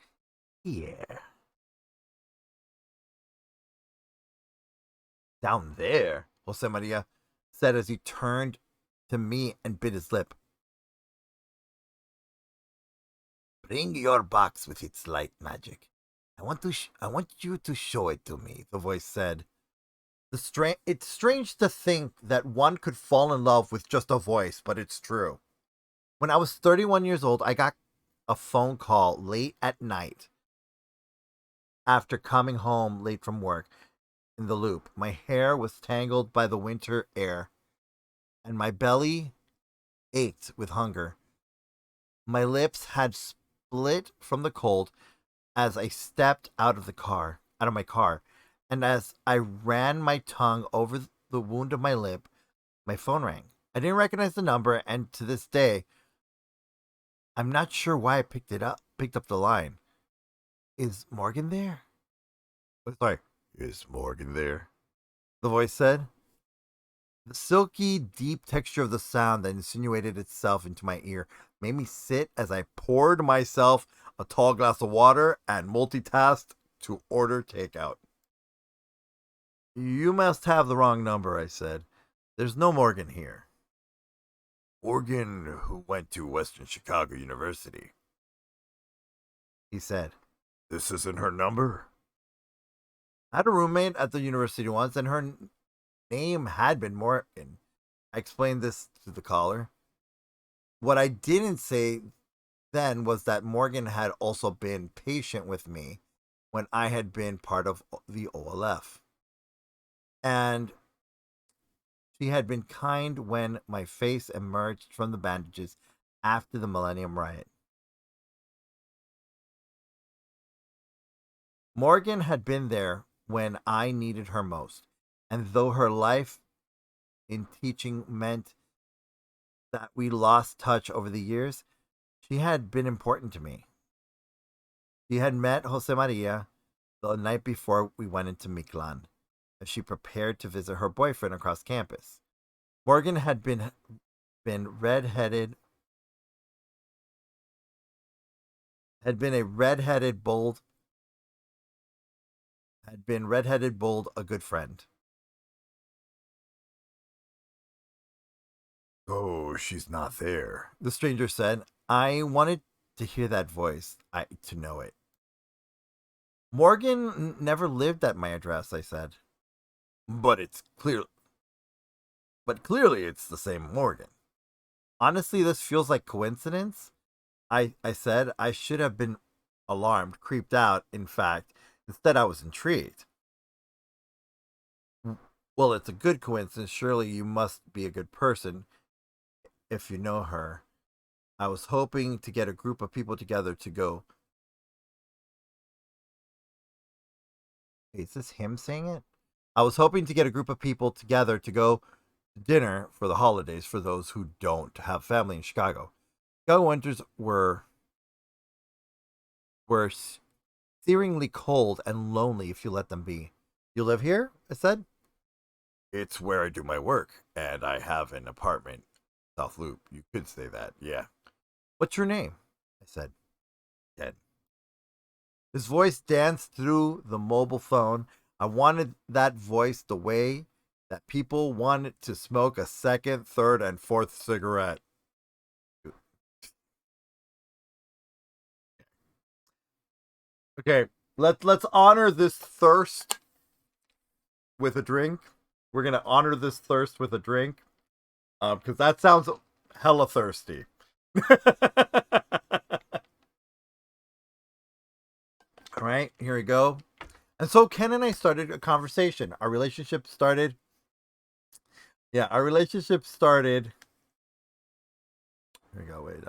here. Down there, Jose Maria said as he turned to me and bit his lip. Bring your box with its light magic. I want you to show it to me, the voice said. It's strange to think that one could fall in love with just a voice, but it's true. When I was 31 years old, I got a phone call late at night after coming home late from work in the loop. My hair was tangled by the winter air, and my belly ached with hunger. My lips had split from the cold as I stepped out of my car, and as I ran my tongue over the wound of my lip, my phone rang. I didn't recognize the number, and to this day, I'm not sure why I picked up the line. Is Morgan there? Oh, sorry. Is Morgan there? The voice said. The silky, deep texture of the sound that insinuated itself into my ear made me sit as I poured myself a tall glass of water and multitasked to order takeout. You must have the wrong number, I said. There's no Morgan here. Morgan, who went to Western Chicago University, he said. This isn't her number? I had a roommate at the university once, and her name had been Morgan. I explained this to the caller. What I didn't say then was that Morgan had also been patient with me when I had been part of the OLF. And she had been kind when my face emerged from the bandages after the Millennium Riot. Morgan had been there when I needed her most, and though her life in teaching meant that we lost touch over the years, she had been important to me. She had met Jose Maria the night before we went into Mictlan, as she prepared to visit her boyfriend across campus. Morgan had been redheaded, had been redheaded, bold, a good friend. Oh, she's not there, the stranger said. I wanted to hear that voice, to know it. Morgan never lived at my address, I said. But clearly it's the same Morgan. Honestly, this feels like coincidence. I said. I should have been alarmed, creeped out, in fact. Instead, I was intrigued. Well, it's a good coincidence. Surely you must be a good person if you know her. I was hoping to get a group of people together to go. Wait, is this him saying it? I was hoping to get a group of people together to go to dinner for the holidays for those who don't have family in Chicago. Chicago winters were searingly cold and lonely if you let them be. You live here? I said. It's where I do my work, and I have an apartment. South Loop. You could say that, yeah. What's your name? I said. Ken. His voice danced through the mobile phone. I wanted that voice the way that people wanted to smoke a second, third, and fourth cigarette. Okay, let's honor this thirst with a drink. We're gonna honor this thirst with a drink, because that sounds hella thirsty. All right, here we go. And so Ken and I started a conversation. Our relationship started. Here we go. Wait.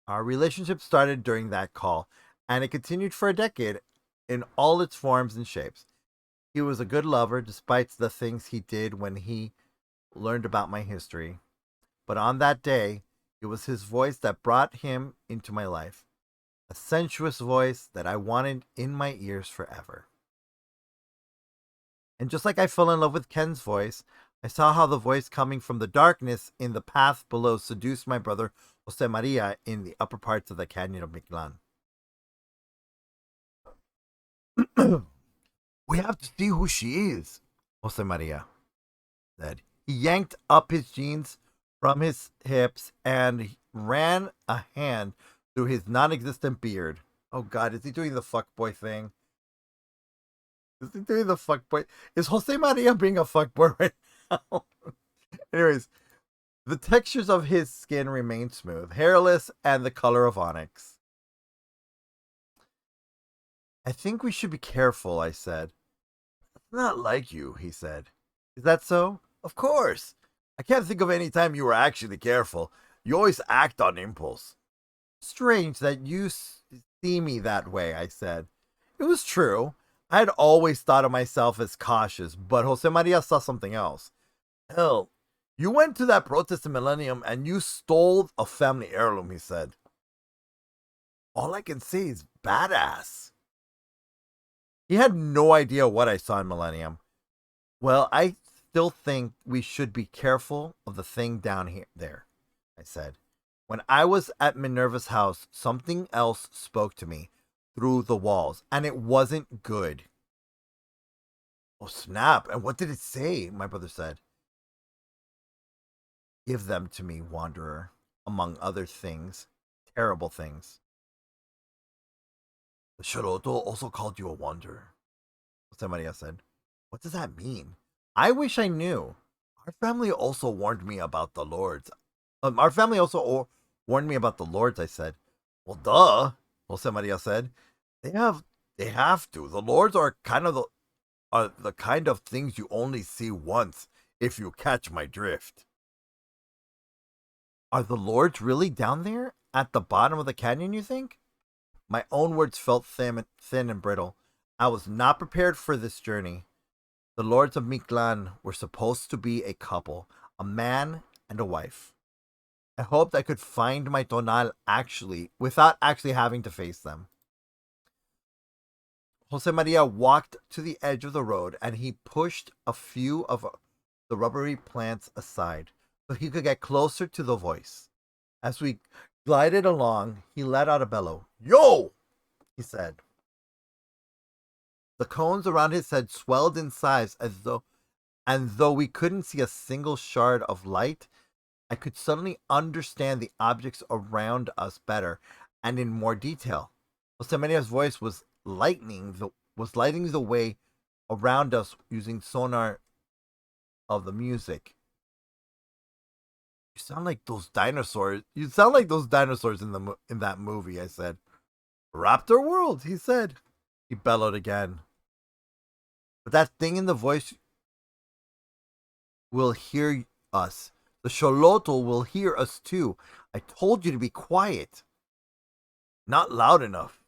Our relationship started during that call, and it continued for a decade in all its forms and shapes. He was a good lover, despite the things he did when he learned about my history. But on that day, it was his voice that brought him into my life. A sensuous voice that I wanted in my ears forever. And just like I fell in love with Ken's voice, I saw how the voice coming from the darkness in the path below seduced my brother Jose Maria in the upper parts of the canyon of Mictlan. We have to see who she is, Jose Maria said. He yanked up his jeans from his hips and ran a hand through his non-existent beard. Oh God, is he doing the fuckboy thing? Is he doing the fuckboy? Is Jose Maria being a fuckboy right now? Anyways, the textures of his skin remained smooth, hairless, and the color of onyx. I think we should be careful, I said. It's not like you, he said. Is that so? Of course. I can't think of any time you were actually careful. You always act on impulse. Strange that you see me that way, I said. It was true. I had always thought of myself as cautious, but Jose Maria saw something else. Hell, you went to that protest in Millennium and you stole a family heirloom, he said. All I can say is badass. He had no idea what I saw in Millennium. Well, I still think we should be careful of the thing down here there, I said. When I was at Minerva's house, something else spoke to me through the walls, and it wasn't good. Oh, snap. And what did it say? My brother said. Give them to me, wanderer, among other things, terrible things. The Shoroto also called you a wanderer, somebody else said. What does that mean? I wish I knew. Our family also warned me about the lords. Warned me about the lords, I said. Well, duh, Jose Maria said. They have to. The lords are the kind of things you only see once, if you catch my drift. Are the lords really down there at the bottom of the canyon, you think? My own words felt thin and brittle. I was not prepared for this journey. The lords of Mictlan were supposed to be a couple, a man and a wife. I hoped I could find my tonal without actually having to face them. Jose Maria walked to the edge of the road and he pushed a few of the rubbery plants aside so he could get closer to the voice. As we glided along, he let out a bellow. Yo! He said. The cones around his head swelled in size and though we couldn't see a single shard of light, I could suddenly understand the objects around us better and in more detail. Josemaria's voice was lighting the way around us using sonar of the music. You sound like those dinosaurs. You sound like those dinosaurs in that movie, I said. Raptor World, he said. He bellowed again. But that thing in the voice will hear us. The Xolotl will hear us too. I told you to be quiet. Not loud enough,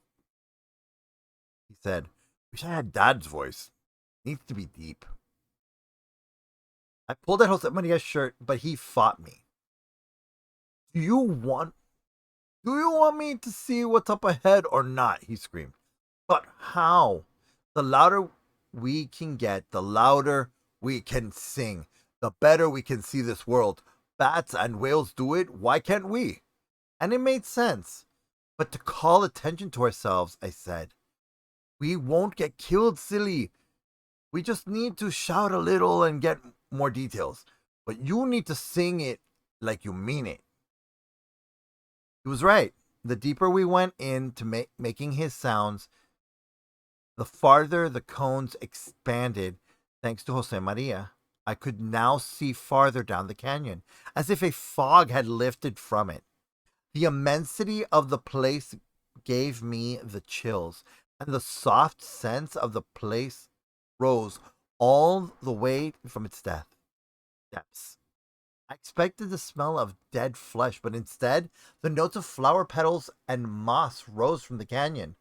he said. Wish I had Dad's voice. Needs to be deep. I pulled at Jose Maria's shirt, but he fought me. Do you want me to see what's up ahead or not? He screamed. But how? The louder we can get, the louder we can sing, the better we can see this world. Bats and whales do it, why can't we? And it made sense. But to call attention to ourselves, I said. We won't get killed, silly. We just need to shout a little and get more details. But you need to sing it like you mean it. He was right. The deeper we went into making his sounds, the farther the cones expanded thanks to Jose Maria. I could now see farther down the canyon, as if a fog had lifted from it. The immensity of the place gave me the chills, and the soft sense of the place rose all the way from its depths. I expected the smell of dead flesh, but instead, the notes of flower petals and moss rose from the canyon.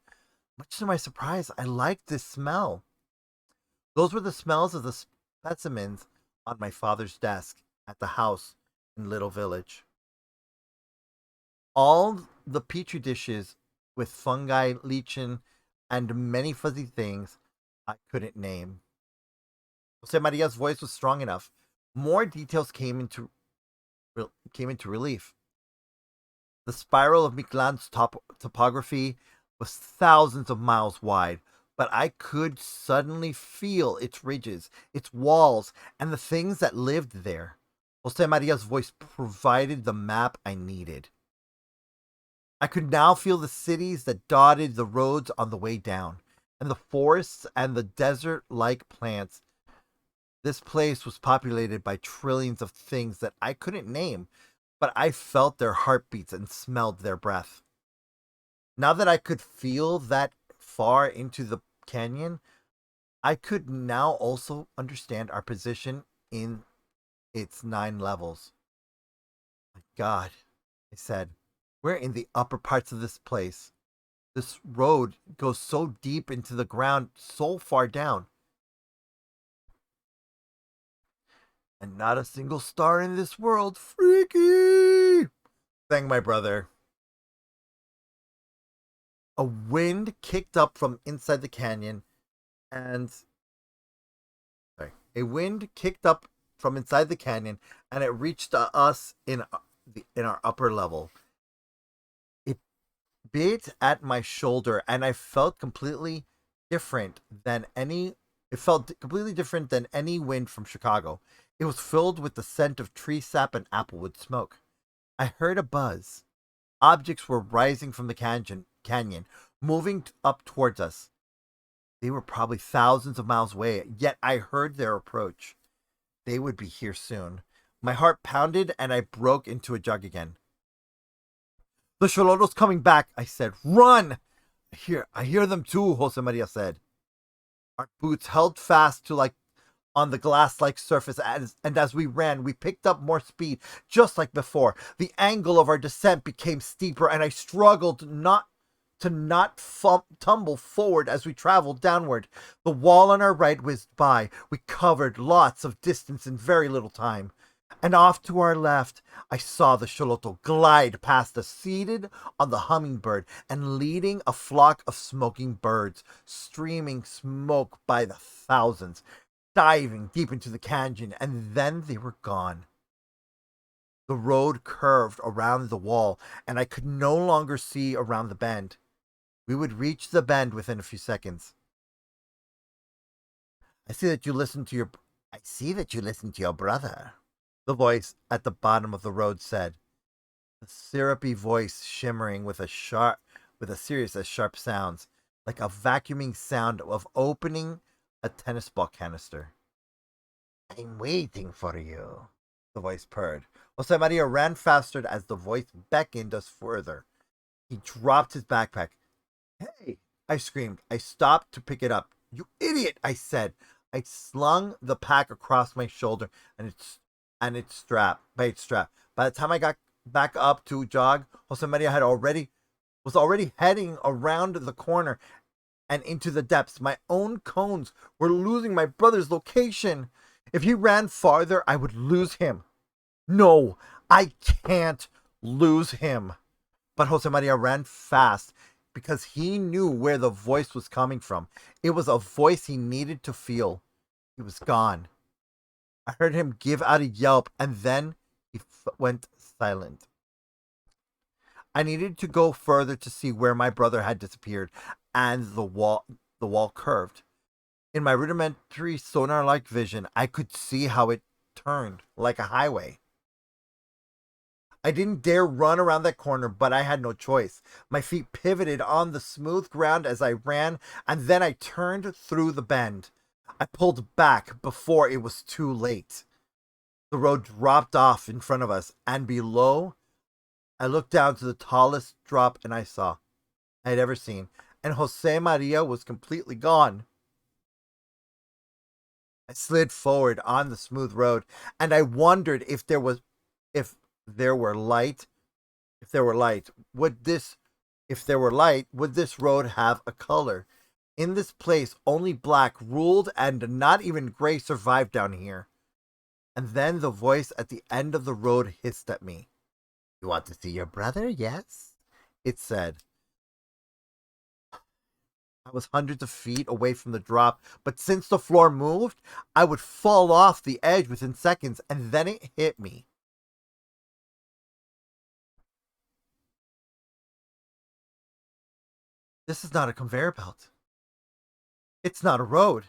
Much to my surprise, I liked this smell. Those were the smells of the specimens on my father's desk at the house in Little Village. All the petri dishes with fungi, lichen, and many fuzzy things I couldn't name. Jose Maria's voice was strong enough. More details came into relief. The spiral of Mictlan's topography was thousands of miles wide, but I could suddenly feel its ridges, its walls, and the things that lived there. Jose Maria's voice provided the map I needed. I could now feel the cities that dotted the roads on the way down, and the forests and the desert-like plants. This place was populated by trillions of things that I couldn't name, but I felt their heartbeats and smelled their breath. Now that I could feel that far into the canyon, I could now also understand our position in its 9 levels. My God, I said, we're in the upper parts of this place. This road goes so deep into the ground, so far down. And not a single star in this world. Freaky! Sang my brother. A wind kicked up from inside the canyon, and sorry, a wind kicked up from inside the canyon, and it reached us in our upper level. It bit at my shoulder, and I felt completely different than any. It felt completely different than any wind from Chicago. It was filled with the scent of tree sap and applewood smoke. I heard a buzz. Objects were rising from the canyon, moving up towards us. They were probably thousands of miles away, yet I heard their approach. They would be here soon. My heart pounded and I broke into a jog again. The Xolotls coming back, I said. Run! I hear them too, Jose Maria said. Our boots held fast to like on the glass-like surface, and as we ran, we picked up more speed, just like before. The angle of our descent became steeper, and I struggled not tumble forward as we traveled downward. The wall on our right whizzed by. We covered lots of distance in very little time. And off to our left, I saw the Xolotl glide past us, seated on the hummingbird and leading a flock of smoking birds, streaming smoke by the thousands, diving deep into the canyon, and then they were gone. The road curved around the wall, and I could no longer see around the bend. We would reach the bend within a few seconds. I see that you listen to your brother, the voice at the bottom of the road said. The syrupy voice shimmering with a series of sharp sounds, like a vacuuming sound of opening a tennis ball canister. I'm waiting for you, the voice purred. Jose Maria ran faster as the voice beckoned us further. He dropped his backpack. Hey, I screamed. I stopped to pick it up. You idiot, I said. I slung the pack across my shoulder and its strap. By the time I got back up to jog, Jose Maria was already heading around the corner and into the depths. My own cones were losing my brother's location. If he ran farther, I would lose him. No, I can't lose him. But Jose Maria ran fast because he knew where the voice was coming from. It was a voice he needed to feel. He was gone. I heard him give out a yelp, and then he went silent. I needed to go further to see where my brother had disappeared, and the wall curved. In my rudimentary sonar-like vision, I could see how it turned like a highway. I didn't dare run around that corner, but I had no choice. My feet pivoted on the smooth ground as I ran, and then I turned through the bend. I pulled back before it was too late. The road dropped off in front of us, and below, I looked down to the tallest drop I had ever seen, and Jose Maria was completely gone. I slid forward on the smooth road, and I wondered if there were light, would this road have a color? In this place, only black ruled, and not even gray survived down here. And then the voice at the end of the road hissed at me. You want to see your brother? Yes, it said. I was hundreds of feet away from the drop, but since the floor moved, I would fall off the edge within seconds, and then it hit me. This is not a conveyor belt. It's not a road.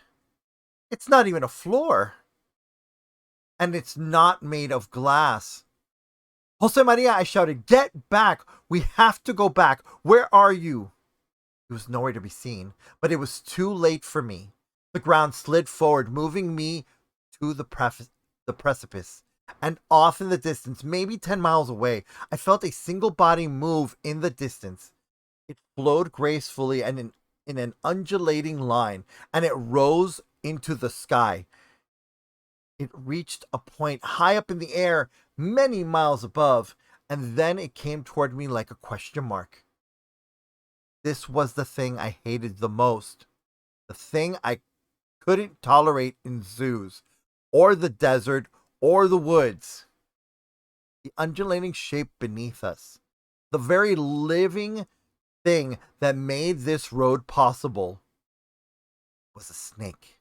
It's not even a floor. And it's not made of glass. Jose Maria, I shouted, get back! We have to go back. Where are you? He was nowhere to be seen, but it was too late for me. The ground slid forward, moving me to the precipice. And off in the distance, maybe 10 miles away, I felt a single body move in the distance. It flowed gracefully and in an undulating line, and it rose into the sky. It reached a point high up in the air, many miles above, and then it came toward me like a question mark. This was the thing I hated the most. The thing I couldn't tolerate in zoos, or the desert, or the woods. The undulating shape beneath us. The very living thing that made this road possible. was a snake.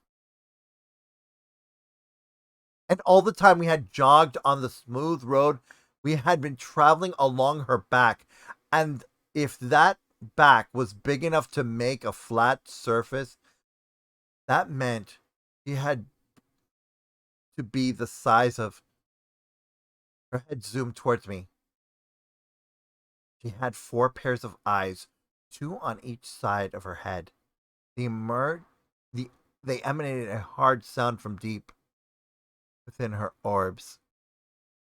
And all the time we had jogged on the smooth road, we had been traveling along her back. And if that back was big enough to make a flat surface, that meant she had to be the size of. Her head zoomed towards me. She had 4 pairs of eyes, 2 on each side of her head. They emerged. The, they emanated a hard sound from deep within her orbs.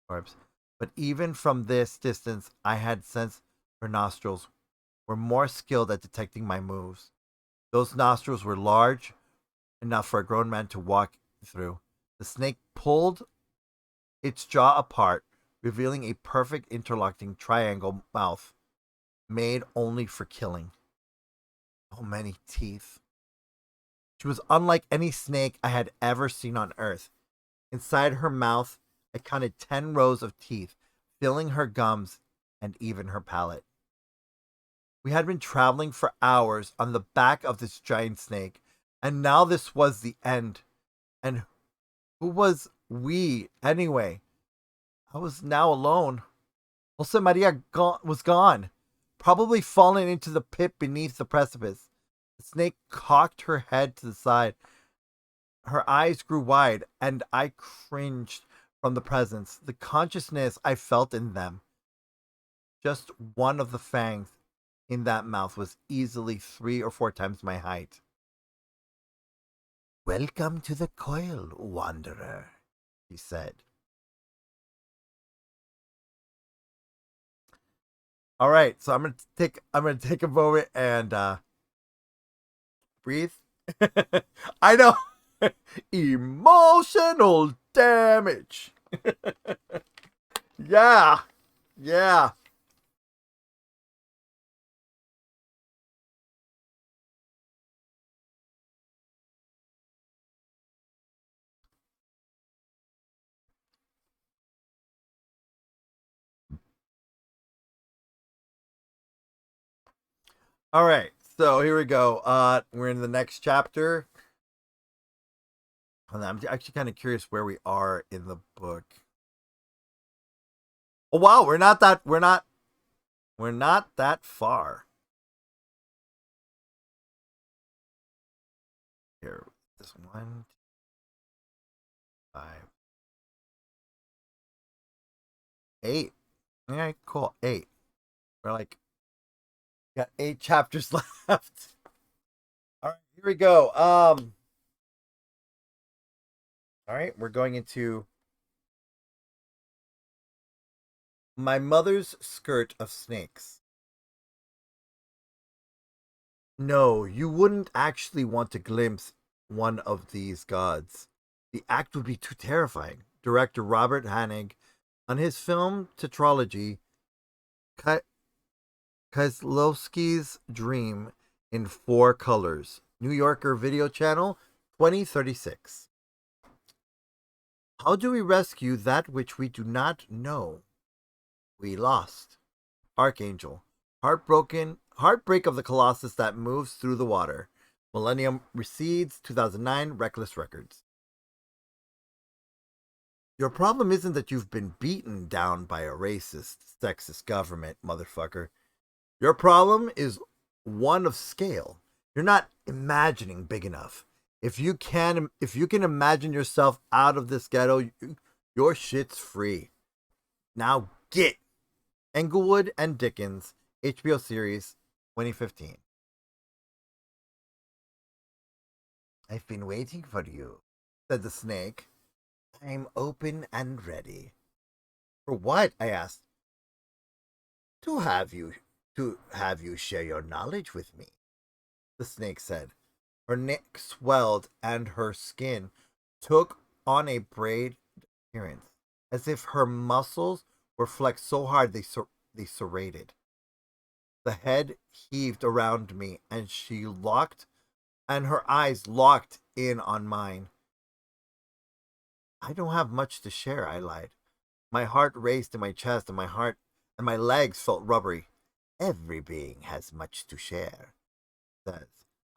But even from this distance, I had sensed her nostrils were more skilled at detecting my moves. Those nostrils were large enough for a grown man to walk through. The snake pulled its jaw apart, revealing a perfect interlocking triangle mouth made only for killing. So many teeth. She was unlike any snake I had ever seen on Earth. Inside her mouth, I counted 10 rows of teeth, filling her gums and even her palate. We had been traveling for hours on the back of this giant snake, and now this was the end. And who was we, anyway? I was now alone. Jose Maria was gone, probably fallen into the pit beneath the precipice. The snake cocked her head to the side. Her eyes grew wide, and I cringed from the presence, the consciousness I felt in them. Just one of the fangs in that mouth was easily 3 or 4 times my height. "Welcome to the Coil, wanderer," she said. All right, so I'm gonna take a moment and breathe. I know. Emotional damage. Yeah. Yeah. All right. So here we go. We're in the next chapter. I'm actually kind of curious where we are in the book. Oh wow, we're not that far. Here, this 1, 5, 8. Yeah, cool. 8. We're like got 8 chapters left. All right, here we go. All right, we're going into my mother's skirt of snakes. No, you wouldn't actually want to glimpse one of these gods. The act would be too terrifying. Director Robert Hanig, on his film tetralogy, Kozlowski's Dream in 4 Colors, New Yorker Video Channel, 2036. How do we rescue that which we do not know? We lost. Archangel. Heartbreak of the Colossus that moves through the water. Millennium recedes, 2009, Reckless Records. Your problem isn't that you've been beaten down by a racist, sexist government, motherfucker. Your problem is one of scale. You're not imagining big enough. If you can imagine yourself out of this ghetto, your shit's free. Now get. Englewood and Dickens, HBO series, 2015. I've been waiting for you, said the snake. I'm open and ready. For what? I asked. To have you share your knowledge with me, the snake said. Her neck swelled and her skin took on a braid appearance, as if her muscles were flexed so hard they serrated. The head heaved around me, and her eyes locked in on mine. I don't have much to share, I lied. My heart raced in my chest, and my legs felt rubbery. Every being has much to share, says.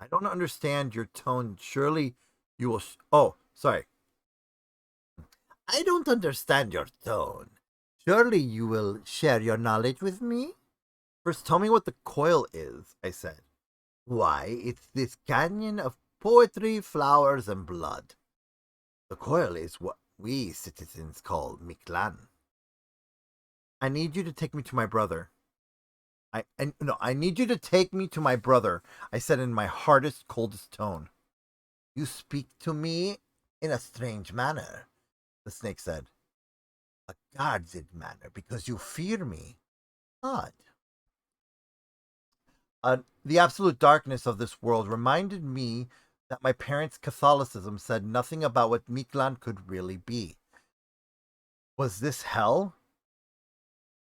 I don't understand your tone. Surely you will. Oh, sorry. I don't understand your tone. Surely you will share your knowledge with me? First, tell me what the coil is, I said. Why, it's this canyon of poetry, flowers, and blood. The coil is what we citizens call Mictlan. I need you to take me to my brother. I need you to take me to my brother, I said in my hardest, coldest tone. You speak to me in a strange manner, the snake said. A guarded manner, because you fear me. Odd. The absolute darkness of this world reminded me that my parents' Catholicism said nothing about what Mictlan could really be. Was this hell?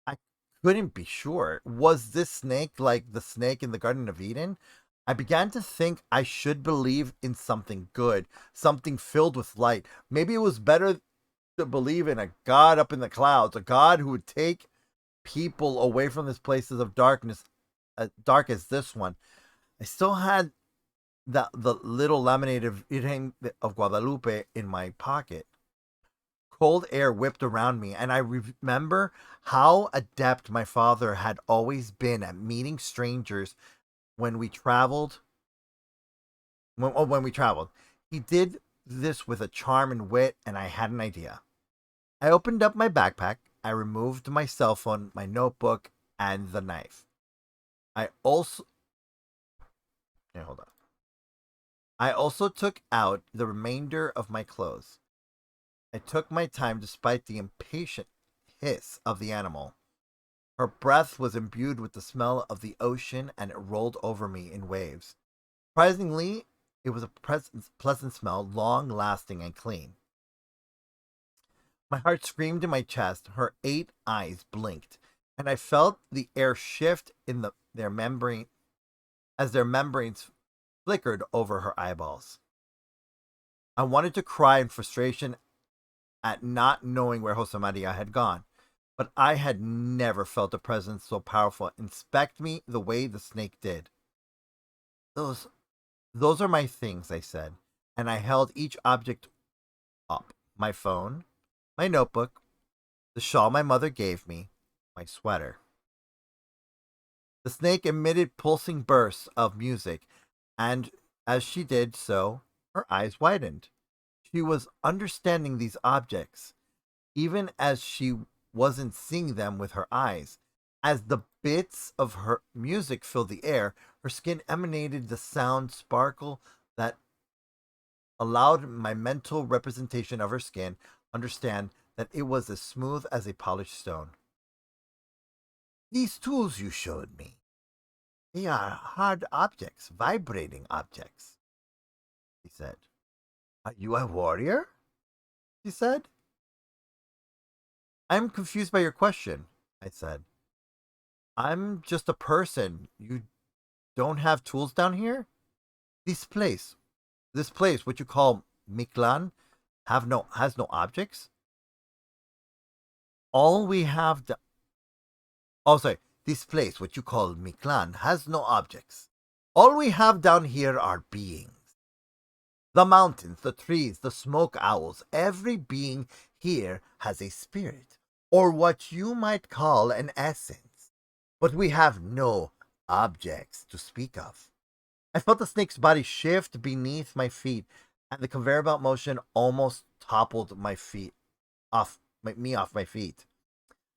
I couldn't be sure. Was this snake like the snake in the Garden of Eden? I began to think I should believe in something good, something filled with light. Maybe it was better to believe in a God up in the clouds, a God who would take people away from these places of darkness, as dark as this one. I still had the little laminated Virgen of Guadalupe in my pocket. Cold air whipped around me, and I remember how adept my father had always been at meeting strangers when we traveled. When we traveled, he did this with a charm and wit, and I had an idea. I opened up my backpack. I removed my cell phone, my notebook, and the knife. I also. Yeah, hold on. I also took out the remainder of my clothes. I took my time despite the impatient hiss of the animal. Her breath was imbued with the smell of the ocean and it rolled over me in waves. Surprisingly, it was a pleasant smell, long lasting and clean. My heart screamed in my chest, her 8 eyes blinked, and I felt the air shift in their membrane as their membranes flickered over her eyeballs. I wanted to cry in frustration at not knowing where Josemaria had gone, but I had never felt a presence so powerful inspect me the way the snake did. Those those are my things, I said, and I held each object up. My phone, my notebook, the shawl my mother gave me, my sweater. The snake emitted pulsing bursts of music, and as she did so, her eyes widened. She was understanding these objects, even as she wasn't seeing them with her eyes. As the bits of her music filled the air, her skin emanated the sound sparkle that allowed my mental representation of her skin understand that it was as smooth as a polished stone. These tools you showed me, they are hard objects, vibrating objects, he said. Are you a warrior? She said. I'm confused by your question, I said. I'm just a person. You don't have tools down here? This place, this place, what you call Miklan, has no objects. All we have, oh sorry, this place, what you call Miklan, has no objects. All we have down here are beings. The mountains, the trees, the smoke owls, every being here has a spirit, or what you might call an essence. But we have no objects to speak of. I felt the snake's body shift beneath my feet, and the conveyor belt motion almost toppled my feet me off my feet.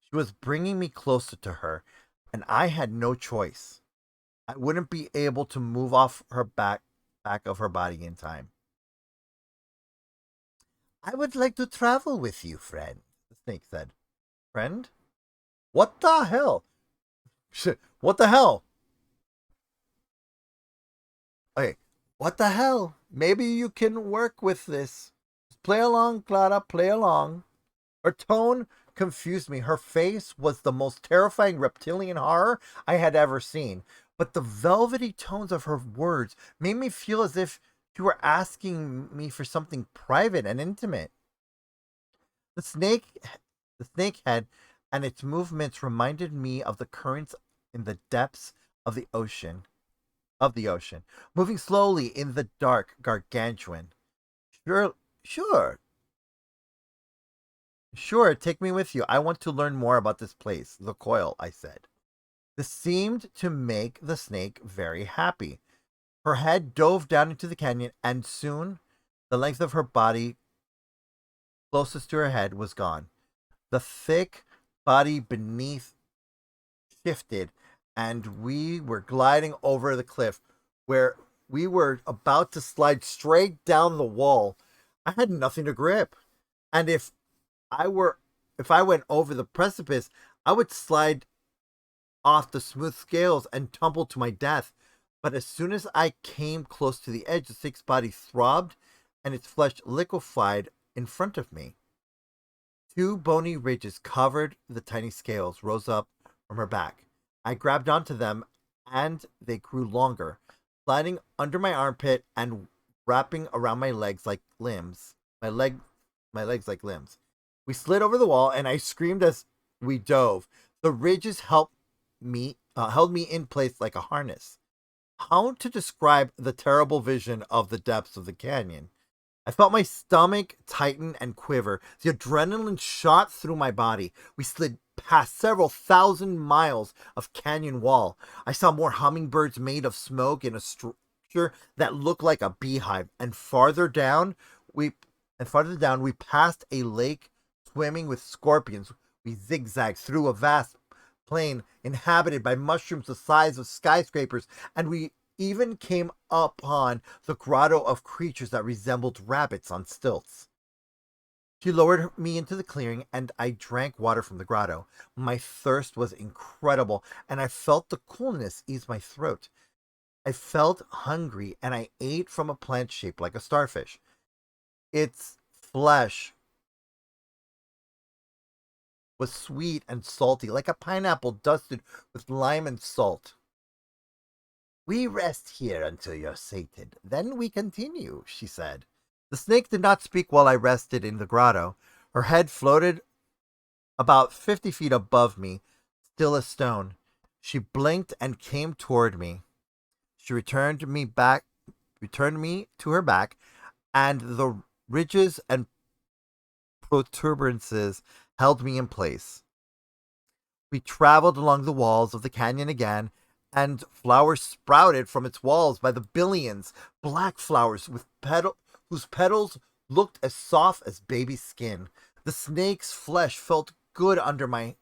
She was bringing me closer to her, and I had no choice. I wouldn't be able to move off her back of her body in time. I would like to travel with you, friend, the snake said. Friend? What the hell? What the hell? Okay, what the hell? Maybe you can work with this. Play along, Clara, play along. Her tone confused me. Her face was the most terrifying reptilian horror I had ever seen. But the velvety tones of her words made me feel as if she were asking me for something private and intimate. The snake the snake head and its movements reminded me of the currents in the depths of the ocean. of the ocean, moving slowly in the dark gargantuan. Sure, sure, sure, take me with you. I want to learn more about this place, the Coil, I said. This seemed to make the snake very happy. Her head dove down into the canyon, and soon the length of her body closest to her head was gone. The thick body beneath shifted, and we were gliding over the cliff where we were about to slide straight down the wall. I had nothing to grip, and I were if I went over the precipice, I would slide off the smooth scales and tumble to my death. But as soon as I came close to the edge, the snake's body throbbed and its flesh liquefied in front of me. Two bony ridges covered the tiny scales, rose up from her back. I grabbed onto them and they grew longer, sliding under my armpit and wrapping around my legs like limbs. My legs like limbs. We slid over the wall and I screamed as we dove. The ridges held me in place like a harness. How to describe the terrible vision of the depths of the canyon? I felt my stomach tighten and quiver. The adrenaline shot through my body. We slid past several thousand miles of canyon wall. I saw more hummingbirds made of smoke in a structure that looked like a beehive. And farther down, we passed a lake swimming with scorpions. We zigzagged through a vast plain inhabited by mushrooms the size of skyscrapers, and we even came upon the grotto of creatures that resembled rabbits on stilts. She lowered me into the clearing, and I drank water from the grotto. My thirst was incredible, and I felt the coolness ease my throat. I felt hungry, and I ate from a plant shaped like a starfish. Its flesh was sweet and salty, like a pineapple dusted with lime and salt. We rest here until you're sated. Then we continue, she said. The snake did not speak while I rested in the grotto. Her head floated about 50 feet above me, still as stone. She blinked and came toward me. She returned me to her back, and the ridges and protuberances held me in place. We traveled along the walls of the canyon again, and flowers sprouted from its walls by the billions, black flowers whose petals looked as soft as baby skin. The snake's flesh felt good under my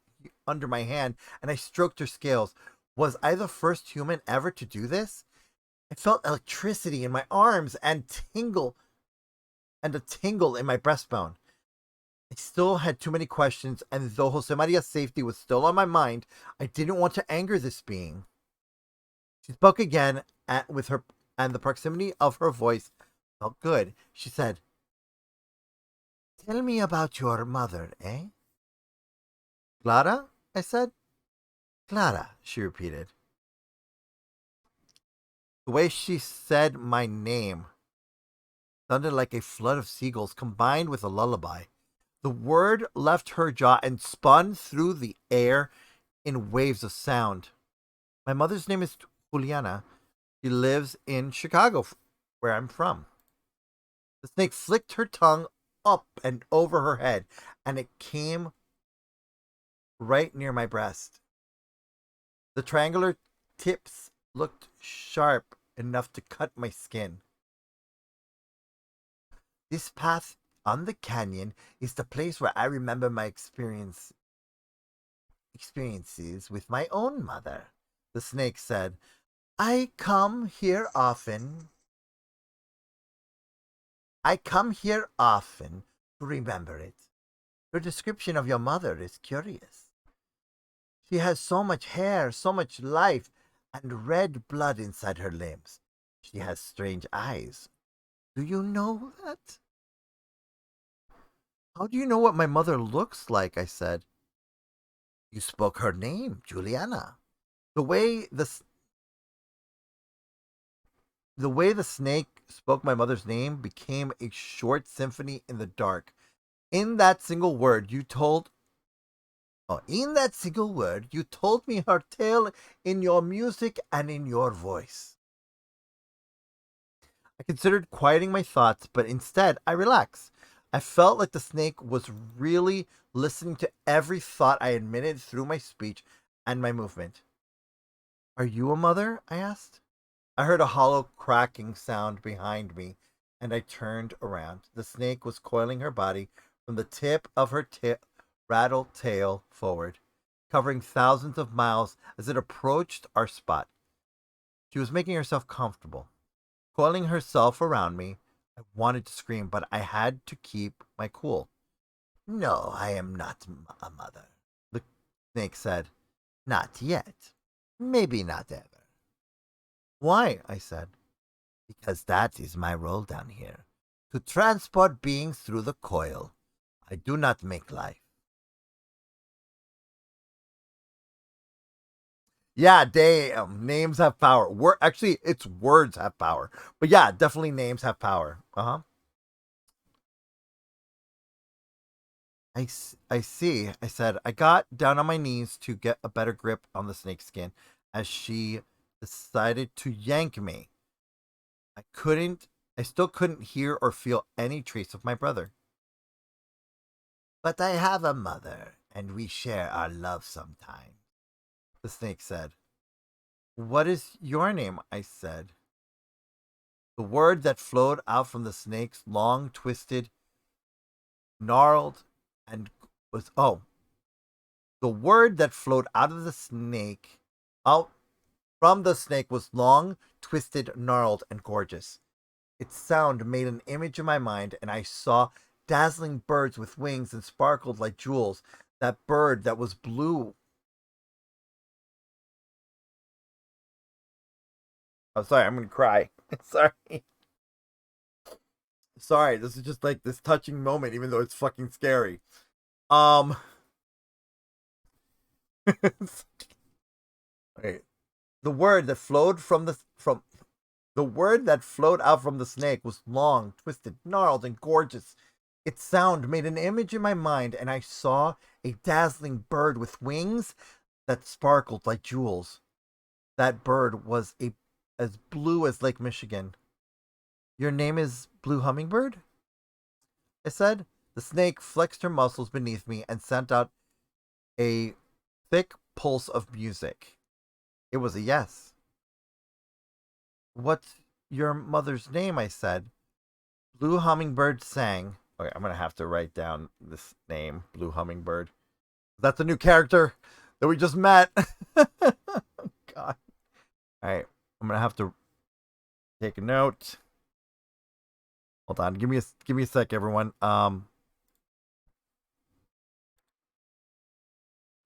hand, and I stroked her scales. Was I the first human ever to do this? I felt electricity in my arms and a tingle in my breastbone. I still had too many questions, and though Josemaria's safety was still on my mind, I didn't want to anger this being. She spoke again, and the proximity of her voice felt good. She said, "Tell me about your mother, eh?" "Clara?" I said. "Clara," she repeated. The way she said my name sounded like a flood of seagulls combined with a lullaby. The word left her jaw and spun through the air in waves of sound. My mother's name is Juliana. She lives in Chicago, where I'm from. The snake flicked her tongue up and over her head, and it came right near my breast. The triangular tips looked sharp enough to cut my skin. This path on the canyon is the place where I remember my experiences with my own mother, the snake said. I come here often to remember it. Your description of your mother is curious. She has so much hair, so much life, and red blood inside her limbs. She has strange eyes. Do you know that? How do you know what my mother looks like? I said. You spoke her name, Juliana. The way the snake spoke my mother's name became a short symphony in the dark. In that single word, you told me her tale in your music and in your voice. I considered quieting my thoughts, but instead I relaxed. I felt like the snake was really listening to every thought I admitted through my speech and my movement. Are you a mother? I asked. I heard a hollow cracking sound behind me, and I turned around. The snake was coiling her body from the tip of her rattled tail forward, covering thousands of miles as it approached our spot. She was making herself comfortable, coiling herself around me. I wanted to scream, but I had to keep my cool. No, I am not a mother, the snake said. Not yet. Maybe not ever. Why? I said. Because that is my role down here, to transport beings through the coil. I do not make life. Yeah, damn. Names have power. Actually, it's words have power. But yeah, definitely names have power. Uh-huh. I see. I said. I got down on my knees to get a better grip on the snake skin as she decided to yank me. I couldn't, I still couldn't hear or feel any trace of my brother. But I have a mother, and we share our love sometimes, the snake said. What is your name? I said. The word that flowed out from the snake's long, twisted, gnarled, and was, oh, the word that flowed out from the snake was long, twisted, gnarled, and gorgeous. Its sound made an image in my mind, and I saw dazzling birds with wings and sparkled like jewels. That bird that was blue. I'm sorry, I'm gonna cry. Sorry. Sorry, this is just like this touching moment, even though it's fucking scary. Um okay. The word that flowed from the word that flowed out from the snake was long, twisted, gnarled, and gorgeous. Its sound made an image in my mind, and I saw a dazzling bird with wings that sparkled like jewels. That bird was as blue as Lake Michigan. Your name is Blue Hummingbird? I said. The snake flexed her muscles beneath me and sent out a thick pulse of music. It was a yes. What's your mother's name? I said. Blue Hummingbird sang. Okay, I'm going to have to write down this name, Blue Hummingbird. That's a new character that we just met. God. All right, I'm going to have to take a note. Hold on. Give me a sec, everyone.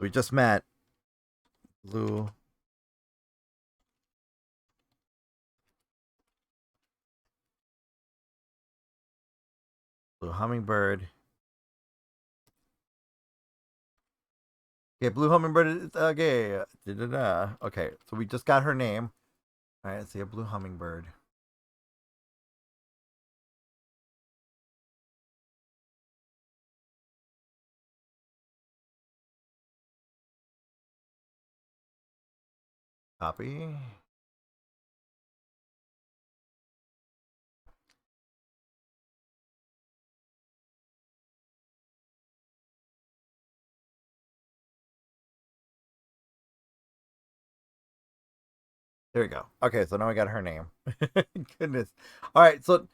We just met Blue Hummingbird. Okay, Blue Hummingbird. Okay, da-da-da. Okay, so we just got her name. All right, let's see a Blue Hummingbird. Copy. There we go. Okay, so now I got her name. Goodness. All right, so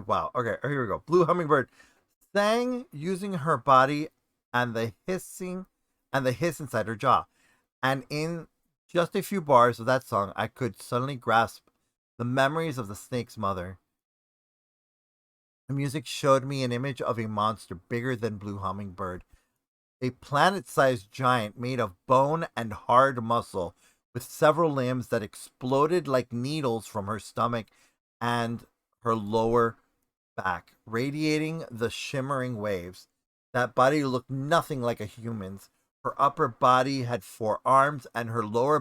wow. Okay, here we go. Blue Hummingbird sang using her body and the hiss inside her jaw. And in just a few bars of that song, I could suddenly grasp the memories of the snake's mother. The music showed me an image of a monster bigger than Blue Hummingbird, a planet-sized giant made of bone and hard muscle, with several limbs that exploded like needles from her stomach and her lower back, radiating the shimmering waves. That body looked nothing like a human's. Her upper body had 4 arms, and on her lower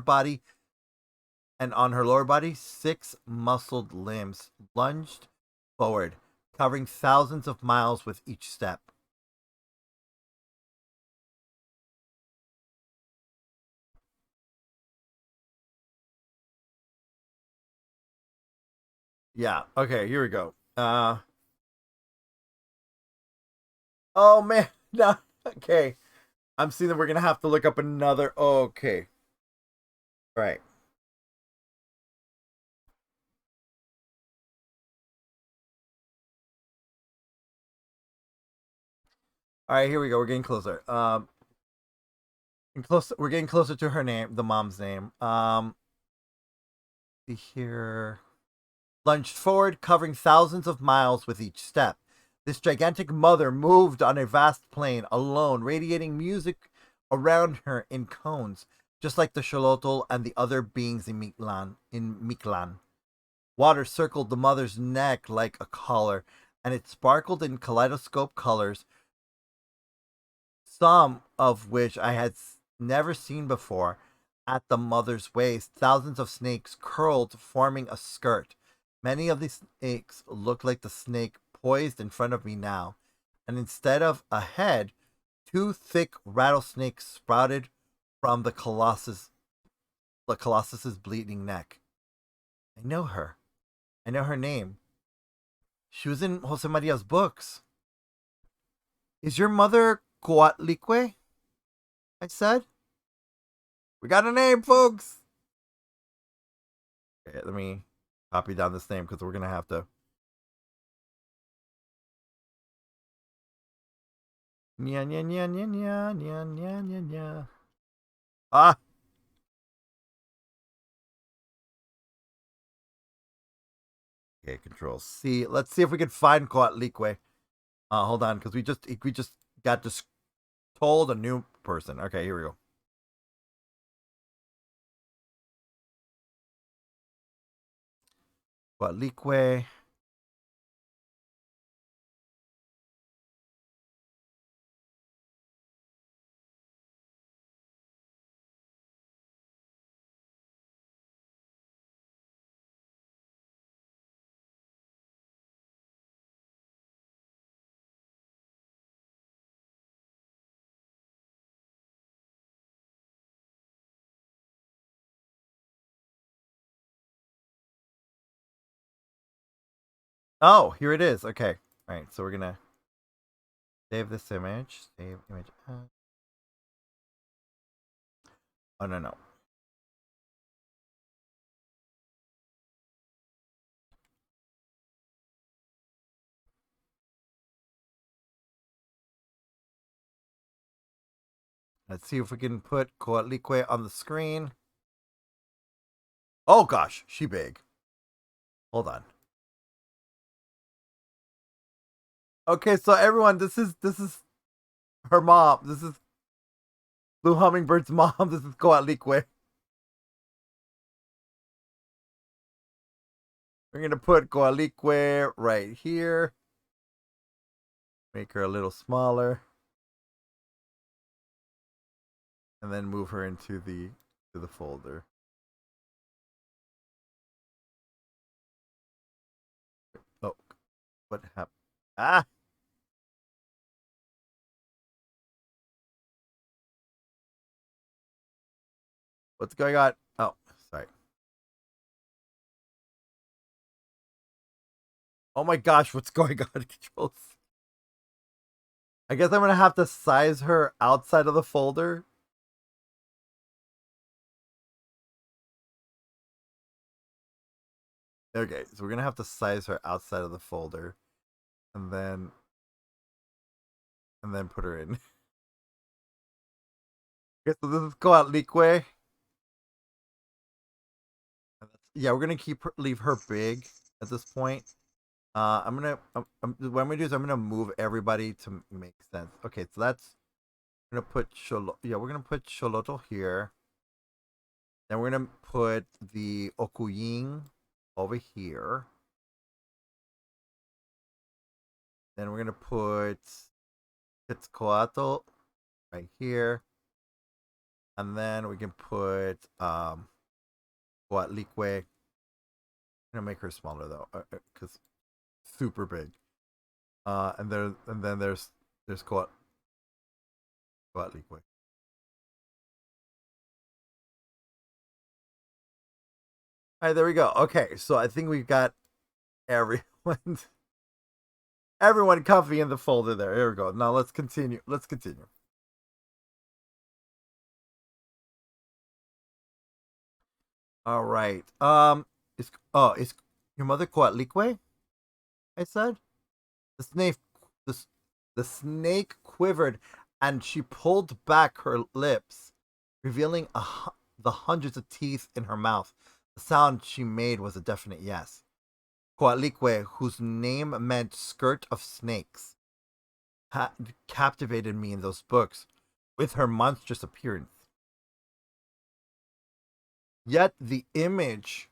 body, 6 muscled limbs lunged forward, covering thousands of miles with each step. Yeah. Okay, here we go. Oh man. No. Okay. I'm seeing that we're gonna have to look up another. Okay. Right. All right. Here we go. We're getting closer. Close. We're getting closer to her name, the mom's name. See here. Lunged forward, covering thousands of miles with each step. This gigantic mother moved on a vast plain, alone, radiating music around her in cones, just like the Xolotl and the other beings in Mictlan. Water circled the mother's neck like a collar, and it sparkled in kaleidoscope colors, some of which I had never seen before. At the mother's waist, thousands of snakes curled, forming a skirt. Many of these snakes looked like the snake poised in front of me now, and instead of a head, two thick rattlesnakes sprouted from the colossus's bleeding neck. I know her. I know her name. She was in Jose Maria's books. Is your mother Coatlicue? I said. We got a name, folks. Okay, let me copy down this name because we're gonna have to. Nya nya nya nya nya nya nya nya nya. Ah. Okay, Control C. Let's see if we can find Coatlicue. Hold on, because we just got just told a new person. Okay, here we go. Coatlicue. Oh, here it is. Okay. All right, so we're gonna save this image. Save image. Oh no no. Let's see if we can put Coatlicue on the screen. Oh gosh, she big. Hold on. Okay, so everyone, this is her mom. This is Blue Hummingbird's mom. This is Coatlicue. We're gonna put Coatlicue right here. Make her a little smaller, and then move her into the folder. Oh, what happened? Ah, what's going on? Oh, sorry. Oh my gosh, what's going on? Controls. I guess I'm gonna have to size her outside of the folder. Okay, so we're gonna have to size her outside of the folder, and then put her in. Okay, so this is Coatlicue. Yeah, we're gonna leave her big at this point. What I'm gonna do is I'm gonna move everybody to make sense. Okay, so that's we're gonna put Yeah, we're gonna put Xolotl here. Then we're gonna put the Okuyin over here. Then we're gonna put Quetzalcoatl right here, and then we can put Coatlicue. I'm gonna make her smaller though, because super big. And then there's Coatlicue. All right, there we go. Okay, so I think we've got Everyone, everyone comfy in the folder there. Here we go. Now let's continue. Let's continue. All right. Is your mother Coatlicue? I said. The snake, the, the snake quivered, and she pulled back her lips, revealing the hundreds of teeth in her mouth. The sound she made was a definite yes. Coatlicue, whose name meant skirt of snakes, had captivated me in those books with her monstrous appearance. Yet the image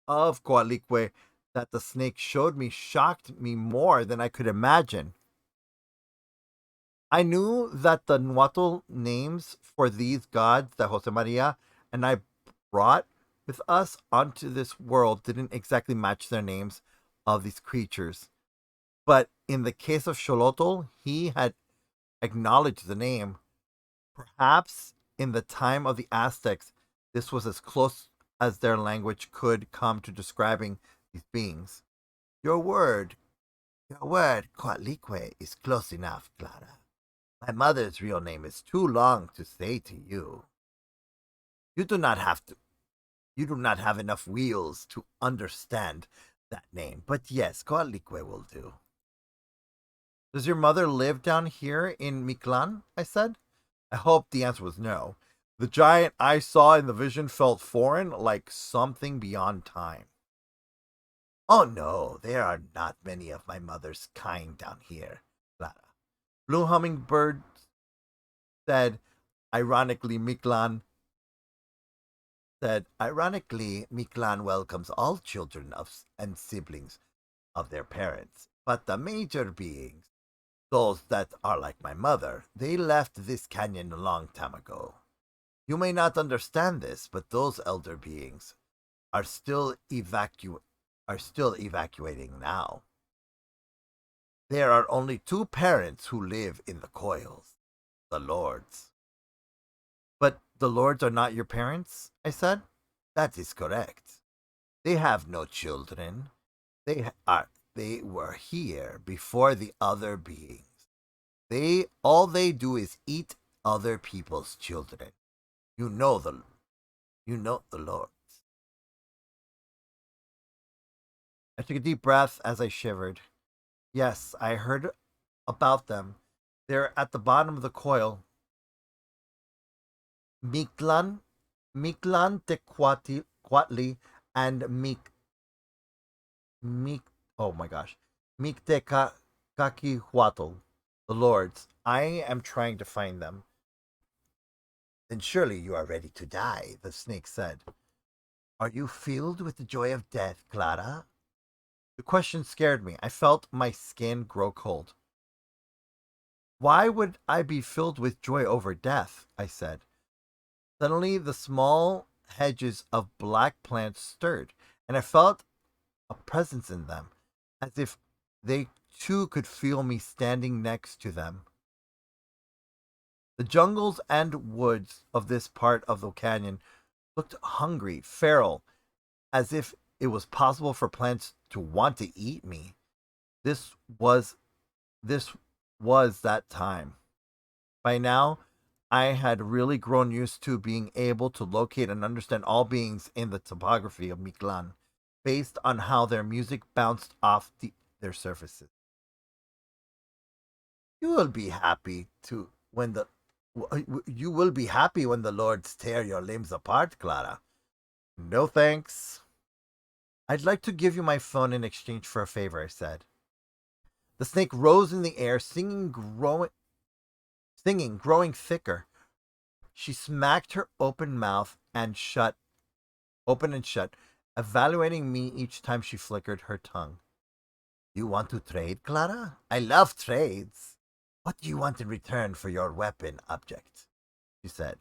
of Coatlicue that the snake showed me shocked me more than I could imagine. I knew that the Nahuatl names for these gods that Jose Maria and I brought with us onto this world didn't exactly match their names of these creatures. But in the case of Xolotl, he had acknowledged the name. Perhaps in the time of the Aztecs, this was as close as their language could come to describing these beings. Your word, Coatlicue, is close enough, Clara. My mother's real name is too long to say to you. You do not have enough wheels to understand that name. But yes, Coatlicue will do. Does your mother live down here in Mictlan? I said. I hoped the answer was no. The giant I saw in the vision felt foreign, like something beyond time. Oh no, there are not many of my mother's kind down here, Clara. Blue Hummingbird said, ironically, Mictlan welcomes all children and siblings of their parents. But the major beings, those that are like my mother, they left this canyon a long time ago. You may not understand this, but those elder beings are still evacuating now. There are only two parents who live in the coils, the lords. But the lords are not your parents? I said. That is correct. They have no children. They were here before the other beings. All they do is eat other people's children. You know the lords. I took a deep breath as I shivered. Yes, I heard about them. They're at the bottom of the coil. Mictlan Tecuatli, and oh my gosh, Mictecacihuatl, the lords. I am trying to find them. Then surely you are ready to die, the snake said. Are you filled with the joy of death, Clara? The question scared me. I felt my skin grow cold. Why would I be filled with joy over death? I said. Suddenly, the small hedges of black plants stirred, and I felt a presence in them, as if they too could feel me standing next to them. The jungles and woods of this part of the canyon looked hungry, feral, as if it was possible for plants to want to eat me. This was that time. By now, I had really grown used to being able to locate and understand all beings in the topography of Mictlan, based on how their music bounced off their surfaces. You will be happy when the lords tear your limbs apart, Clara. No thanks. I'd like to give you my phone in exchange for a favor, I said. The snake rose in the air, singing, growing thicker. She smacked her open and shut, evaluating me each time she flickered her tongue. You want to trade, Clara? I love trades. What do you want in return for your weapon object? She said.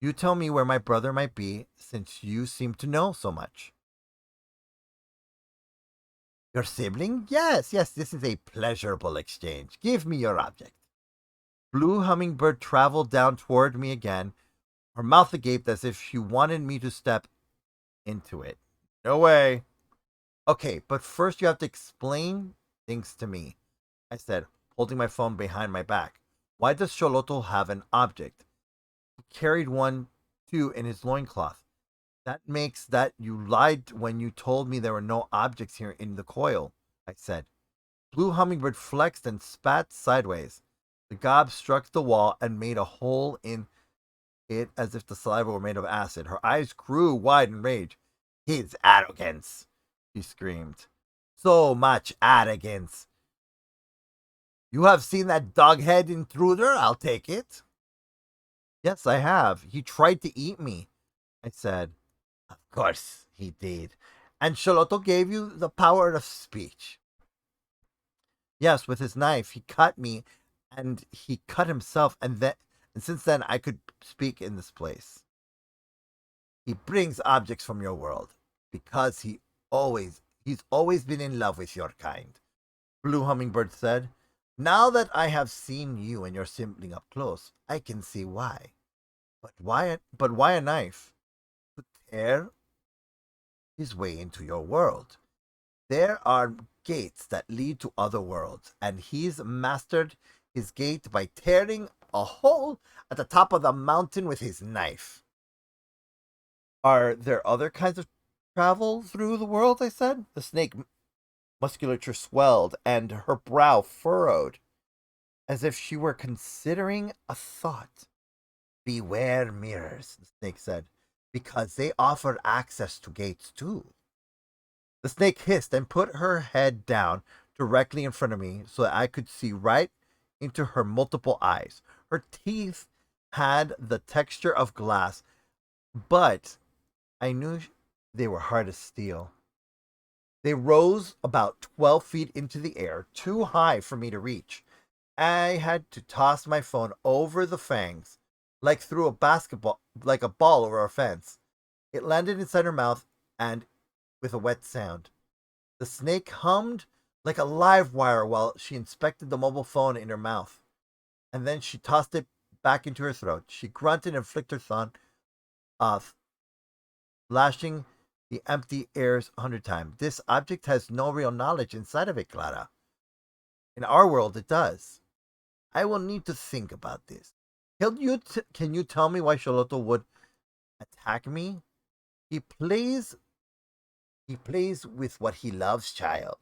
You tell me where my brother might be, since you seem to know so much. Your sibling? Yes, this is a pleasurable exchange. Give me your object. Blue Hummingbird traveled down toward me again, her mouth agape as if she wanted me to step into it. No way. Okay, but first you have to explain things to me, I said, holding my phone behind my back. Why does Xolotl have an object? He carried one too in his loincloth. That makes that you lied when you told me there were no objects here in the coil, I said. Blue Hummingbird flexed and spat sideways. The gob struck the wall and made a hole in it as if the saliva were made of acid. Her eyes grew wide in rage. His arrogance, she screamed. So much arrogance. You have seen that dog-head intruder? I'll take it. Yes, I have. He tried to eat me, I said. Of course he did. And Xolotl gave you the power of speech. Yes, with his knife, he cut me, and he cut himself, and since then I could speak in this place. He brings objects from your world because he's always been in love with your kind. Blue Hummingbird said. Now that I have seen you and your sibling up close, I can see why. But why a knife? To tear his way into your world. There are gates that lead to other worlds, and he's mastered his gate by tearing a hole at the top of the mountain with his knife. Are there other kinds of travel through the world? I said. The snake musculature swelled and her brow furrowed as if she were considering a thought. Beware mirrors, the snake said, because they offer access to gates too. The snake hissed and put her head down directly in front of me so that I could see right into her multiple eyes. Her teeth had the texture of glass, but I knew they were hard as steel. They rose about 12 feet into the air, too high for me to reach. I had to toss my phone over the fangs, like through a basketball, like a ball over a fence. It landed inside her mouth and with a wet sound. The snake hummed like a live wire while she inspected the mobile phone in her mouth. And then she tossed it back into her throat. She grunted and flicked her thumb off, lashing the empty airs 100 times. This object has no real knowledge inside of it, Clara. In our world, it does. I will need to think about this. Can you tell me why Xolotl would attack me? He plays he plays with what he loves, child.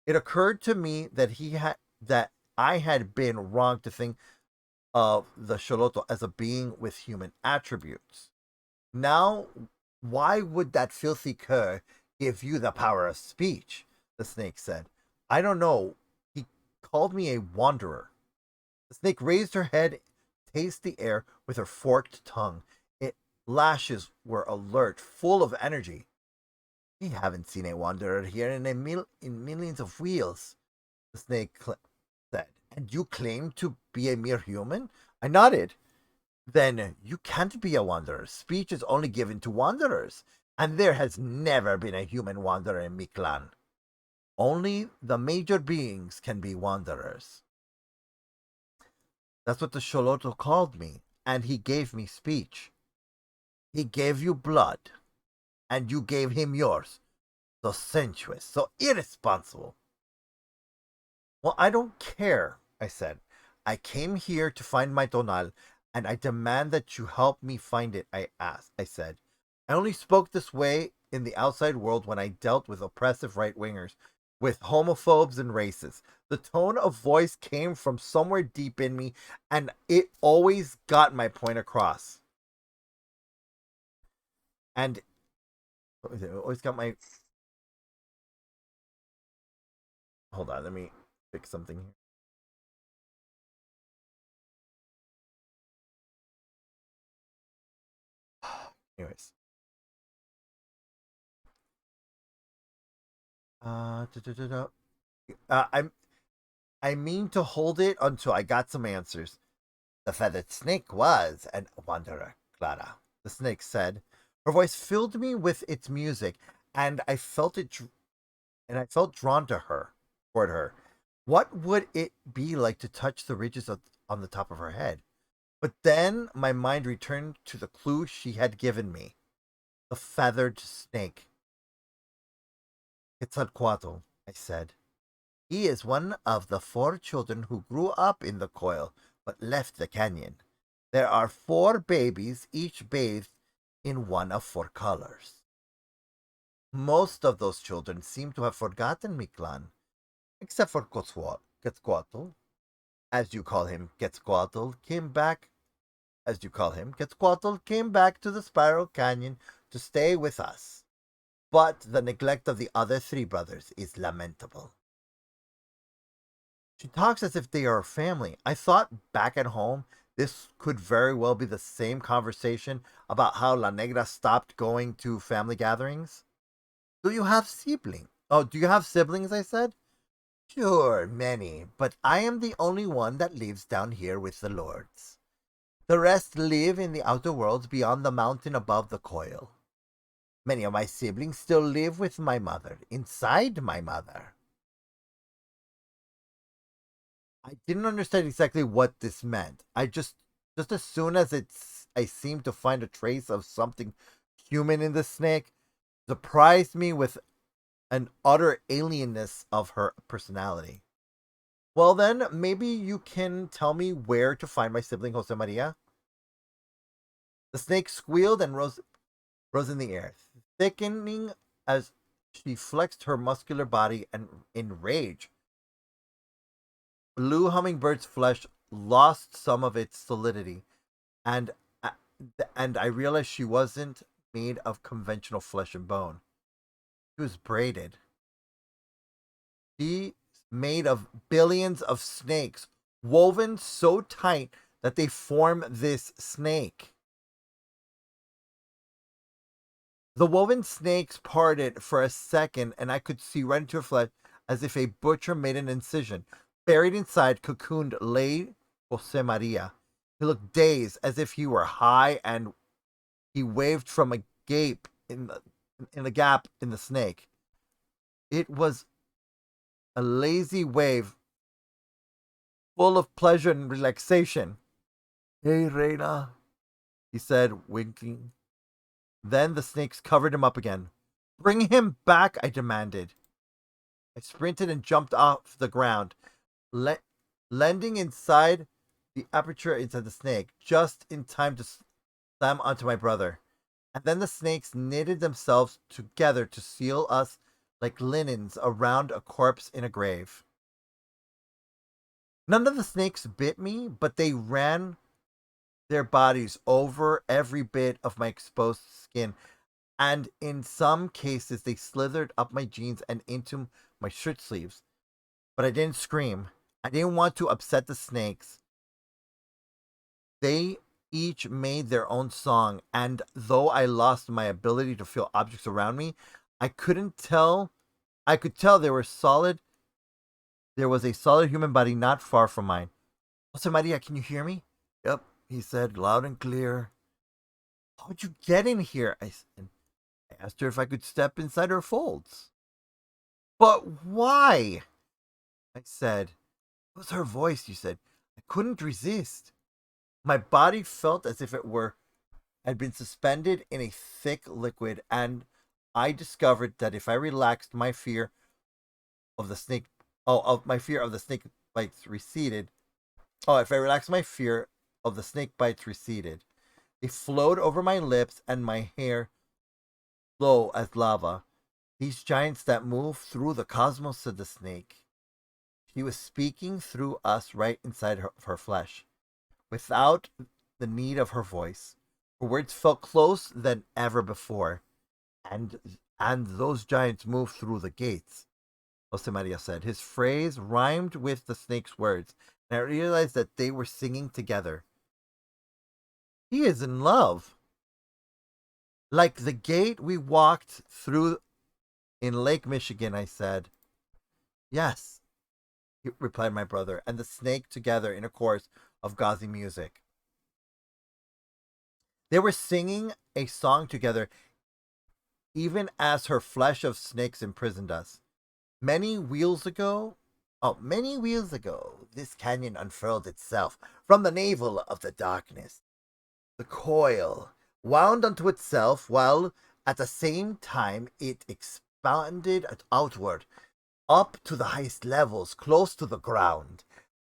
It occurred to me that I had been wrong to think of the Xolotl as a being with human attributes. Now, why would that filthy cur give you the power of speech? The snake said. I don't know. He called me a wanderer. The snake raised her head, tasted the air with her forked tongue. Its lashes were alert, full of energy. We haven't seen a wanderer here in millions of wheels, the snake said. And you claim to be a mere human? I nodded. Then you can't be a wanderer. Speech is only given to wanderers, and there has never been a human wanderer in Miklan. Only the major beings can be wanderers. That's what the Xolotl called me, and he gave me speech. He gave you blood, and you gave him yours. So sensuous, so irresponsible. Well, I don't care, I said. I came here to find my tonal, and I demand that you help me find it, I said. I only spoke this way in the outside world when I dealt with oppressive right-wingers, with homophobes and racists. The tone of voice came from somewhere deep in me, and it always got my point across. And it always got my... Hold on, let me fix something here. Anyways. Uh, da, da, da, da. Uh, I'm I mean to hold it until I got some answers. The feathered snake was an wanderer, Clara, the snake said. Her voice filled me with its music, and I felt drawn to her, toward her. What would it be like to touch the ridges on the top of her head? But then my mind returned to the clue she had given me. The feathered snake. Quetzalcoatl, I said. He is one of the 4 children who grew up in the coil but left the canyon. There are 4 babies, each bathed in one of 4 colors. Most of those children seem to have forgotten Mictlan, except for Quetzalcoatl, as you call him. Quetzalcoatl came back to the Spiral Canyon to stay with us. But the neglect of the other 3 brothers is lamentable. She talks as if they are a family. I thought back at home, this could very well be the same conversation about how La Negra stopped going to family gatherings. Do you have siblings? Oh, do you have siblings? I said. Sure, many, but I am the only one that lives down here with the lords. The rest live in the outer worlds beyond the mountain above the coil. Many of my siblings still live with my mother, inside my mother. I didn't understand exactly what this meant. I just as soon as I seemed to find a trace of something human in the snake, surprised me with an utter alienness of her personality. Well, then, maybe you can tell me where to find my sibling Jose Maria? The snake squealed and rose in the air, thickening as she flexed her muscular body and in rage. Blue Hummingbird's flesh lost some of its solidity, and and I realized she wasn't made of conventional flesh and bone. She was braided. She made of billions of snakes, woven so tight that they form this snake. The woven snakes parted for a second, and I could see right into her flesh as if a butcher made an incision. Buried inside, cocooned, lay Jose Maria. He looked dazed, as if he were high, and he waved from a gape in the gap in the snake. It was a lazy wave, full of pleasure and relaxation. Hey, Reina, he said, winking. Then the snakes covered him up again. Bring him back, I demanded. I sprinted and jumped off the ground, landing inside the aperture inside the snake, just in time to slam onto my brother. And then the snakes knitted themselves together to seal us like linens around a corpse in a grave. None of the snakes bit me, but they ran their bodies over every bit of my exposed skin, and in some cases they slithered up my jeans and into my shirt sleeves. But I didn't scream. I didn't want to upset the snakes. They each made their own song, and though I lost my ability to feel objects around me, I could tell there was a solid human body not far from mine. Jose Maria, can you hear me? Yep, he said, loud and clear. How'd you get in here? I asked her if I could step inside her folds. But why? I said. It was her voice, you said. I couldn't resist. My body felt as if had been suspended in a thick liquid, and I discovered that if I relaxed my fear of the snake bites receded. If I relaxed my fear of the snake bites receded. It flowed over my lips and my hair, low as lava. These giants that move through the cosmos, said the snake. She was speaking through us right inside her flesh, without the need of her voice. Her words felt closer than ever before. And those giants move through the gates, Jose Maria said. His phrase rhymed with the snake's words, and I realized that they were singing together. He is in love. Like the gate we walked through in Lake Michigan, I said. Yes, replied my brother, and the snake together in a chorus of gauzy music. They were singing a song together, even as her flesh of snakes imprisoned us. Many wheels ago, this canyon unfurled itself from the navel of the darkness. The coil wound unto itself, while at the same time it expanded outward, up to the highest levels, close to the ground.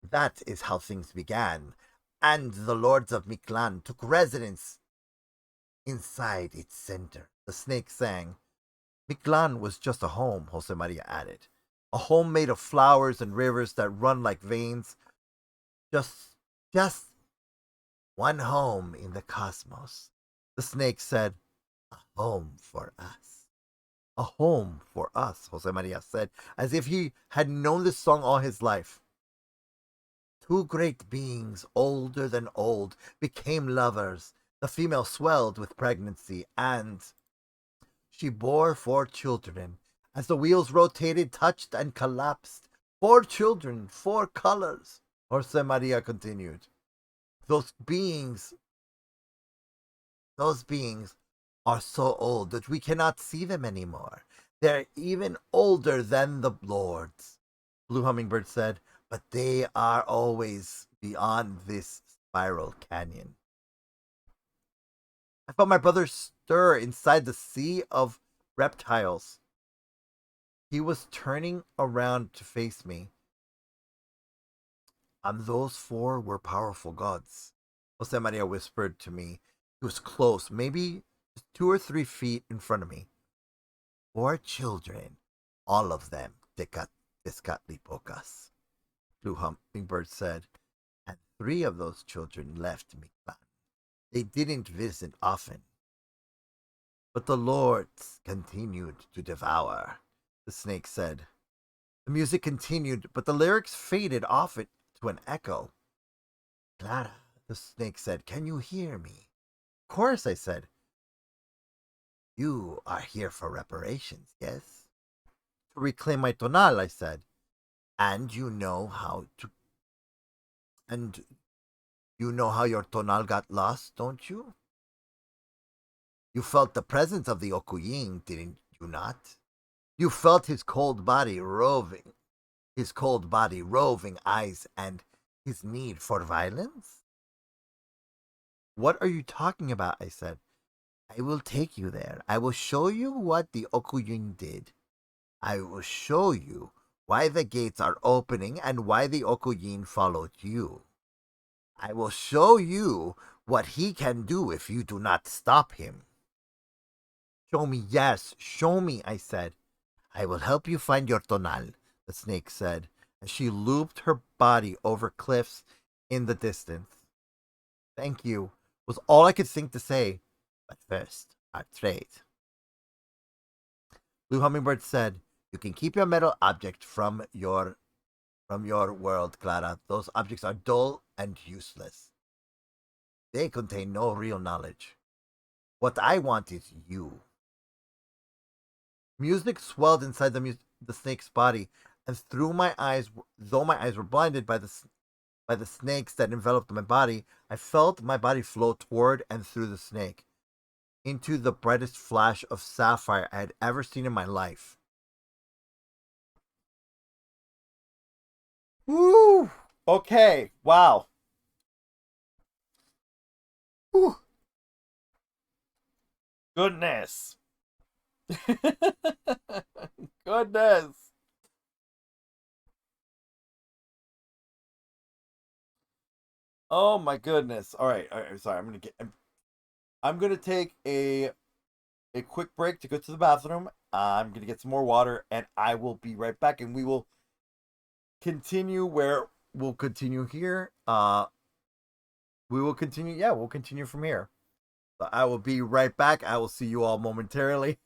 That is how things began, and the lords of Mictlan took residence inside its center. The snake sang. Mictlan was just a home, Jose Maria added. A home made of flowers and rivers that run like veins. Just one home in the cosmos. The snake said, a home for us. A home for us, Jose Maria said, as if he had known this song all his life. Two great beings, older than old, became lovers. The female swelled with pregnancy, and she bore 4 children. As the wheels rotated, touched, and collapsed, 4 children, 4 colors. Jose Maria continued. Those beings are so old that we cannot see them anymore. They're even older than the lords. Blue Hummingbird said, but they are always beyond this spiral canyon. I felt my brother stir inside the sea of reptiles. He was turning around to face me. And those 4 were powerful gods. Jose Maria whispered to me. He was close, maybe 2 or 3 feet in front of me. 4 children, all of them Tezcatlipocas, Blue Hummingbird said, and 3 of those children left Mictlan. They didn't visit often. But the lords continued to devour, the snake said. The music continued, but the lyrics faded off it to an echo. Clara, the snake said, can you hear me? Of course, I said. You are here for reparations, yes? To reclaim my tonal, I said. And you know how your tonal got lost, don't you? You felt the presence of the Okuyin, didn't you not? You felt his cold body roving eyes, and his need for violence? What are you talking about? I said. I will take you there. I will show you what the Okuyin did. I will show you why the gates are opening and why the Okuyin followed you. I will show you what he can do if you do not stop him. Show me, yes, show me, I said. I will help you find your tonal, the snake said, as she looped her body over cliffs in the distance. Thank you, was all I could think to say. But first, our trade. Blue Hummingbird said, you can keep your metal object from your world, Clara. Those objects are dull and useless. They contain no real knowledge. What I want is you. Music swelled inside the snake's body, and though my eyes were blinded by the snakes that enveloped my body, I felt my body flow toward and through the snake, into the brightest flash of sapphire I had ever seen in my life. Woo! Okay, wow. Whew. Goodness. Goodness. Oh my goodness. All right, sorry. I'm gonna take a quick break to go to the bathroom. I'm gonna get some more water, and I will be right back. And we will continue where we'll continue here. We will continue. Yeah, we'll continue from here. So I will be right back. I will see you all momentarily.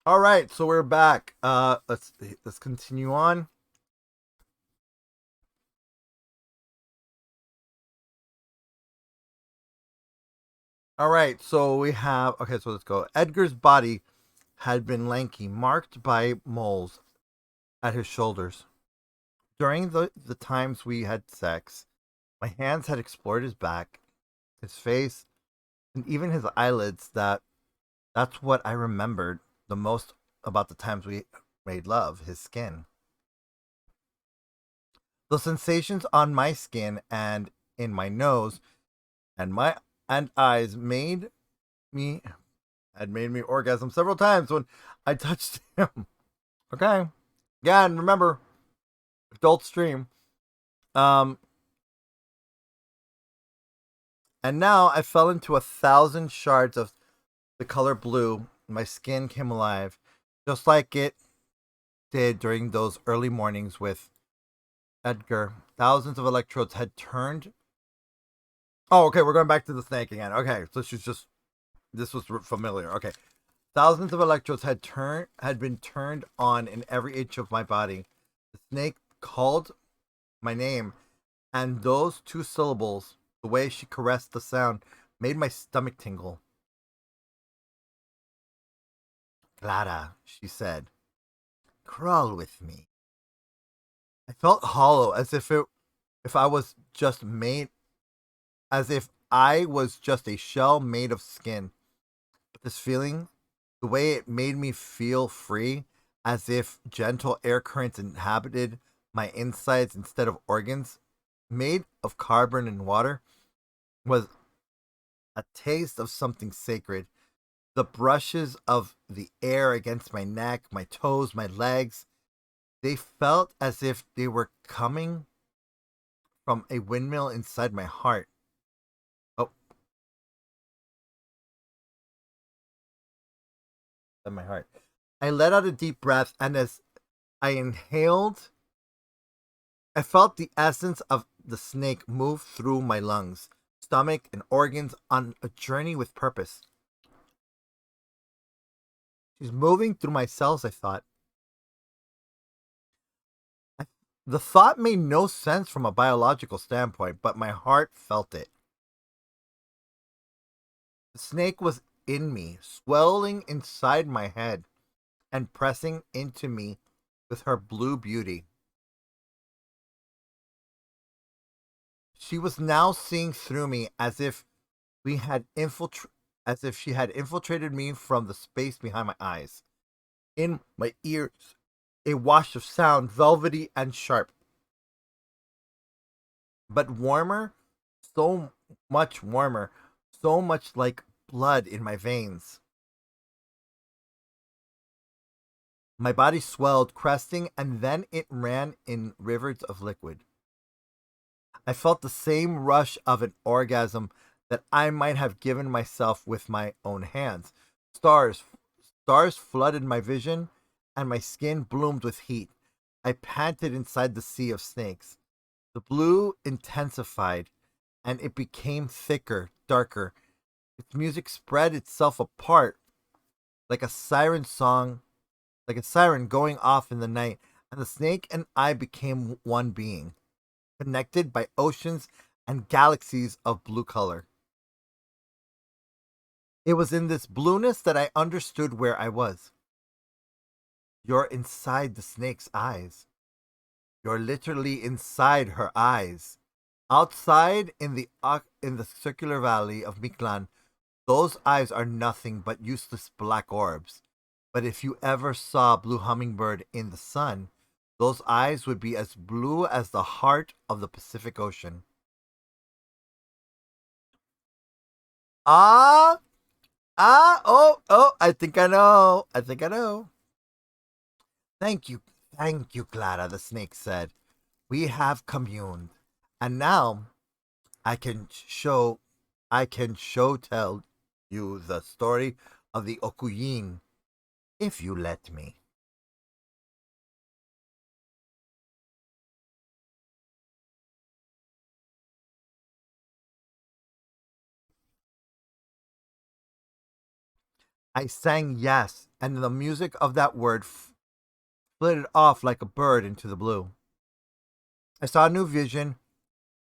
All right, so we're back. Let's continue on. All right, so we have okay. So let's go. Edgar's body had been lanky, marked by moles at his shoulders. During the times we had sex, my hands had explored his back, his face, and even his eyelids. That's what I remembered the most about the times we made love. His skin, the sensations on my skin and in my nose and my and eyes me made me orgasm several times when I touched him. Okay. Yeah, and remember, adult stream. Um, and now I fell into 1,000 shards of the color blue. My skin came alive, just like it did during those early mornings with Edgar. Thousands of electrodes had turned. Oh, okay, we're going back to the snake again. Okay, so she's just. This was familiar. Okay. Thousands of electrodes had been turned on in every inch of my body. The snake called my name, and those two syllables, the way she caressed the sound, made my stomach tingle. Clara, she said, crawl with me. I felt hollow, if I was just made as if I was just a shell made of skin. But this feeling, the way it made me feel free, as if gentle air currents inhabited my insides instead of organs, made of carbon and water, was a taste of something sacred. The brushes of the air against my neck, my toes, my legs, they felt as if they were coming from a windmill inside my heart. Oh, in my heart. I let out a deep breath, and as I inhaled, I felt the essence of the snake move through my lungs, stomach, and organs on a journey with purpose. She's moving through my cells, I thought. I, the thought made no sense from a biological standpoint, but my heart felt it. The snake was in me, swelling inside my head and pressing into me with her blue beauty. She was now seeing through me we had as if she had infiltrated me from the space behind my eyes. In my ears, a wash of sound, velvety and sharp, but warmer, so much warmer, so much like blood in my veins. My body swelled, cresting, and then it ran in rivers of liquid. I felt the same rush of an orgasm that I might have given myself with my own hands. Stars, stars flooded my vision, and my skin bloomed with heat. I panted inside the sea of snakes. The blue intensified, and it became thicker, darker. Its music spread itself apart like a siren song, like a siren going off in the night, and the snake and I became one being, connected by oceans and galaxies of blue color. It was in this blueness that I understood where I was. You're inside the snake's eyes. You're literally inside her eyes. Outside in the circular valley of Miklan, those eyes are nothing but useless black orbs. But if you ever saw a blue hummingbird in the sun, those eyes would be as blue as the heart of the Pacific Ocean. Ah, oh, I think I know. I think I know. Thank you, Clara, the snake said. We have communed. And now I can show tell you the story of the Okuyin, if you let me. I sang yes, and the music of that word flitted off like a bird into the blue. I saw a new vision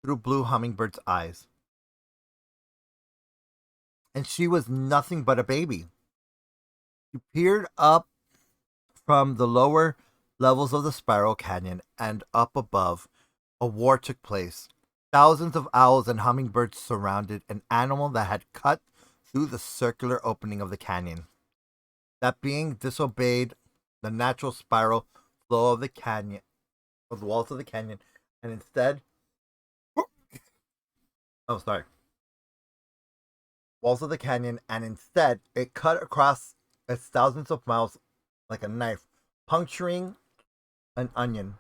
through Blue Hummingbird's eyes, and she was nothing but a baby. She peered up from the lower levels of the spiral canyon, and up above, a war took place. Thousands of owls and hummingbirds surrounded an animal that had cut through the circular opening of the canyon. That being disobeyed the natural spiral flow of the canyon, of the walls of the canyon, and instead, oh, sorry, walls of the canyon, and instead it cut across its thousands of miles like a knife, puncturing an onion.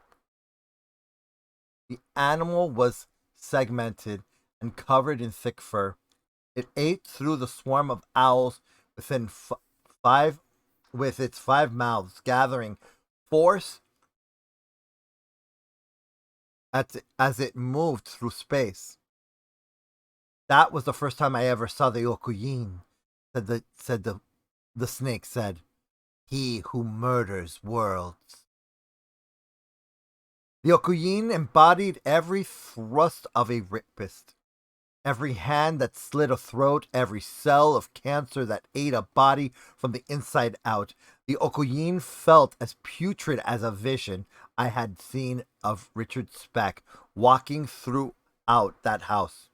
The animal was segmented and covered in thick fur. It ate through the swarm of owls within five, with its 5 mouths, gathering force as it moved through space. That was the first time I ever saw the Okuyin, the snake said. He who murders worlds. The Okuyin embodied every thrust of a rapist, every hand that slit a throat, every cell of cancer that ate a body from the inside out. The Okuyin felt as putrid as a vision I had seen of Richard Speck walking throughout that house.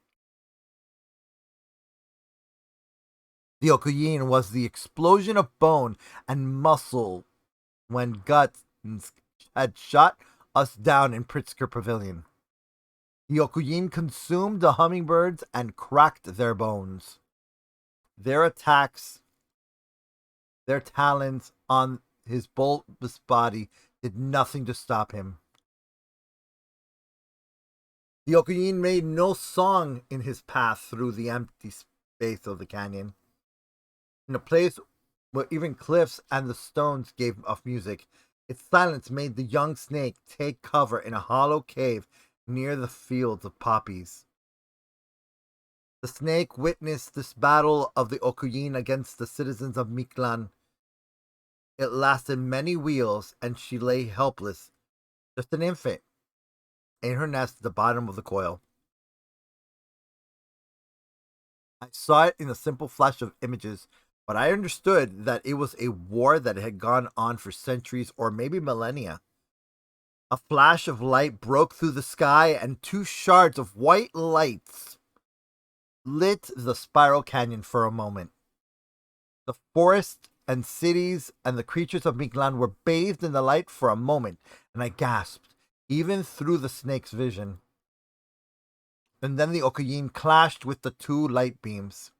The Okuyin was the explosion of bone and muscle when Guts had shot us down in Pritzker Pavilion. The Okuyin consumed the hummingbirds and cracked their bones. Their attacks, their talons on his bulbous body did nothing to stop him. The Okuyin made no song in his path through the empty space of the canyon. In a place where even cliffs and the stones gave off music, its silence made the young snake take cover in a hollow cave near the fields of poppies. The snake witnessed this battle of the Okuyin against the citizens of Miklan. It lasted many wheels, and she lay helpless, just an infant, in her nest at the bottom of the coil. I saw it in a simple flash of images, but I understood that it was a war that had gone on for centuries or maybe millennia. A flash of light broke through the sky, and 2 shards of white lights lit the spiral canyon for a moment. The forest and cities and the creatures of Miklan were bathed in the light for a moment, and I gasped, even through the snake's vision. And then the Okuyin clashed with the 2 light beams.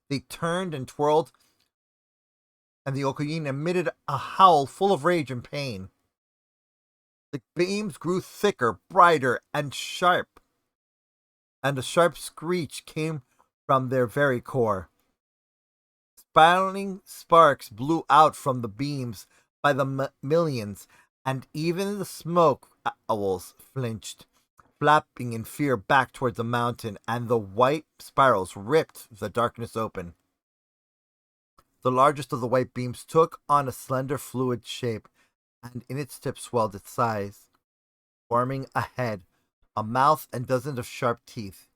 They turned and twirled, and the Okuyin emitted a howl full of rage and pain. The beams grew thicker, brighter, and sharp, and a sharp screech came from their very core. Spiraling sparks blew out from the beams by the millions, and even the smoke owls flinched, flapping in fear back towards the mountain, and the white spirals ripped the darkness open. The largest of the white beams took on a slender fluid shape, and in its tip swelled its size, forming a head, a mouth, and dozens of sharp teeth.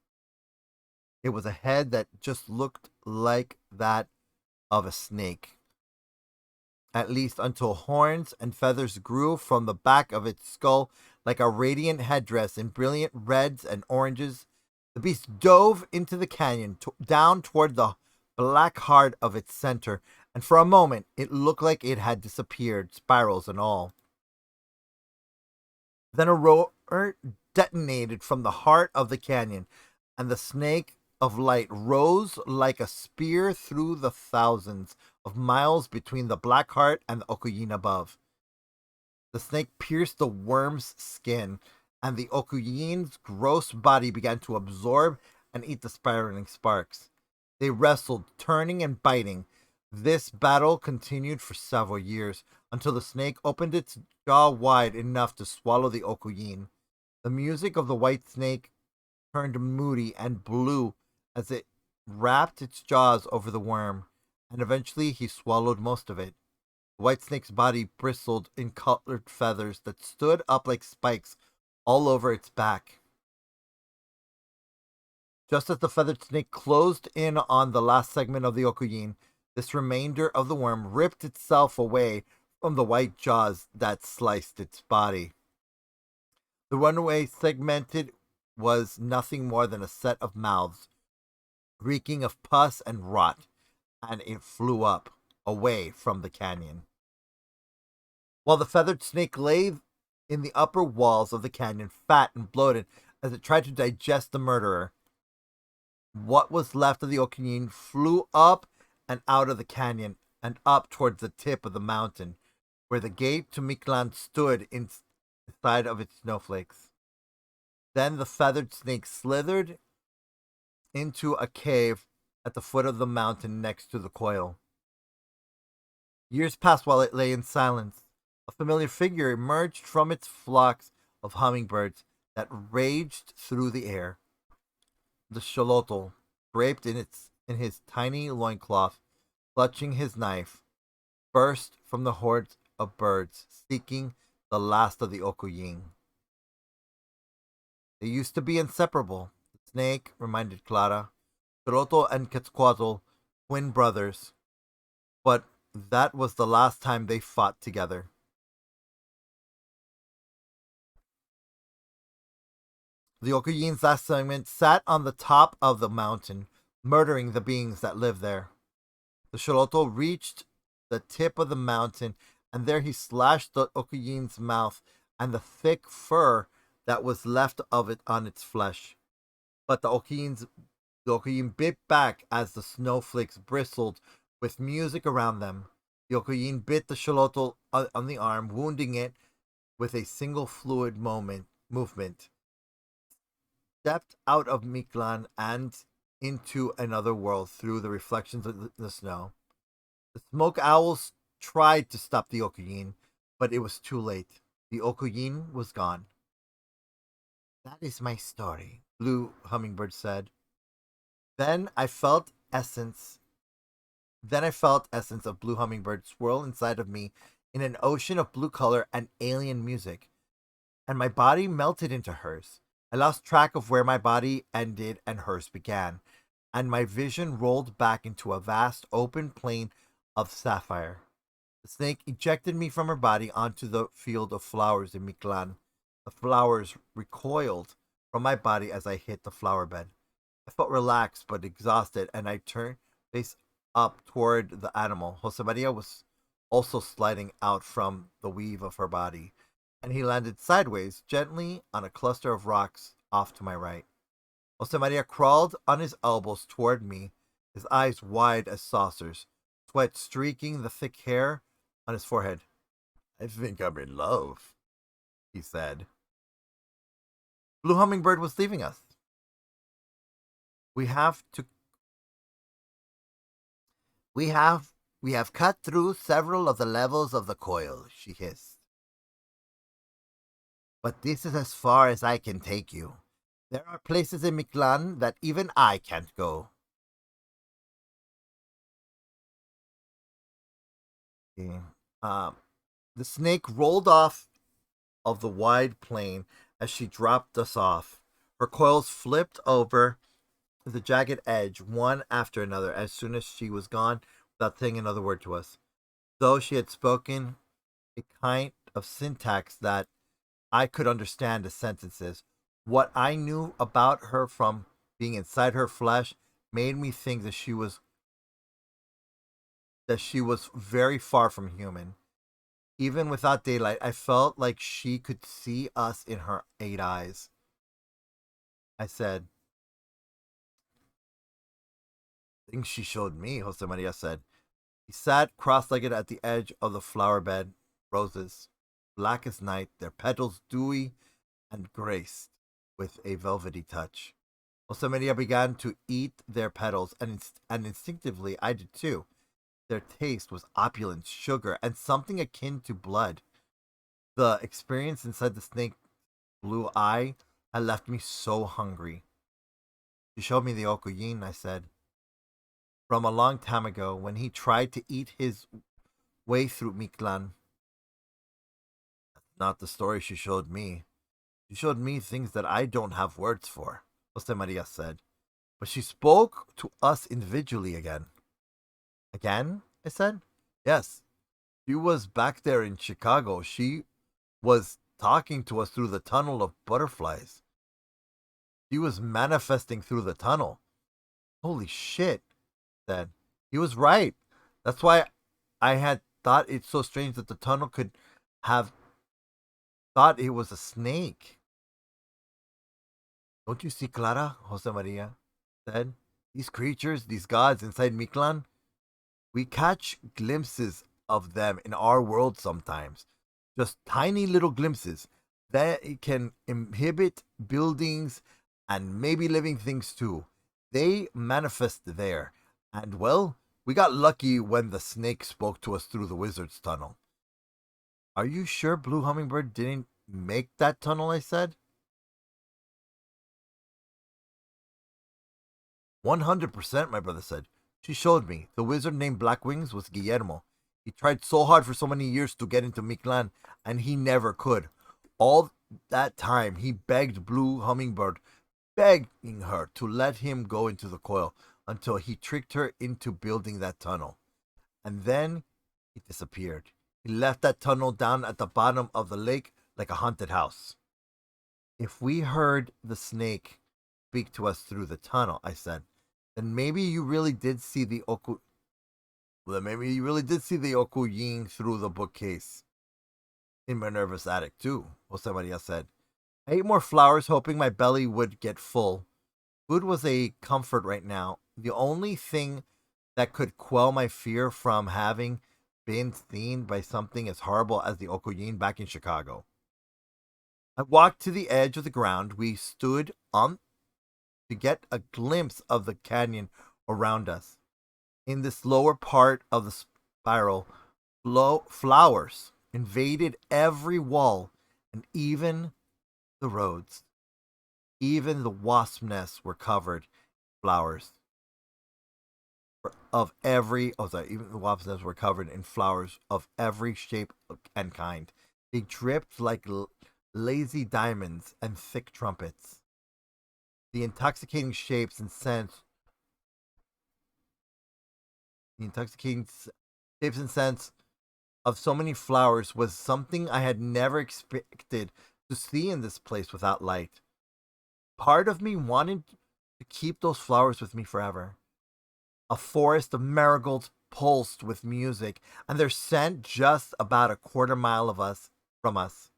It was a head that just looked like that of a snake, at least until horns and feathers grew from the back of its skull like a radiant headdress in brilliant reds and oranges. The beast dove into the canyon, down toward the black heart of its center, and for a moment it looked like it had disappeared, spirals and all. Then a roar detonated from the heart of the canyon, and the snake of light rose like a spear through the thousands of miles between the black heart and the Okuyin above. The snake pierced the worm's skin, and the Okuyin's gross body began to absorb and eat the spiraling sparks. They wrestled, turning and biting. This battle continued for several years, until the snake opened its jaw wide enough to swallow the Okuyin. The music of the white snake turned moody and blue as it wrapped its jaws over the worm, and eventually he swallowed most of it. The white snake's body bristled in colored feathers that stood up like spikes all over its back. Just as the feathered snake closed in on the last segment of the Okuyin, this remainder of the worm ripped itself away from the white jaws that sliced its body. The runaway segmented was nothing more than a set of mouths, reeking of pus and rot, and it flew up, away from the canyon. While the feathered snake lay in the upper walls of the canyon, fat and bloated, as it tried to digest the murderer, what was left of the Okuyin flew up and out of the canyon and up towards the tip of the mountain, where the gate to Miklan stood inside of its snowflakes. Then the feathered snake slithered into a cave at the foot of the mountain next to the Coil. Years passed while it lay in silence. A familiar figure emerged from its flocks of hummingbirds that raged through the air. The Xolotl, draped in his tiny loincloth, clutching his knife, burst from the hordes of birds, seeking the last of the Okuyin. They used to be inseparable. The snake reminded Clara, Xolotl and Quetzalcoatl, twin brothers, but that was the last time they fought together. The Okuyin's last segment sat on the top of the mountain, murdering the beings that lived there. The Xolotl reached the tip of the mountain, and there he slashed the Okuyin's mouth and the thick fur that was left of it on its flesh. But the Okuyin bit back as the snowflakes bristled with music around them. The Okuyin bit the Xolotl on the arm, wounding it with a single fluid movement. Stepped out of Miklan and into another world through the reflections of the snow. The smoke owls tried to stop the Okuyin, but it was too late. The Okuyin was gone. That is my story, Blue Hummingbird said. Then I felt essence of Blue Hummingbird swirl inside of me in an ocean of blue color and alien music, and my body melted into hers. I lost track of where my body ended and hers began, and my vision rolled back into a vast open plain of sapphire. The snake ejected me from her body onto the field of flowers in Miklan. The flowers recoiled from my body as I hit the flower bed. I felt relaxed but exhausted, and I turned face up toward the animal. Josemaria was also sliding out from the weave of her body, and he landed sideways, gently, on a cluster of rocks off to my right. Josemaria crawled on his elbows toward me, his eyes wide as saucers, sweat streaking the thick hair on his forehead. I think I'm in love, he said. Blue Hummingbird was leaving us. We have cut through several of the levels of the coil, she hissed. But this is as far as I can take you. There are places in Miklan that even I can't go. Okay. The snake rolled off of the wide plain as she dropped us off. Her coils flipped over the jagged edge one after another as soon as she was gone without saying another word to us, though she had spoken a kind of syntax that I could understand as sentences. What I knew about her from being inside her flesh made me think that she was very far from human. Even without daylight, I felt like she could see us in her 8 eyes. I said, "Things she showed me," Josemaria said. He sat cross-legged at the edge of the flower bed, roses, black as night, their petals dewy and graced with a velvety touch. Josemaria began to eat their petals, and instinctively I did too. Their taste was opulent sugar and something akin to blood. The experience inside the snake's blue eye had left me so hungry. She showed me the Okuyin, I said. from a long time ago when he tried to eat his way through Mictlan. That's not the story she showed me. She showed me things that I don't have words for, Jose Maria said. But she spoke to us individually again. Again? I said. Yes. She was back there in Chicago. She was talking to us through the tunnel of butterflies. She was manifesting through the tunnel. Holy shit, said. He was right. That's why I had thought it's so strange that the tunnel could have thought it was a snake. Don't you see, Clara? Jose Maria said. These creatures, these gods inside Mictlan, we catch glimpses of them in our world sometimes. Just tiny little glimpses that can inhibit buildings and maybe living things too. They manifest there. And well, we got lucky when the snake spoke to us through the wizard's tunnel. Are you sure Blue Hummingbird didn't make that tunnel? I said. 100%, my brother said. She showed me. The wizard named Black Wings was Guillermo. He tried so hard for so many years to get into Mictlan, and he never could. All that time, he begged Blue Hummingbird, begging her to let him go into the coil until he tricked her into building that tunnel. And then he disappeared. He left that tunnel down at the bottom of the lake like a haunted house. If we heard the snake speak to us through the tunnel, I said, then maybe you really did see the Oku. Well, then maybe you really did see the Okuying through the bookcase in Minerva's attic too, Jose Maria said. I ate more flowers, hoping my belly would get full. Food was a comfort right now. The only thing that could quell my fear from having been seen by something as horrible as the Okuying back in Chicago. I walked to the edge of the ground. We stood on to get a glimpse of the canyon around us. In this lower part of the spiral, flowers invaded every wall and even the roads. Even the wasp nests were covered in flowers of every. Oh, sorry. Even the wasp nests were covered in flowers of every shape and kind. They dripped like lazy diamonds and thick trumpets. The intoxicating shapes and scents. The intoxicating shapes and scents of so many flowers was something I had never expected to see in this place without light. Part of me wanted to keep those flowers with me forever. A forest of marigolds pulsed with music, and their scent just about a quarter mile of us from us.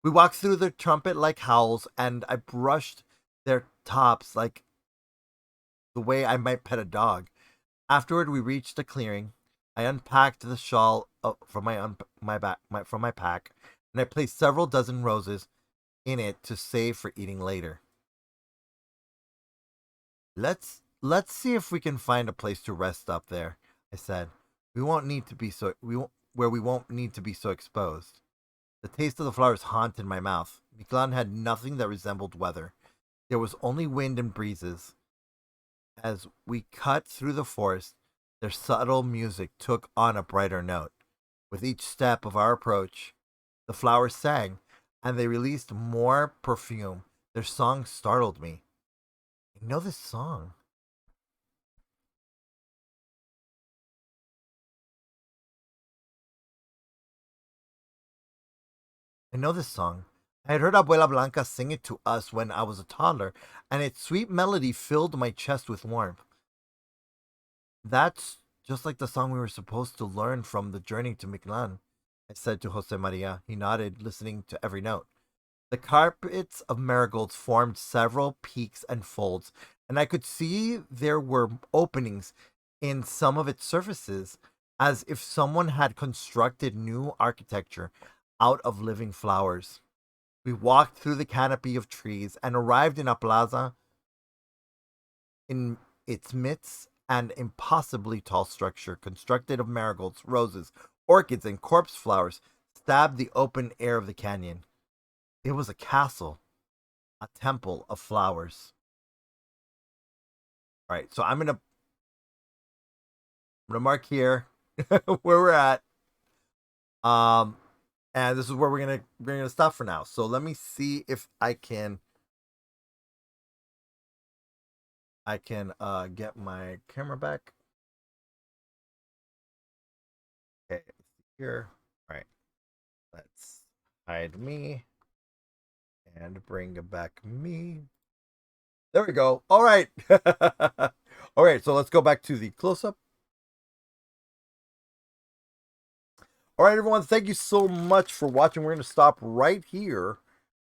We walked through the trumpet-like howls, and I brushed their tops like the way I might pet a dog. Afterward, we reached a clearing. I unpacked the shawl from from my pack, and I placed several dozen roses in it to save for eating later. Let's see if we can find a place to rest up there, I said. We won't need to be so we won't, where we won't need to be so exposed. The taste of the flowers haunted my mouth. Mictlan had nothing that resembled weather. There was only wind and breezes. As we cut through the forest, their subtle music took on a brighter note. With each step of our approach, the flowers sang, and they released more perfume. Their song startled me. I know this song. I know this song. I had heard Abuela Blanca sing it to us when I was a toddler, and its sweet melody filled my chest with warmth. That's just like the song we were supposed to learn from the journey to Mictlan, I said to Jose Maria. He nodded, listening to every note. The carpets of marigolds formed several peaks and folds, and I could see there were openings in some of its surfaces, as if someone had constructed new architecture out of living flowers. We walked through the canopy of trees and arrived in a plaza. In its midst, an impossibly tall structure constructed of marigolds, roses, orchids, and corpse flowers stabbed the open air of the canyon. It was a castle, a temple of flowers. All right, so gonna mark here where we're at. And this is where we're gonna stop for now. So let me see if I can get my camera back. Okay, here. All right. Let's hide me and bring back me. There we go. All right. All right, so let's go back to the close-up. All right, everyone, thank you so much for watching. We're going to stop right here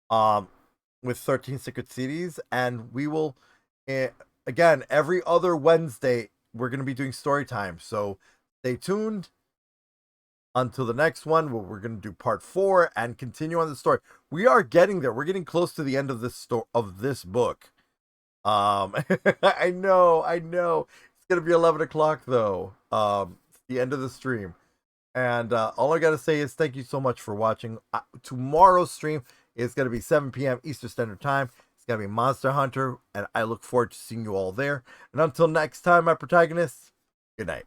with 13 Secret Cities, and we will, again, every other Wednesday, we're going to be doing story time. So stay tuned until the next one, where we're going to do part 4 and continue on the story. We are getting there. We're getting close to the end of this book. I know. It's going to be 11 o'clock, though. It's the end of the stream. And all I got to say is thank you so much for watching. Tomorrow's stream is going to be 7 p.m. Eastern Standard Time. It's going to be Monster Hunter, and I look forward to seeing you all there. And until next time, my protagonists, good night.